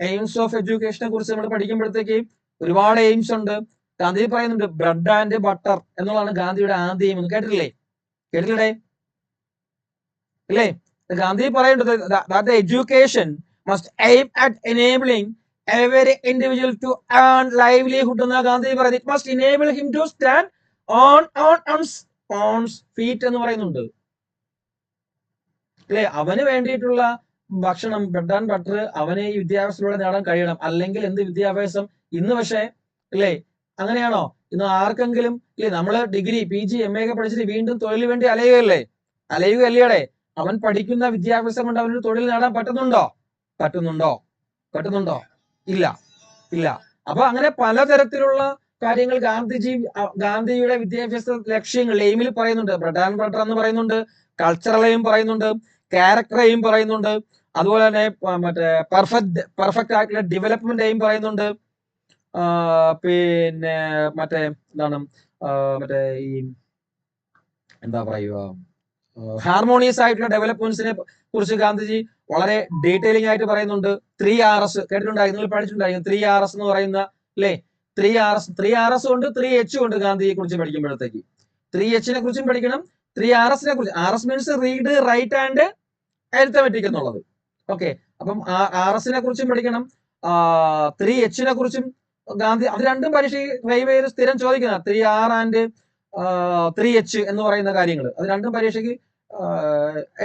എയിംസ് ഓഫ് എഡ്യൂക്കേഷനെ കുറിച്ച് നമ്മൾ പഠിക്കുമ്പോഴത്തേക്ക് ഒരുപാട് എയിംസ് ഉണ്ട്. ഗാന്ധിജി പറയുന്നുണ്ട് ബ്രെഡ് ആൻഡ് ബട്ടർ എന്നുള്ളതാണ് ഗാന്ധിയുടെ ആദ്യ എയിം. കേട്ടിട്ടില്ലേ? കേട്ടില്ലേ? ഇല്ലേ? ഗാന്ധി പറയുന്നത് education must aim at enabling every individual to earn livelihood എന്നാ ഗാന്ധി പറയുന്നത്. It must enable him to stand on feet എന്ന് പറയുന്നുണ്ട്. അല്ലെ? അവന് വേണ്ടിയിട്ടുള്ള ഭക്ഷണം, ബ്രെഡ് ആൻഡ് ബട്ടർ അവന് ഈ വിദ്യാഭ്യാസത്തിലൂടെ നേടാൻ കഴിയണം. അല്ലെങ്കിൽ എന്ത് വിദ്യാഭ്യാസം? ഇന്ന് പക്ഷേ അല്ലേ അങ്ങനെയാണോ? ഇന്ന് ആർക്കെങ്കിലും ഇല്ലേ, നമ്മള് ഡിഗ്രി, PG, MA ഒക്കെ പഠിച്ചിട്ട് വീണ്ടും തൊഴിലിന് വേണ്ടി അലയുകയല്ലേ? അവൻ പഠിക്കുന്ന വിദ്യാഭ്യാസം കൊണ്ട് അവനൊരു തൊഴിൽ നേടാൻ പറ്റുന്നുണ്ടോ? ഇല്ല. അപ്പൊ അങ്ങനെ പലതരത്തിലുള്ള കാര്യങ്ങൾ ഗാന്ധിജിയുടെ വിദ്യാഭ്യാസ ലക്ഷ്യങ്ങൾ എയിമിൽ പറയുന്നുണ്ട്. ബ്രെഡ് ആൻഡ് ബട്ടർ എന്ന് പറയുന്നുണ്ട്, കൾച്ചറൽ എയിം പറയുന്നുണ്ട്, ക്യാരക്ടർ എയിം പറയുന്നുണ്ട്, അതുപോലെ തന്നെ മറ്റേ പെർഫെക്റ്റ് ആയിട്ടുള്ള ഡെവലപ്മെന്റ് എയിം പറയുന്നുണ്ട്. പിന്നെ മറ്റേ എന്താണ് മറ്റേ ഈ എന്താ പറയുക, ഹാർമോണിയസ് ആയിട്ടുള്ള ഡെവലപ്മെന്റ്സിനെ കുറിച്ച് ഗാന്ധിജി വളരെ ഡീറ്റെയിലിംഗ് ആയിട്ട് പറയുന്നുണ്ട്. 3Rs കേട്ടിട്ടുണ്ടായി, നിങ്ങൾ പഠിച്ചിട്ടുണ്ടായിരിക്കും. 3Rs എന്ന് പറയുന്ന അല്ലേ, 3Rs കൊണ്ട് 3H കൊണ്ട് ഗാന്ധിയെ കുറിച്ച് പഠിക്കുമ്പോഴത്തേക്ക് 3Hനെ കുറിച്ചും പഠിക്കണം, 3Rsനെ കുറിച്ച്. RS means read, write and arithmetic എന്നുള്ളത്. ഓക്കെ, അപ്പം RSനെ കുറിച്ചും പഠിക്കണം, 3Hനെ കുറിച്ചും ഗാന്ധി. അത് രണ്ടും പരീക്ഷ റെയിൽവേയിൽ സ്ഥിരം ചോദിക്കുന്ന 3R ആൻഡ് 3H എന്ന് പറയുന്ന കാര്യങ്ങൾ. അത് രണ്ടും പരീക്ഷയ്ക്ക്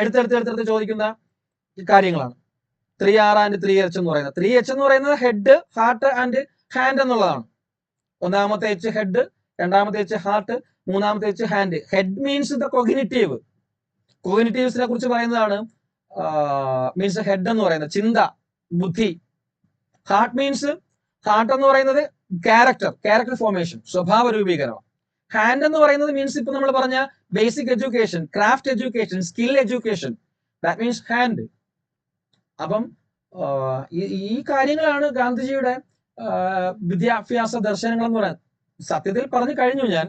എടുത്തെടുത്ത് ചോദിക്കുന്ന കാര്യങ്ങളാണ്. 3R ആൻഡ് 3H എന്ന് പറയുന്നത്. 3H എന്ന് പറയുന്നത് ഹെഡ്, ഹാർട്ട് ആൻഡ് ഹാൻഡ് എന്നുള്ളതാണ്. ഒന്നാമത്തെ H ഹെഡ്, രണ്ടാമത്തെ H ഹാർട്ട്, മൂന്നാമത്തെ H hand. Head means the കോഗ്നിറ്റീവ്സിനെ കുറിച്ച് പറയുന്നതാണ്. മീൻസ് ഹെഡ് എന്ന് പറയുന്നത് ചിന്ത, ബുദ്ധി. ഹാർട്ട് എന്ന് പറയുന്നത് ക്യാരക്ടർ ഫോർമേഷൻ, സ്വഭാവ രൂപീകരണം. ഹാൻഡ് എന്ന് പറയുന്നത് മീൻസ് ഇപ്പൊ നമ്മൾ പറഞ്ഞ basic education, craft education, skill education, that means hand. അപ്പം ഈ കാര്യങ്ങളാണ് ഗാന്ധിജിയുടെ വിദ്യാഭ്യാസ ദർശനങ്ങൾ എന്ന് പറയുന്നത്. സത്യത്തിൽ പറഞ്ഞു കഴിഞ്ഞു ഞാൻ.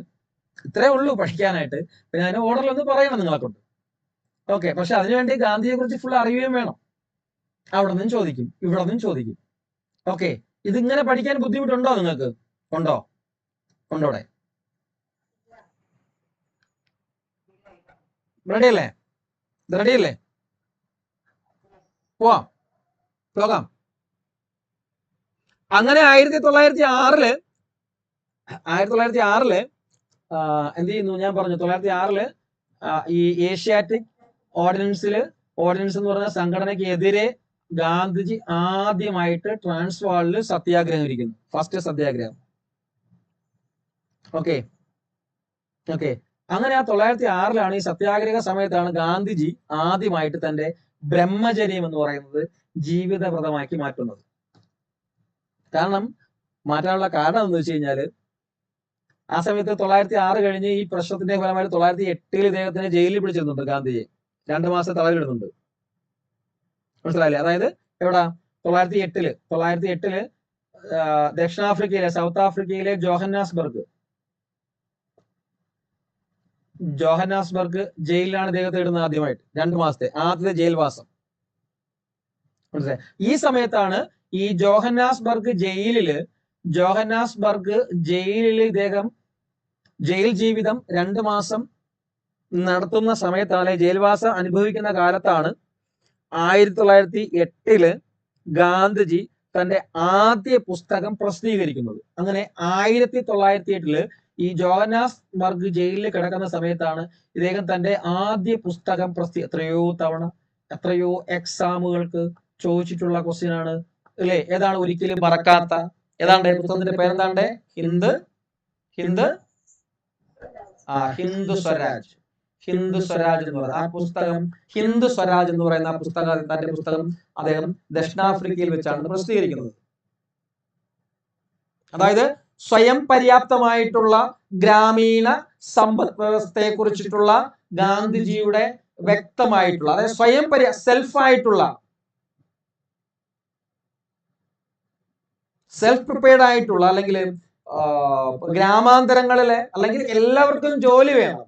ഇത്രേ ഉള്ളൂ പഠിക്കാനായിട്ട്. പിന്നെ അതിന്റെ ഓർഡറിലൊന്ന് പറയണം നിങ്ങളെ കൊണ്ട്. ഓക്കെ, പക്ഷെ അതിനുവേണ്ടി ഗാന്ധിയെ കുറിച്ച് ഫുൾ അറിയുകയും വേണം. അവിടെ നിന്നും ചോദിക്കും, ഇവിടെ നിന്നും ചോദിക്കും. ഓക്കെ, ഇതിങ്ങനെ പഠിക്കാൻ ബുദ്ധിമുട്ടുണ്ടോ നിങ്ങൾക്ക്? ഉണ്ടോടെ? റെഡിയല്ലേ? പോകാം. അങ്ങനെ 1906 എന്ത് ചെയ്യുന്നു? ഞാൻ പറഞ്ഞു 1906 ഈ ഏഷ്യാറ്റിക് ഓർഡിനൻസ് എന്ന് പറയുന്ന സംഘടനയ്ക്കെതിരെ ഗാന്ധിജി ആദ്യമായിട്ട് ട്രാൻസ്വാളിൽ സത്യാഗ്രഹം ഇരിക്കുന്നു. ഫസ്റ്റ് സത്യാഗ്രഹം. ഓക്കെ. അങ്ങനെ 1906 ഈ സത്യാഗ്രഹ സമയത്താണ് ഗാന്ധിജി ആദ്യമായിട്ട് തന്റെ ബ്രഹ്മചര്യം എന്ന് പറയുന്നത് ജീവിതവ്രതമാക്കി മാറ്റുന്നത്. മാറ്റാനുള്ള കാരണം എന്ന് വെച്ച് കഴിഞ്ഞാല് ആ സമയത്ത് 1906 കഴിഞ്ഞ് ഈ പ്രശ്നത്തിന്റെ ഫലമായിട്ട് 1908 ഇദ്ദേഹത്തിന് ജയിലിൽ പിടിച്ചിരുന്നുണ്ട്. ഗാന്ധിജി 2 മാസം തടവിലിടുന്നുണ്ട്. മനസ്സിലായില്ലേ? അതായത് എവിടാ? 1908 ദക്ഷിണാഫ്രിക്കയിലെ, സൗത്ത് ആഫ്രിക്കയിലെ ജോഹന്നാസ്ബർഗ് ജയിലിലാണ് ഇദ്ദേഹത്തെ ഇടുന്നത് ആദ്യമായിട്ട്. 2 മാസത്തെ ആദ്യത്തെ ജയിൽവാസം. മനസ്സിലായി? ഈ സമയത്താണ് ഈ ജോഹന്നാസ്ബർഗ് ജയിലില് ഇദ്ദേഹം ജയിൽ ജീവിതം 2 മാസം നടത്തുന്ന സമയത്താണ്, ജയിൽവാസം അനുഭവിക്കുന്ന കാലത്താണ് 1908 ഗാന്ധിജി തന്റെ ആദ്യ പുസ്തകം പ്രസിദ്ധീകരിക്കുന്നത്. അങ്ങനെ 1908 ഈ ജോഹന്നാസ്ബർഗ് ജയിലിൽ കിടക്കുന്ന സമയത്താണ് ഇദ്ദേഹം തന്റെ ആദ്യ പുസ്തകം എത്രയോ എക്സാമുകൾക്ക് ചോദിച്ചിട്ടുള്ള ക്വസ്റ്റ്യൻ ആണ് അല്ലെ? ഏതാണ് ഒരിക്കലും മറക്കാത്ത? ഏതാണ്ട് പുസ്തകത്തിന്റെ പേരെന്താണ്ട്? ഹിന്ദു സ്വരാജ് എന്ന് പറയുന്നത് ആ പുസ്തകം. ഹിന്ദു സ്വരാജ് എന്ന് പറയുന്ന ആ പുസ്തകം, തന്റെ പുസ്തകം അദ്ദേഹം ദക്ഷിണാഫ്രിക്കയിൽ വെച്ചാണ് പ്രസിദ്ധീകരിക്കുന്നത്. അതായത് സ്വയം പര്യാപ്തമായിട്ടുള്ള ഗ്രാമീണ സമ്പദ് വ്യവസ്ഥയെ കുറിച്ചിട്ടുള്ള ഗാന്ധിജിയുടെ വ്യക്തമായിട്ടുള്ള, അതായത് സ്വയം സെൽഫ് പ്രിപ്പയർഡ് ആയിട്ടുള്ള, അല്ലെങ്കിൽ ഗ്രാമാന്തരങ്ങളിലെ, അല്ലെങ്കിൽ എല്ലാവർക്കും ജോലി വേണം,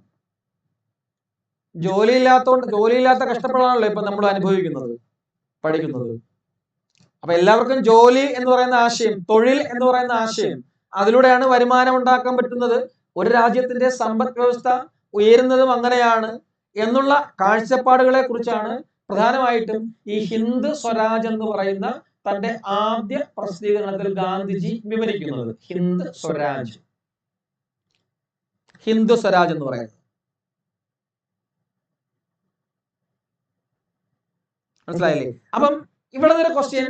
ജോലിയില്ലാത്ത കഷ്ടപ്പാടാണല്ലോ ഇപ്പൊ നമ്മൾ അനുഭവിക്കുന്നത്, പഠിക്കുന്നത്. അപ്പൊ എല്ലാവർക്കും ജോലി എന്ന് പറയുന്ന ആശയം, തൊഴിൽ എന്ന് പറയുന്ന ആശയം, അതിലൂടെയാണ് വരുമാനം ഉണ്ടാക്കാൻ പറ്റുന്നത്. ഒരു രാജ്യത്തിന്റെ സമ്പദ് വ്യവസ്ഥ ഉയരുന്നതും അങ്ങനെയാണ് എന്നുള്ള കാഴ്ചപ്പാടുകളെ കുറിച്ചാണ് പ്രധാനമായിട്ടും ഈ ഹിന്ദ് സ്വരാജ് എന്ന് പറയുന്ന തന്റെ ആദ്യ പ്രസിദ്ധീകരണത്തിൽ ഗാന്ധിജി വിവരിക്കുന്നത്. ഹിന്ദ് സ്വരാജ് എന്ന് പറയുന്നത് മനസ്സിലായില്ലേ? അപ്പം ഇവിടെ ഒരു ക്വസ്റ്റ്യൻ,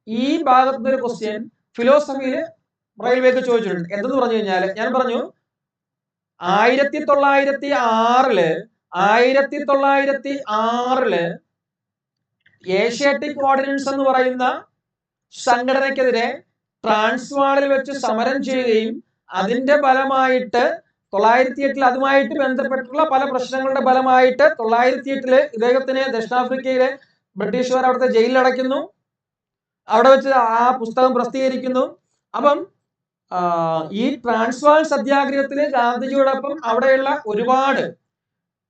ഈ ഭാഗത്തുനിന്ന് ഒരു ക്വസ്റ്റ്യൻ ഫിലോസഫിയില് റെയിൽവേക്ക് ചോദിച്ചിട്ടുണ്ട്. എന്തെന്ന് പറഞ്ഞു കഴിഞ്ഞാല്, ഞാൻ പറഞ്ഞു 1906 ഏഷ്യാറ്റിക് ഓർഡിനൻസ് എന്ന് പറയുന്ന സംഘടനയ്ക്കെതിരെ ട്രാൻസ്വാളിൽ വെച്ച് സമരം ചെയ്യുകയും അതിന്റെ ഫലമായിട്ട് 908 അതുമായിട്ട് ബന്ധപ്പെട്ടുള്ള പല പ്രശ്നങ്ങളുടെ ഫലമായിട്ട് 908 ഇദ്ദേഹത്തിന് ദക്ഷിണാഫ്രിക്കയിലെ ബ്രിട്ടീഷുകാർ അവിടുത്തെ ജയിലിൽ അടയ്ക്കുന്നു. അവിടെ വെച്ച് ആ പുസ്തകം പ്രസിദ്ധീകരിക്കുന്നു. അപ്പം ഈ ട്രാൻസ്വാൾ സത്യാഗ്രഹത്തില് ഗാന്ധിജിയോടൊപ്പം അവിടെയുള്ള ഒരുപാട്,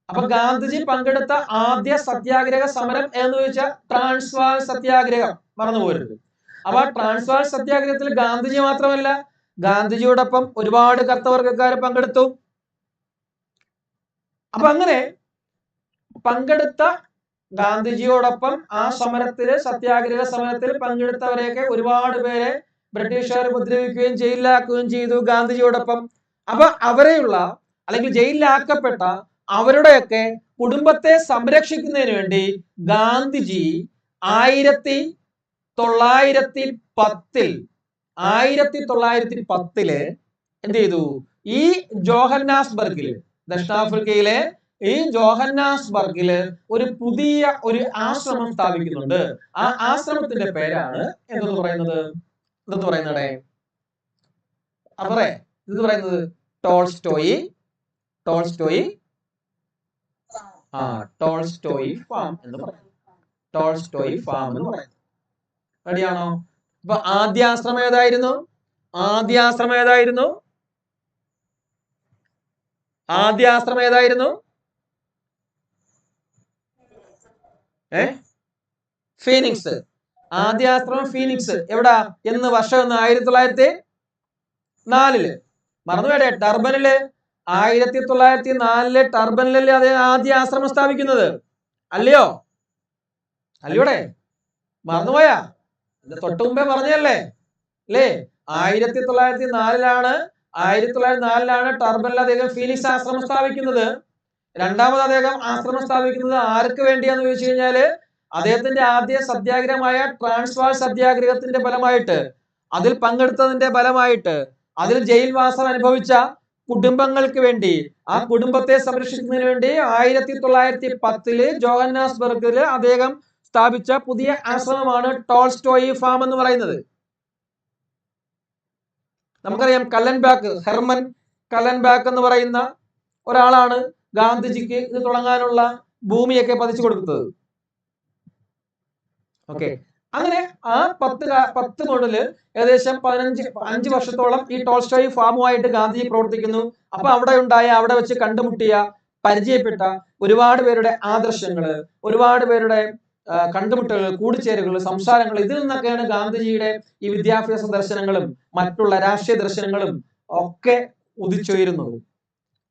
അപ്പൊ ഗാന്ധിജി പങ്കെടുത്ത ആദ്യ സത്യാഗ്രഹ സമരം എന്ന് വെച്ചാൽ ട്രാൻസ്വാൾ സത്യാഗ്രഹം, മറന്നു പോരുത്. അപ്പൊ ആ ട്രാൻസ്വാൾ സത്യാഗ്രഹത്തിൽ ഗാന്ധിജി മാത്രമല്ല, ഗാന്ധിജിയോടൊപ്പം ഒരുപാട് കർത്തവർഗക്കാർ പങ്കെടുത്തു. അപ്പൊ അങ്ങനെ പങ്കെടുത്ത ഗാന്ധിജിയോടൊപ്പം ആ സത്യാഗ്രഹ സമരത്തിൽ പങ്കെടുത്തവരെയൊക്കെ ഒരുപാട് പേരെ ബ്രിട്ടീഷുകാർ ഉപദ്രവിക്കുകയും ജയിലിലാക്കുകയും ചെയ്തു ഗാന്ധിജിയോടൊപ്പം. അപ്പൊ അവരെയുള്ള, അല്ലെങ്കിൽ ജയിലിലാക്കപ്പെട്ട അവരുടെയൊക്കെ കുടുംബത്തെ സംരക്ഷിക്കുന്നതിന് വേണ്ടി ഗാന്ധിജി 1910 എന്ത് ചെയ്തു? ഈ ജോഹന്നാസ്ബർഗില്, ദക്ഷിണാഫ്രിക്കയിലെ ഈ ജോഹന്നാസ്ബർഗില് ഒരു പുതിയ ഒരു ആശ്രമം സ്ഥാപിക്കുന്നുണ്ട്. ആ ആശ്രമത്തിന്റെ പേരാണ് എന്തെന്ന് പറയുന്നത്? ടോൾസ്റ്റോയി ഫാം എന്ന് പറയും. ടോൾസ്റ്റോയി ഫാം എന്ന് പറയുന്നത്. റെഡിയാണോ? അപ്പൊ ആദ്യ ആശ്രമം ഏതായിരുന്നു? ഫീനിക്സ്. ആദ്യാശ്രമം ഫീനിക്സ്. എവിടാ? എന്ന് വർഷം 1904. മറന്നുവേടേ, ടർബനില് 1904 ടർബനിലല്ലേ അതേ ആദ്യ ആശ്രമം സ്ഥാപിക്കുന്നത്, അല്ലയോടെ? മറന്നുപോയാ? തൊട്ടു മുമ്പേ പറഞ്ഞല്ലേ അല്ലേ? 1904 ടർബനിൽ അദ്ദേഹം ഫീനിക്സ് ആശ്രമം സ്ഥാപിക്കുന്നത്. രണ്ടാമത് അദ്ദേഹം ആശ്രമം സ്ഥാപിക്കുന്നത് ആർക്ക് വേണ്ടിയാന്ന് ചോദിച്ചു കഴിഞ്ഞാല്, അദ്ദേഹത്തിന്റെ ആദ്യ സത്യാഗ്രഹമായ ട്രാൻസ്വാൾ സത്യാഗ്രഹത്തിന്റെ ഫലമായിട്ട്, അതിൽ പങ്കെടുത്തതിന്റെ ഫലമായിട്ട്, അതിൽ ജയിൽവാസം അനുഭവിച്ച കുടുംബങ്ങൾക്ക് വേണ്ടി, ആ കുടുംബത്തെ സംരക്ഷിക്കുന്നതിന് വേണ്ടി 1910 ജോഹന്നാസ്ബർഗില് അദ്ദേഹം സ്ഥാപിച്ച പുതിയ ആശ്രമമാണ് ടോൾസ്റ്റോയി ഫാം എന്ന് പറയുന്നത്. നമുക്കറിയാം, ഹെർമൻ കല്ലൻബാക്ക് എന്ന് പറയുന്ന ഒരാളാണ് ഗാന്ധിജിക്ക് ഇത് തുടങ്ങാനുള്ള ഭൂമിയൊക്കെ പതിച്ചു കൊടുത്തത്. ഓക്കെ, അങ്ങനെ ആ 10 മുതല് ഏകദേശം 5 വർഷത്തോളം ഈ ടോൾസ്റ്റോയി ഫാമുമായിട്ട് ഗാന്ധിജി പ്രവർത്തിക്കുന്നു. അപ്പൊ അവിടെ വെച്ച് കണ്ടുമുട്ടിയ, പരിചയപ്പെട്ട ഒരുപാട് പേരുടെ ആദർശങ്ങള്, ഒരുപാട് പേരുടെ കണ്ടുമുട്ടലുകൾ, കൂടിച്ചേരുകൾ, സംസാരങ്ങൾ, ഇതിൽ നിന്നൊക്കെയാണ് ഗാന്ധിജിയുടെ ഈ വിദ്യാഭ്യാസ ദർശനങ്ങളും മറ്റുള്ള രാഷ്ട്രീയ ദർശനങ്ങളും ഒക്കെ ഉദിച്ചുയരുന്നത്.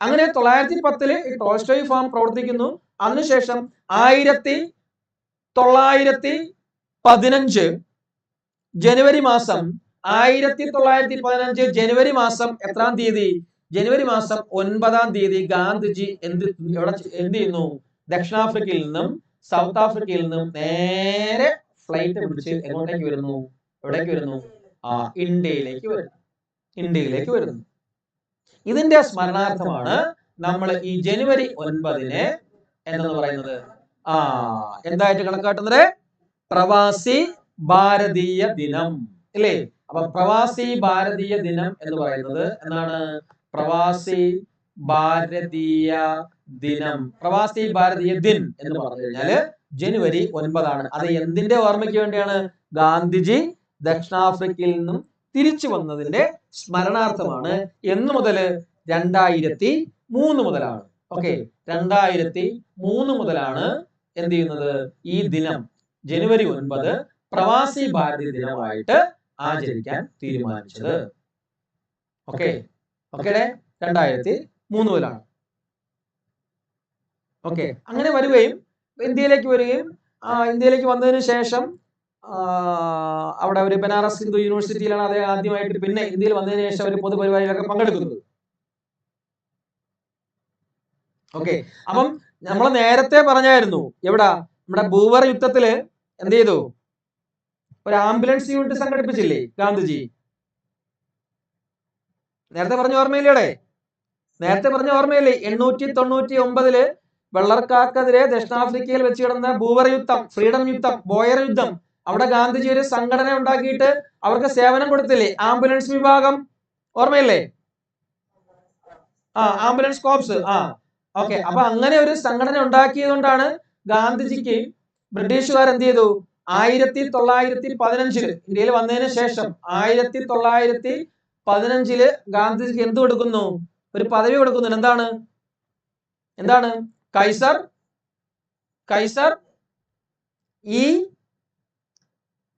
അങ്ങനെ 910 ഈ ടോൾസ്റ്റോയി ഫാം പ്രവർത്തിക്കുന്നു. അതിനുശേഷം 1915 ജനുവരി മാസം 1915 ജനുവരി മാസം എത്രാം തീയതി? ജനുവരി മാസം 9-ാം തീയതി ഗാന്ധിജി എന്ത് ചെയ്യുന്നു? ദക്ഷിണാഫ്രിക്കയിൽ നിന്നും സൗത്ത് ആഫ്രിക്കയിൽ നിന്നും നേരെ ഫ്ലൈറ്റ് പിടിച്ച് എങ്ങോട്ടേക്ക് വരുന്നു? എവിടേക്ക് വരുന്നു? ഇന്ത്യയിലേക്ക് വരുന്നു. ഇതിന്റെ സ്മരണാർത്ഥമാണ് നമ്മൾ ഈ ജനുവരി 9 എന്തെന്ന് പറയുന്നത് എന്തായിട്ട് കണക്കാട്ടുന്നത്? പ്രവാസി ഭാരതീയ ദിനം, അല്ലേ? അപ്പൊ പ്രവാസി ഭാരതീയ ദിനം എന്ന് പറയുന്നത് എന്താണ്? പ്രവാസി ഭാരതീയ ദിനം, പ്രവാസി ഭാരതീയ ദിൻ എന്ന് പറഞ്ഞു കഴിഞ്ഞാല് ജനുവരി 9 അത് എന്തിന്റെ ഓർമ്മയ്ക്ക് വേണ്ടിയാണ്? ഗാന്ധിജി ദക്ഷിണാഫ്രിക്കയിൽ നിന്നും തിരിച്ചു വന്നതിന്റെ സ്മരണാർത്ഥമാണ്. എന്ന് മുതല്? 2003 മുതലാണ്. ഓക്കെ, 2003 മുതലാണ് എന്ത് ചെയ്യുന്നത്? ഈ ദിനം ജനുവരി 9 പ്രവാസി ഭാരതീയ ദിനമായിട്ട് ആചരിക്കാൻ തീരുമാനിച്ചത്. ഓക്കെ, ഓക്കെ, 2003 മുതലാണ്. ഓക്കെ, അങ്ങനെ വരികയും ഇന്ത്യയിലേക്ക് വരികയും ഇന്ത്യയിലേക്ക് വന്നതിന് ശേഷം അവിടെ ഒരു ബനാറസ് ഹിന്ദു യൂണിവേഴ്സിറ്റിയിലാണ് അദ്ദേഹം ആദ്യമായിട്ട്, പിന്നെ ഇന്ത്യയിൽ വന്നതിന് ശേഷം ഒരു പൊതുപരിപാടികളൊക്കെ പങ്കെടുക്കുന്നത്. ഓക്കെ, അപ്പം നമ്മൾ നേരത്തെ പറഞ്ഞായിരുന്നു, എവിടെ? നമ്മുടെ ഭൂവർ യുദ്ധത്തില് എന്ത് ചെയ്തു? ഒരു ആംബുലൻസ് യൂണിറ്റ് സംഘടിപ്പിച്ചില്ലേ ഗാന്ധിജി? നേരത്തെ പറഞ്ഞ ഓർമ്മയില്ലേ? നേരത്തെ പറഞ്ഞ ഓർമ്മയില്ലേ? 899 വെള്ളർക്കാർക്കെതിരെ ദക്ഷിണാഫ്രിക്കയിൽ വെച്ച് കിടന്ന ഭൂവർ യുദ്ധം, ഫ്രീഡം യുദ്ധം, ബോയർ യുദ്ധം. അവിടെ ഗാന്ധിജി ഒരു സംഘടന ഉണ്ടാക്കിയിട്ട് അവർക്ക് സേവനം കൊടുത്തില്ലേ? ആംബുലൻസ് വിഭാഗം, ഓർമ്മയില്ലേ? Ambulance corps. ഓക്കെ, അപ്പൊ അങ്ങനെ ഒരു സംഘടന ഉണ്ടാക്കിയത് കൊണ്ടാണ് ഗാന്ധിജിക്ക് ബ്രിട്ടീഷുകാർ എന്ത് ചെയ്തു? 1915 ഇന്ത്യയിൽ വന്നതിന് ശേഷം 1915 ഗാന്ധിജിക്ക് എന്ത് കൊടുക്കുന്നു? ഒരു പദവി കൊടുക്കുന്നുണ്ട്. എന്താണ്? എന്താണ്? കൈസർ, കൈസർ ഈ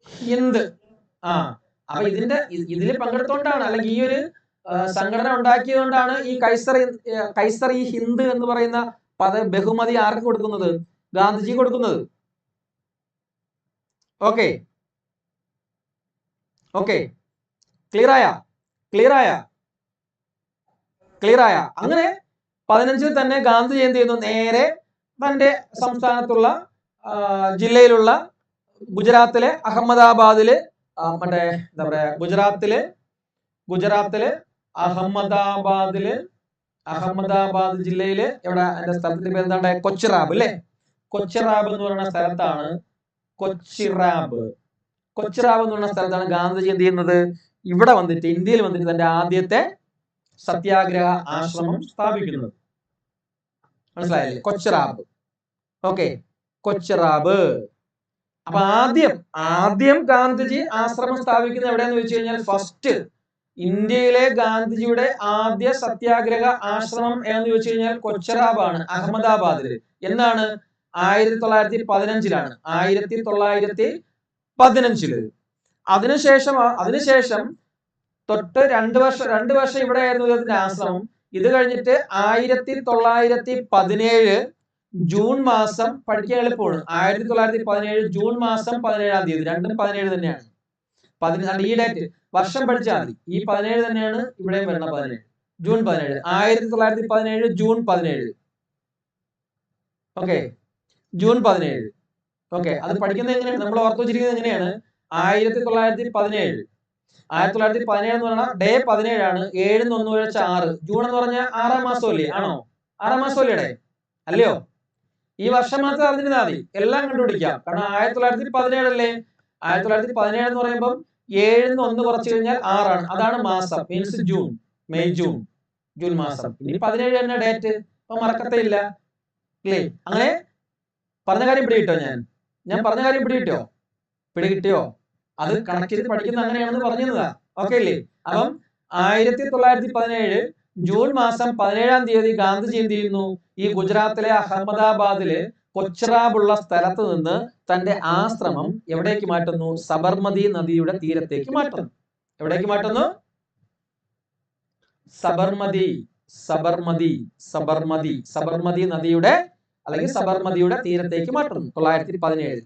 ഹിന്ദ്. അപ്പൊ ഇതിൽ പങ്കെടുത്തോണ്ടാണ്, അല്ലെങ്കിൽ ഈ ഒരു സംഘടന ഉണ്ടാക്കിയതുകൊണ്ടാണ് ഈ കൈസർ ഈ ഹിന്ദ് എന്ന് പറയുന്ന ബഹുമതി ആർക്ക് കൊടുക്കുന്നത്? ഗാന്ധിജി കൊടുക്കുന്നത്. ഓക്കെ, ഓക്കെ, ക്ലിയർ ആയ? അങ്ങനെ 15 തന്നെ ഗാന്ധിജി എന്ത് ചെയ്യുന്നു? നേരെ തന്റെ സംസ്ഥാനത്തുള്ള ജില്ലയിലുള്ള ഗുജറാത്തിലെ അഹമ്മദാബാദില്, മറ്റേ എന്താ പറയാ, ഗുജറാത്തില് അഹമ്മദാബാദ് ജില്ലയില് എവിടെ? എന്റെ സ്ഥലത്തിന്റെ പേര് എന്താണ്? കൊച്ചിറാബ് അല്ലെ? കൊച്ചിറാബ് എന്ന് പറയുന്ന സ്ഥലത്താണ്, കൊച്ചിറാബ് എന്ന് പറയുന്ന സ്ഥലത്താണ് ഗാന്ധിജി എന്ത് ചെയ്യുന്നത്? ഇവിടെ വന്നിട്ട്, ഇന്ത്യയിൽ വന്നിട്ട് തന്റെ ആദ്യത്തെ സത്യാഗ്രഹ ആശ്രമം സ്ഥാപിക്കുന്നത്. മനസ്സിലായില്ലേ? കൊച്ചിറാബ്. ഓക്കെ, കൊച്ചിറാബ്. അപ്പൊ ആദ്യം ഗാന്ധിജി ആശ്രമം സ്ഥാപിക്കുന്നത് എവിടെയെന്ന് വെച്ച് കഴിഞ്ഞാൽ, ഫസ്റ്റ് ഇന്ത്യയിലെ ഗാന്ധിജിയുടെ ആദ്യ സത്യാഗ്രഹ ആശ്രമം എന്ന് വെച്ച് കഴിഞ്ഞാൽ കൊച്ചിറാബാണ്, അഹമ്മദാബാദില്. എന്നാണ്? 1915 1915. അതിനുശേഷം തൊട്ട് 2 വർഷം ഇവിടെ ആയിരുന്നു ഇതിന്റെ ആശ്രമം. ഇത് കഴിഞ്ഞിട്ട് 1917 ജൂൺ മാസം, പഠിക്കാൻ എളുപ്പമാണ്, 1917 ജൂൺ മാസം 17-ാം തീയതി, രണ്ടും 17 തന്നെയാണ്. ഈ ഡേറ്റ് വർഷം പഠിച്ചാൽ മതി. ഈ 17 തന്നെയാണ് ഇവിടെയും വരുന്ന 17, June 17, 1917 June 17. Okay, June 17. Okay, അത് പഠിക്കുന്നത് എങ്ങനെയാണ്? നമ്മൾ ഓർത്തു വെച്ചിരിക്കുന്നത് എങ്ങനെയാണ്? 1917 എന്ന് പറഞ്ഞാൽ ഡേ 17 ആണ്. 7 1 6. ജൂൺ എന്ന് പറഞ്ഞാൽ 6-ാം മാസമല്ലേ? ആണോ? 6-ാം മാസമല്ലേ? അല്ലയോ? ഈ വർഷം മാത്രം അറിഞ്ഞിരുന്നാൽ മതി, എല്ലാം കണ്ടുപിടിക്കാം. കാരണം 1917 അല്ലേ? 1917 എന്ന് പറയുമ്പോൾ 7 1 കുറച്ച് കഴിഞ്ഞാൽ 6 ആണ്. അതാണ് മാസം, മീൻസ് ജൂൺ, മെയ് ജൂൺ മാസം. ഇനി 17 തന്നെ ഡേറ്റ്, അപ്പൊ മറക്കത്തേ ഇല്ല അല്ലേ? അങ്ങനെ പറഞ്ഞ കാര്യം പിടികിട്ടോ? ഞാൻ പറഞ്ഞ കാര്യം പിടികിട്ടിയോ? അത് കണക്ട് ചെയ്ത് പഠിക്കുന്ന അങ്ങനെയാണെന്ന് പറഞ്ഞതാ. ഓക്കെ അല്ലേ? അപ്പം 1917 ജൂൺ മാസം 17-ാം തീയതി ഗാന്ധിജി എന്ത് ചെയ്യുന്നു? ഈ ഗുജറാത്തിലെ അഹമ്മദാബാദില് കൊച്ചിറാബുള്ള സ്ഥലത്ത് നിന്ന് തന്റെ ആശ്രമം എവിടേക്ക് മാറ്റുന്നു? സബർമതി നദിയുടെ തീരത്തേക്ക് മാറ്റുന്നു. എവിടേക്ക് മാറ്റുന്നു? സബർമതി നദിയുടെ, അല്ലെങ്കിൽ സബർമതിയുടെ തീരത്തേക്ക് മാറ്റുന്നു 1917.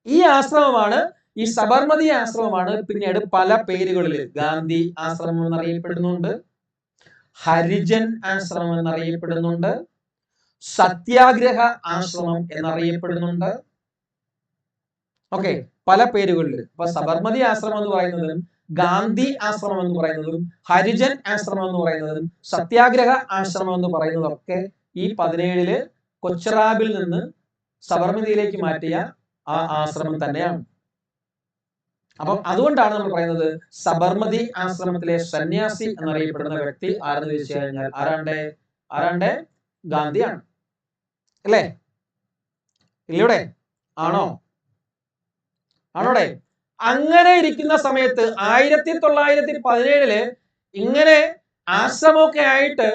ഈ ആശ്രമമാണ്, ഈ സബർമതി ആശ്രമമാണ് പിന്നീട് പല പേരുകളിൽ ഗാന്ധി ആശ്രമം എന്നറിയപ്പെടുന്നുണ്ട്, ഹരിജൻ ആശ്രമം എന്നറിയപ്പെടുന്നുണ്ട്, സത്യാഗ്രഹ ആശ്രമം എന്നറിയപ്പെടുന്നുണ്ട്. ഓക്കെ, പല പേരുകളിൽ. അപ്പൊ സബർമതി ആശ്രമം എന്ന് പറയുന്നതും, ഗാന്ധി ആശ്രമം എന്ന് പറയുന്നതും, ഹരിജൻ ആശ്രമം എന്ന് പറയുന്നതും, സത്യാഗ്രഹ ആശ്രമം എന്ന് പറയുന്നതും ഒക്കെ ഈ 17 കൊച്ചിറാബിൽ നിന്ന് സബർമതിയിലേക്ക് മാറ്റിയ ആ ആശ്രമം തന്നെയാണ്. അപ്പം അതുകൊണ്ടാണ് നമ്മൾ പറയുന്നത് സബർമതി ആശ്രമത്തിലെ സന്യാസി എന്നറിയപ്പെടുന്ന വ്യക്തി ആരെന്ന് ചോദിച്ചു കഴിഞ്ഞാൽ ആരാണ്ട് ഗാന്ധിയാണ്. അല്ലേ? ഇല്ലൂടെ ആണോ? ആണോടെ? അങ്ങനെ ഇരിക്കുന്ന സമയത്ത് 1917 ഇങ്ങനെ ആശ്രമമൊക്കെ ആയിട്ട്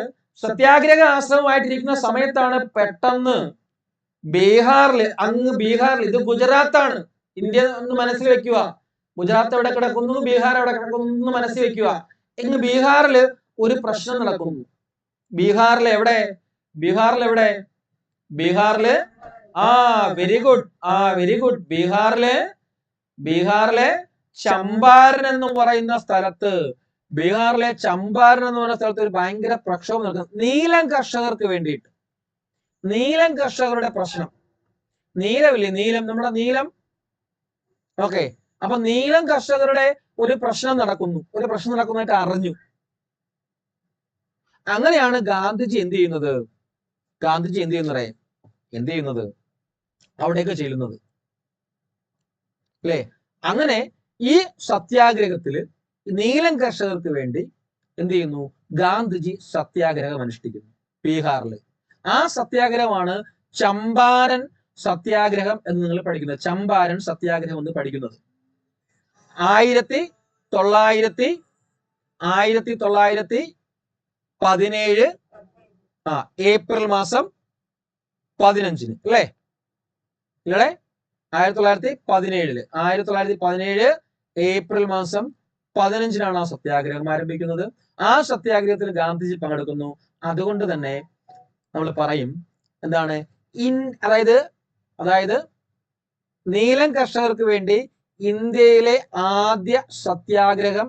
സത്യാഗ്രഹ ആശ്രമമായിട്ടിരിക്കുന്ന സമയത്താണ് പെട്ടെന്ന് ബീഹാറിൽ ഇത് ഗുജറാത്താണ്. ഇന്ത്യ ഒന്ന് മനസ്സിൽ വെക്കുക. ഗുജറാത്ത് എവിടെ കിടക്കുന്നു, ബീഹാർ എവിടെ കിടക്കുന്നു മനസ്സിൽ വെക്കുക. ഇന്ന് ബീഹാറിൽ ഒരു പ്രശ്നം നടക്കുന്നു. ബീഹാറിൽ എവിടെ? Very good. ബീഹാറിലെ ചമ്പാരൻ എന്ന് പറയുന്ന സ്ഥലത്ത് ഒരു ഭയങ്കര പ്രക്ഷോഭം നടക്കുന്നു. നീലം കർഷകർക്ക് വേണ്ടിയിട്ട്. നീലം കർഷകരുടെ പ്രശ്നം. നീലമില്ലേ? നമ്മുടെ നീലം. ഓക്കെ, അപ്പൊ നീലം കർഷകരുടെ ഒരു പ്രശ്നം നടക്കുന്നതായിട്ട് അറിഞ്ഞു. അങ്ങനെയാണ് ഗാന്ധിജി എന്ത് ചെയ്യുന്നത്? അവിടേക്ക് ചെല്ലുന്നത്. അല്ലേ? അങ്ങനെ ഈ സത്യാഗ്രഹത്തില് നീലം കർഷകർക്ക് വേണ്ടി എന്ത് ചെയ്യുന്നു? ഗാന്ധിജി സത്യാഗ്രഹം അനുഷ്ഠിക്കുന്നു ബീഹാറിൽ. ആ സത്യാഗ്രഹമാണ് ചമ്പാരൻ സത്യാഗ്രഹം എന്ന് നിങ്ങൾ പഠിക്കുന്നത്. ചമ്പാരൻ സത്യാഗ്രഹം എന്ന് പഠിക്കുന്നത് 1917 ഏപ്രിൽ മാസം 15 അല്ലേ? 1917 ഏപ്രിൽ മാസം 15 ആ സത്യാഗ്രഹം ആരംഭിക്കുന്നത്. ആ സത്യാഗ്രഹത്തിൽ ഗാന്ധിജി പങ്കെടുക്കുന്നു. അതുകൊണ്ട് തന്നെ നമ്മൾ പറയും എന്താണ്? അതായത് നീലം കർഷകർക്ക് വേണ്ടി ഇന്ത്യയിലെ ആദ്യ സത്യാഗ്രഹം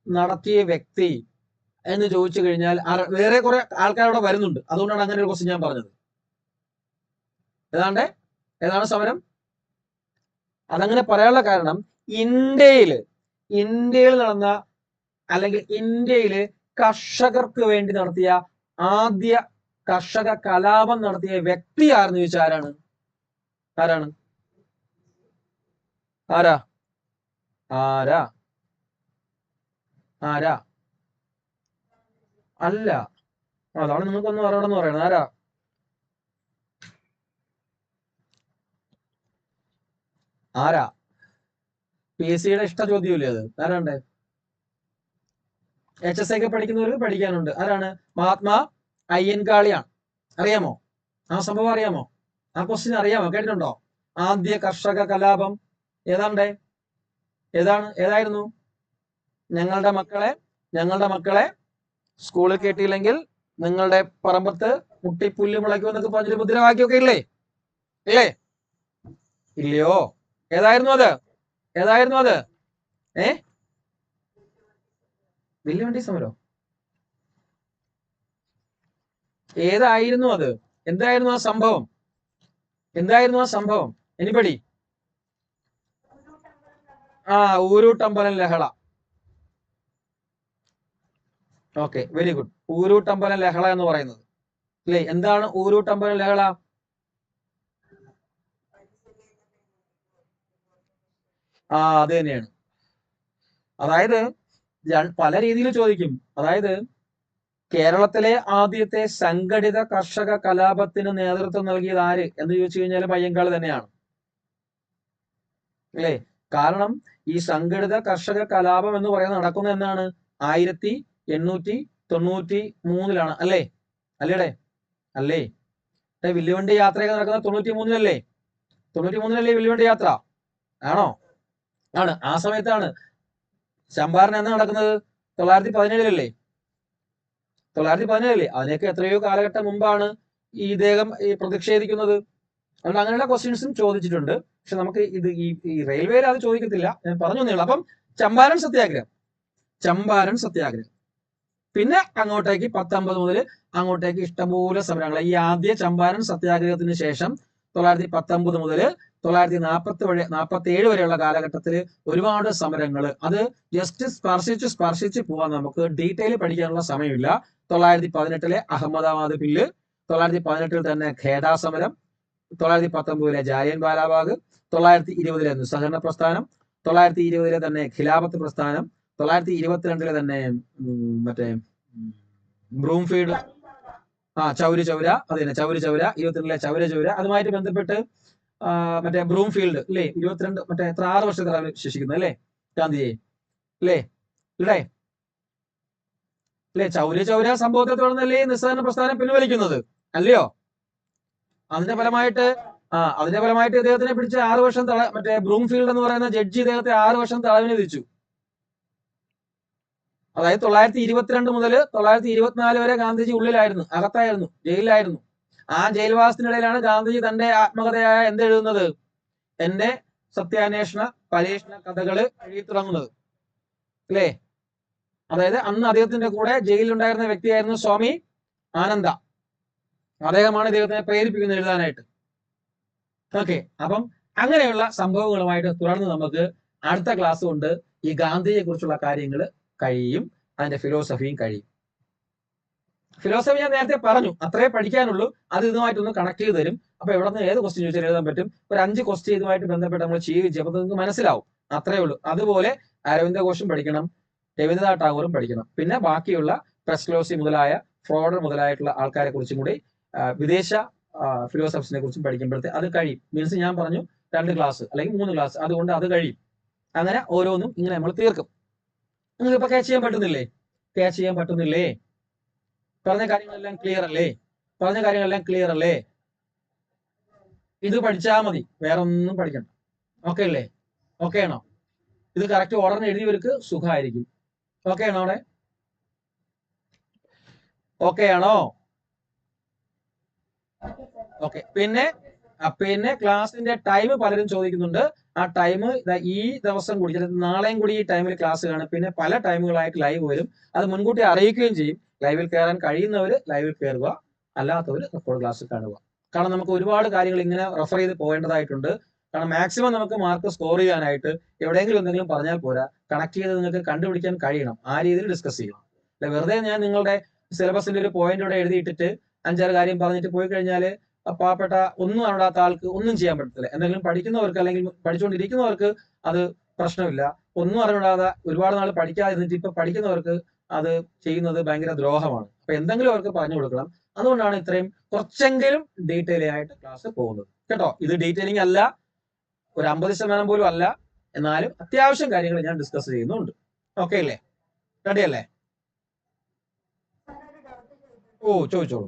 നടത്തിയ വ്യക്തി എന്ന് ചോദിച്ചു കഴിഞ്ഞാൽ വേറെ കുറെ ആൾക്കാർ അവിടെ വരുന്നുണ്ട്. അതുകൊണ്ടാണ് അങ്ങനെ ഒരു ക്വസ്റ്റ്യൻ ഞാൻ പറഞ്ഞത്. ഏതാണ് സമരം? അതങ്ങനെ പറയാനുള്ള കാരണം ഇന്ത്യയിൽ നടന്ന, അല്ലെങ്കിൽ ഇന്ത്യയില് കർഷകർക്ക് വേണ്ടി നടത്തിയ ആദ്യ കർഷക കലാപം നടത്തിയ വ്യക്തി ആരെന്ന് ചോദിച്ചാൽ ആരാ? അല്ല, അതാണ് നിങ്ങൾക്കൊന്നും അറിയണമെന്ന് പറയണത്. ആരാ? PSC ഇഷ്ട ചോദ്യമില്ലേ അത്? ആരാണ്ട്? HSK പഠിക്കുന്നവർക്ക് പഠിക്കാനുണ്ട്. ആരാണ്? മഹാത്മാ അയ്യൻകാളിയാണ്. അറിയാമോ? ആ സംഭവം അറിയാമോ? ആ ക്വസ്റ്റ്യൻ അറിയാമോ? കേട്ടിട്ടുണ്ടോ? ആദ്യ കർഷക കലാപം ഏതായിരുന്നു? ഞങ്ങളുടെ മക്കളെ സ്കൂളിൽ കേട്ടില്ലെങ്കിൽ നിങ്ങളുടെ പറമ്പത്ത് മുട്ടിപ്പുല്ല് മുളയ്ക്കും എന്നൊക്കെ പറഞ്ഞൊരു മുദ്രാവാക്യമൊക്കെ ഇല്ലേ? ഇല്ലയോ? ഏതായിരുന്നു അത്? വില്ലുവണ്ടി സമരോ? ഏതായിരുന്നു അത്? എന്തായിരുന്നു ആ സംഭവം? എനിബഡി? ഊരൂട്ടമ്പലം ലഹള. Okay, very good. ഊരൂട്ടമ്പലം ലഹള എന്ന് പറയുന്നത് അല്ലേ? എന്താണ് ഊരൂട്ടമ്പലം ലഹള? അത് തന്നെയാണ്. അതായത് പല രീതിയിൽ ചോദിക്കും. അതായത് കേരളത്തിലെ ആദ്യത്തെ സംഘടിത കർഷക കലാപത്തിന് നേതൃത്വം നൽകിയത് ആര് എന്ന് ചോദിച്ചു കഴിഞ്ഞാൽ അയ്യങ്കാളി തന്നെയാണ്. അല്ലേ? കാരണം ഈ സംഘടിത കർഷക കലാപം എന്ന് പറയുന്നത് നടക്കുന്നത് എന്നാണ്? 1893 അല്ലേ? വില്ലുവണ്ടി യാത്രയൊക്കെ നടക്കുന്നത് 93 വില്ലുവണ്ടി യാത്ര ആണോ? ആണ്. ആ സമയത്താണ്. ചമ്പാരൻ എന്നാ നടക്കുന്നത്? 917 അതിനൊക്കെ എത്രയോ കാലഘട്ടം മുമ്പാണ് ഇദ്ദേഹം പ്രതിഷേധിക്കുന്നത്. അതുകൊണ്ട് അങ്ങനെയുള്ള ക്വസ്റ്റ്യൻസും ചോദിച്ചിട്ടുണ്ട്. പക്ഷെ നമുക്ക് ഈ റെയിൽവേയിൽ അത് ചോദിക്കത്തില്ല, ഞാൻ പറഞ്ഞു തന്നേ ഉള്ളൂ. അപ്പം ചമ്പാരൻ സത്യാഗ്രഹം പിന്നെ അങ്ങോട്ടേക്ക് 19 മുതൽ അങ്ങോട്ടേക്ക് ഇഷ്ടംപോലെ സമരങ്ങൾ. ഈ ആദ്യ ചമ്പാരൻ സത്യാഗ്രഹത്തിന് ശേഷം 1919 മുതൽ 1947 വരെയുള്ള കാലഘട്ടത്തിൽ ഒരുപാട് സമരങ്ങൾ. അത് ജസ്റ്റ് സ്പർശിച്ച് പോവാൻ നമുക്ക് ഡീറ്റെയിൽ പഠിക്കാനുള്ള സമയമില്ല. 1918 അഹമ്മദാബാദ് ബില്ല്, 1918 തന്നെ ഖേദ സമരം, 1919 ജാലിയൻ വാലാബാഗ്, 1920 നിസ്സഹകരണ പ്രസ്ഥാനം, 920 തന്നെ ഖിലാഫത്ത് പ്രസ്ഥാനം, 922 തന്നെ മറ്റേ ബ്രൂംഫീൽഡ് ചൗരി ചൗര, അത് തന്നെ ചൗരി ചൗര, 22 ചൗര ചൗര, അതുമായിട്ട് ബന്ധപ്പെട്ട് മറ്റേ ബ്രൂംഫീൽഡ് അല്ലേ 22 മറ്റേ എത്ര 6 വർഷത്തിലാണ് വിശേഷിക്കുന്നത് അല്ലേ ഗാന്ധിജിയെ അല്ലേ അല്ലേ അല്ലേ ചൗരി ചൗര സംഭവത്തെ തുടർന്നല്ലേ നിസ്സഹകരണ പ്രസ്ഥാനം പിൻവലിക്കുന്നത് അല്ലയോ? അതിന്റെ ഫലമായിട്ട് ഇദ്ദേഹത്തിനെ പിടിച്ച് 6 വർഷം മറ്റേ ബ്രൂംഫീൽഡ് എന്ന് പറയുന്ന ജഡ്ജി ഇദ്ദേഹത്തെ 6 വർഷം തടവിന് വിധിച്ചു. അതായത് 922 മുതൽ 924 വരെ ഗാന്ധിജി ഉള്ളിലായിരുന്നു, അകത്തായിരുന്നു, ജയിലിലായിരുന്നു. ആ ജയിൽവാസത്തിനിടയിലാണ് ഗാന്ധിജി തന്റെ ആത്മകഥയായ എന്തെഴുതുന്നത്, എന്റെ സത്യാന്വേഷണ പരീക്ഷണ കഥകള് എഴുതി തുടങ്ങുന്നത് അല്ലേ? അതായത് അന്ന് അദ്ദേഹത്തിന്റെ കൂടെ ജയിലിലുണ്ടായിരുന്ന വ്യക്തിയായിരുന്നു സ്വാമി ആനന്ദ. അദ്ദേഹമാണ് ഇദ്ദേഹത്തിനെ പ്രേരിപ്പിക്കുന്നത് എഴുതാനായിട്ട്. ഓക്കെ, അപ്പം അങ്ങനെയുള്ള സംഭവങ്ങളുമായിട്ട് തുടർന്ന് നമുക്ക് അടുത്ത ക്ലാസ് കൊണ്ട് ഈ ഗാന്ധിജിയെ കുറിച്ചുള്ള കാര്യങ്ങൾ കഴിയും, അതിന്റെ ഫിലോസഫിയും കഴിയും. ഫിലോസഫി ഞാൻ നേരത്തെ പറഞ്ഞു, അത്രേ പഠിക്കാനുള്ളൂ. അത് ഇതുമായിട്ടൊന്ന് കണക്ട് ചെയ്ത് തരും. അപ്പൊ എവിടെ നിന്ന് ഏത് ക്വസ്റ്റ്യൻ ചോദിച്ചാൽ എഴുതാൻ പറ്റും. ഒരു 5 ക്വസ്റ്റ്യൻ ഇതുമായിട്ട് ബന്ധപ്പെട്ട് നമ്മൾ ചെയ്യിച്ചു, അപ്പൊ നിങ്ങൾക്ക് മനസ്സിലാവും. അത്രേ ഉള്ളൂ. അതുപോലെ അരവിന്ദ ഘോഷും പഠിക്കണം, രവീന്ദ്രനാഥ് ടാഗോറും പഠിക്കണം. പിന്നെ ബാക്കിയുള്ള പെസ്ക്ലോസി മുതലായ ഫ്രോഡർ മുതലായിട്ടുള്ള ആൾക്കാരെ കുറിച്ചും കൂടി വിദേശ ഫിലോസഫിസിനെ കുറിച്ചും പഠിക്കുമ്പോഴത്തെ അത് കഴിയും. മീൻസ് ഞാൻ പറഞ്ഞു 2 ക്ലാസ് അല്ലെങ്കിൽ 3 ക്ലാസ്, അതുകൊണ്ട് അത് കഴിയും. അങ്ങനെ ഓരോന്നും ഇങ്ങനെ നമ്മൾ തീർക്കും. നിങ്ങൾക്ക് ഇപ്പൊ ക്യാച്ച് ചെയ്യാൻ പറ്റുന്നില്ലേ? ക്യാച്ച് ചെയ്യാൻ പറ്റുന്നില്ലേ? പറഞ്ഞ കാര്യങ്ങളെല്ലാം ക്ലിയർ അല്ലേ? ഇത് പഠിച്ചാൽ മതി, വേറെ ഒന്നും പഠിക്കണ്ട. ഓക്കെ അല്ലേ? ഓക്കെ ആണോ? ഇത് കറക്റ്റ് ഓർഡറിന് എഴുതിയവർക്ക് സുഖമായിരിക്കും. ഓക്കെ ആണോ അവിടെ? ഓക്കെ ആണോ? ഓക്കെ. പിന്നെ ക്ലാസിന്റെ ടൈം പലരും ചോദിക്കുന്നുണ്ട്. ആ ടൈം ഈ ദിവസം കൂടി, നാളെയും കൂടി ഈ ടൈമിൽ ക്ലാസ് കാണും. പിന്നെ പല ടൈമുകളായിട്ട് ലൈവ് വരും. അത് മുൻകൂട്ടി അറിയിക്കുകയും ചെയ്യും. ലൈവിൽ കയറാൻ കഴിയുന്നവർ ലൈവിൽ കയറുക, അല്ലാത്തവർ റെക്കോർഡ് ക്ലാസ് കാണുക. കാരണം നമുക്ക് ഒരുപാട് കാര്യങ്ങൾ ഇങ്ങനെ റെഫർ ചെയ്ത് പോകേണ്ടതായിട്ടുണ്ട്. കാരണം മാക്സിമം നമുക്ക് മാർക്ക് സ്കോർ ചെയ്യാനായിട്ട് എവിടെയെങ്കിലും എന്തെങ്കിലും പറഞ്ഞാൽ പോരാ, കണക്ട് ചെയ്ത് നിങ്ങൾക്ക് കണ്ടുപിടിക്കാൻ കഴിയണം. ആ രീതിയിൽ ഡിസ്കസ് ചെയ്യണം. അല്ല വെറുതെ ഞാൻ നിങ്ങളുടെ സിലബസിന്റെ ഒരു പോയിന്റ് ഇവിടെ എഴുതിയിട്ടിട്ട് 5-6 കാര്യം പറഞ്ഞിട്ട് പോയി കഴിഞ്ഞാൽ പാവപ്പെട്ട ഒന്നും അറിയാത്ത ആൾക്ക് ഒന്നും ചെയ്യാൻ പറ്റത്തില്ല. എന്തെങ്കിലും പഠിക്കുന്നവർക്ക് അല്ലെങ്കിൽ പഠിച്ചുകൊണ്ടിരിക്കുന്നവർക്ക് അത് പ്രശ്നമില്ല. ഒന്നും അറിയാതെ ഒരുപാട് നാൾ പഠിക്കാതിരുന്നിട്ട് ഇപ്പൊ പഠിക്കുന്നവർക്ക് അത് ചെയ്യുന്നത് ഭയങ്കര ദ്രോഹമാണ്. അപ്പൊ എന്തെങ്കിലും അവർക്ക് പറഞ്ഞു കൊടുക്കണം. അതുകൊണ്ടാണ് ഇത്രയും കുറച്ചെങ്കിലും ഡീറ്റെയിലിംഗ് ആയിട്ട് ക്ലാസ് പോകുന്നത് കേട്ടോ. ഇത് ഡീറ്റെയിലിംഗ് അല്ല, ഒരു 50% പോലും അല്ല, എന്നാലും അത്യാവശ്യം കാര്യങ്ങൾ ഞാൻ ഡിസ്കസ് ചെയ്യുന്നുണ്ട്. ഓക്കെ അല്ലേ? റെഡി അല്ലേ? ചോദിച്ചോളൂ.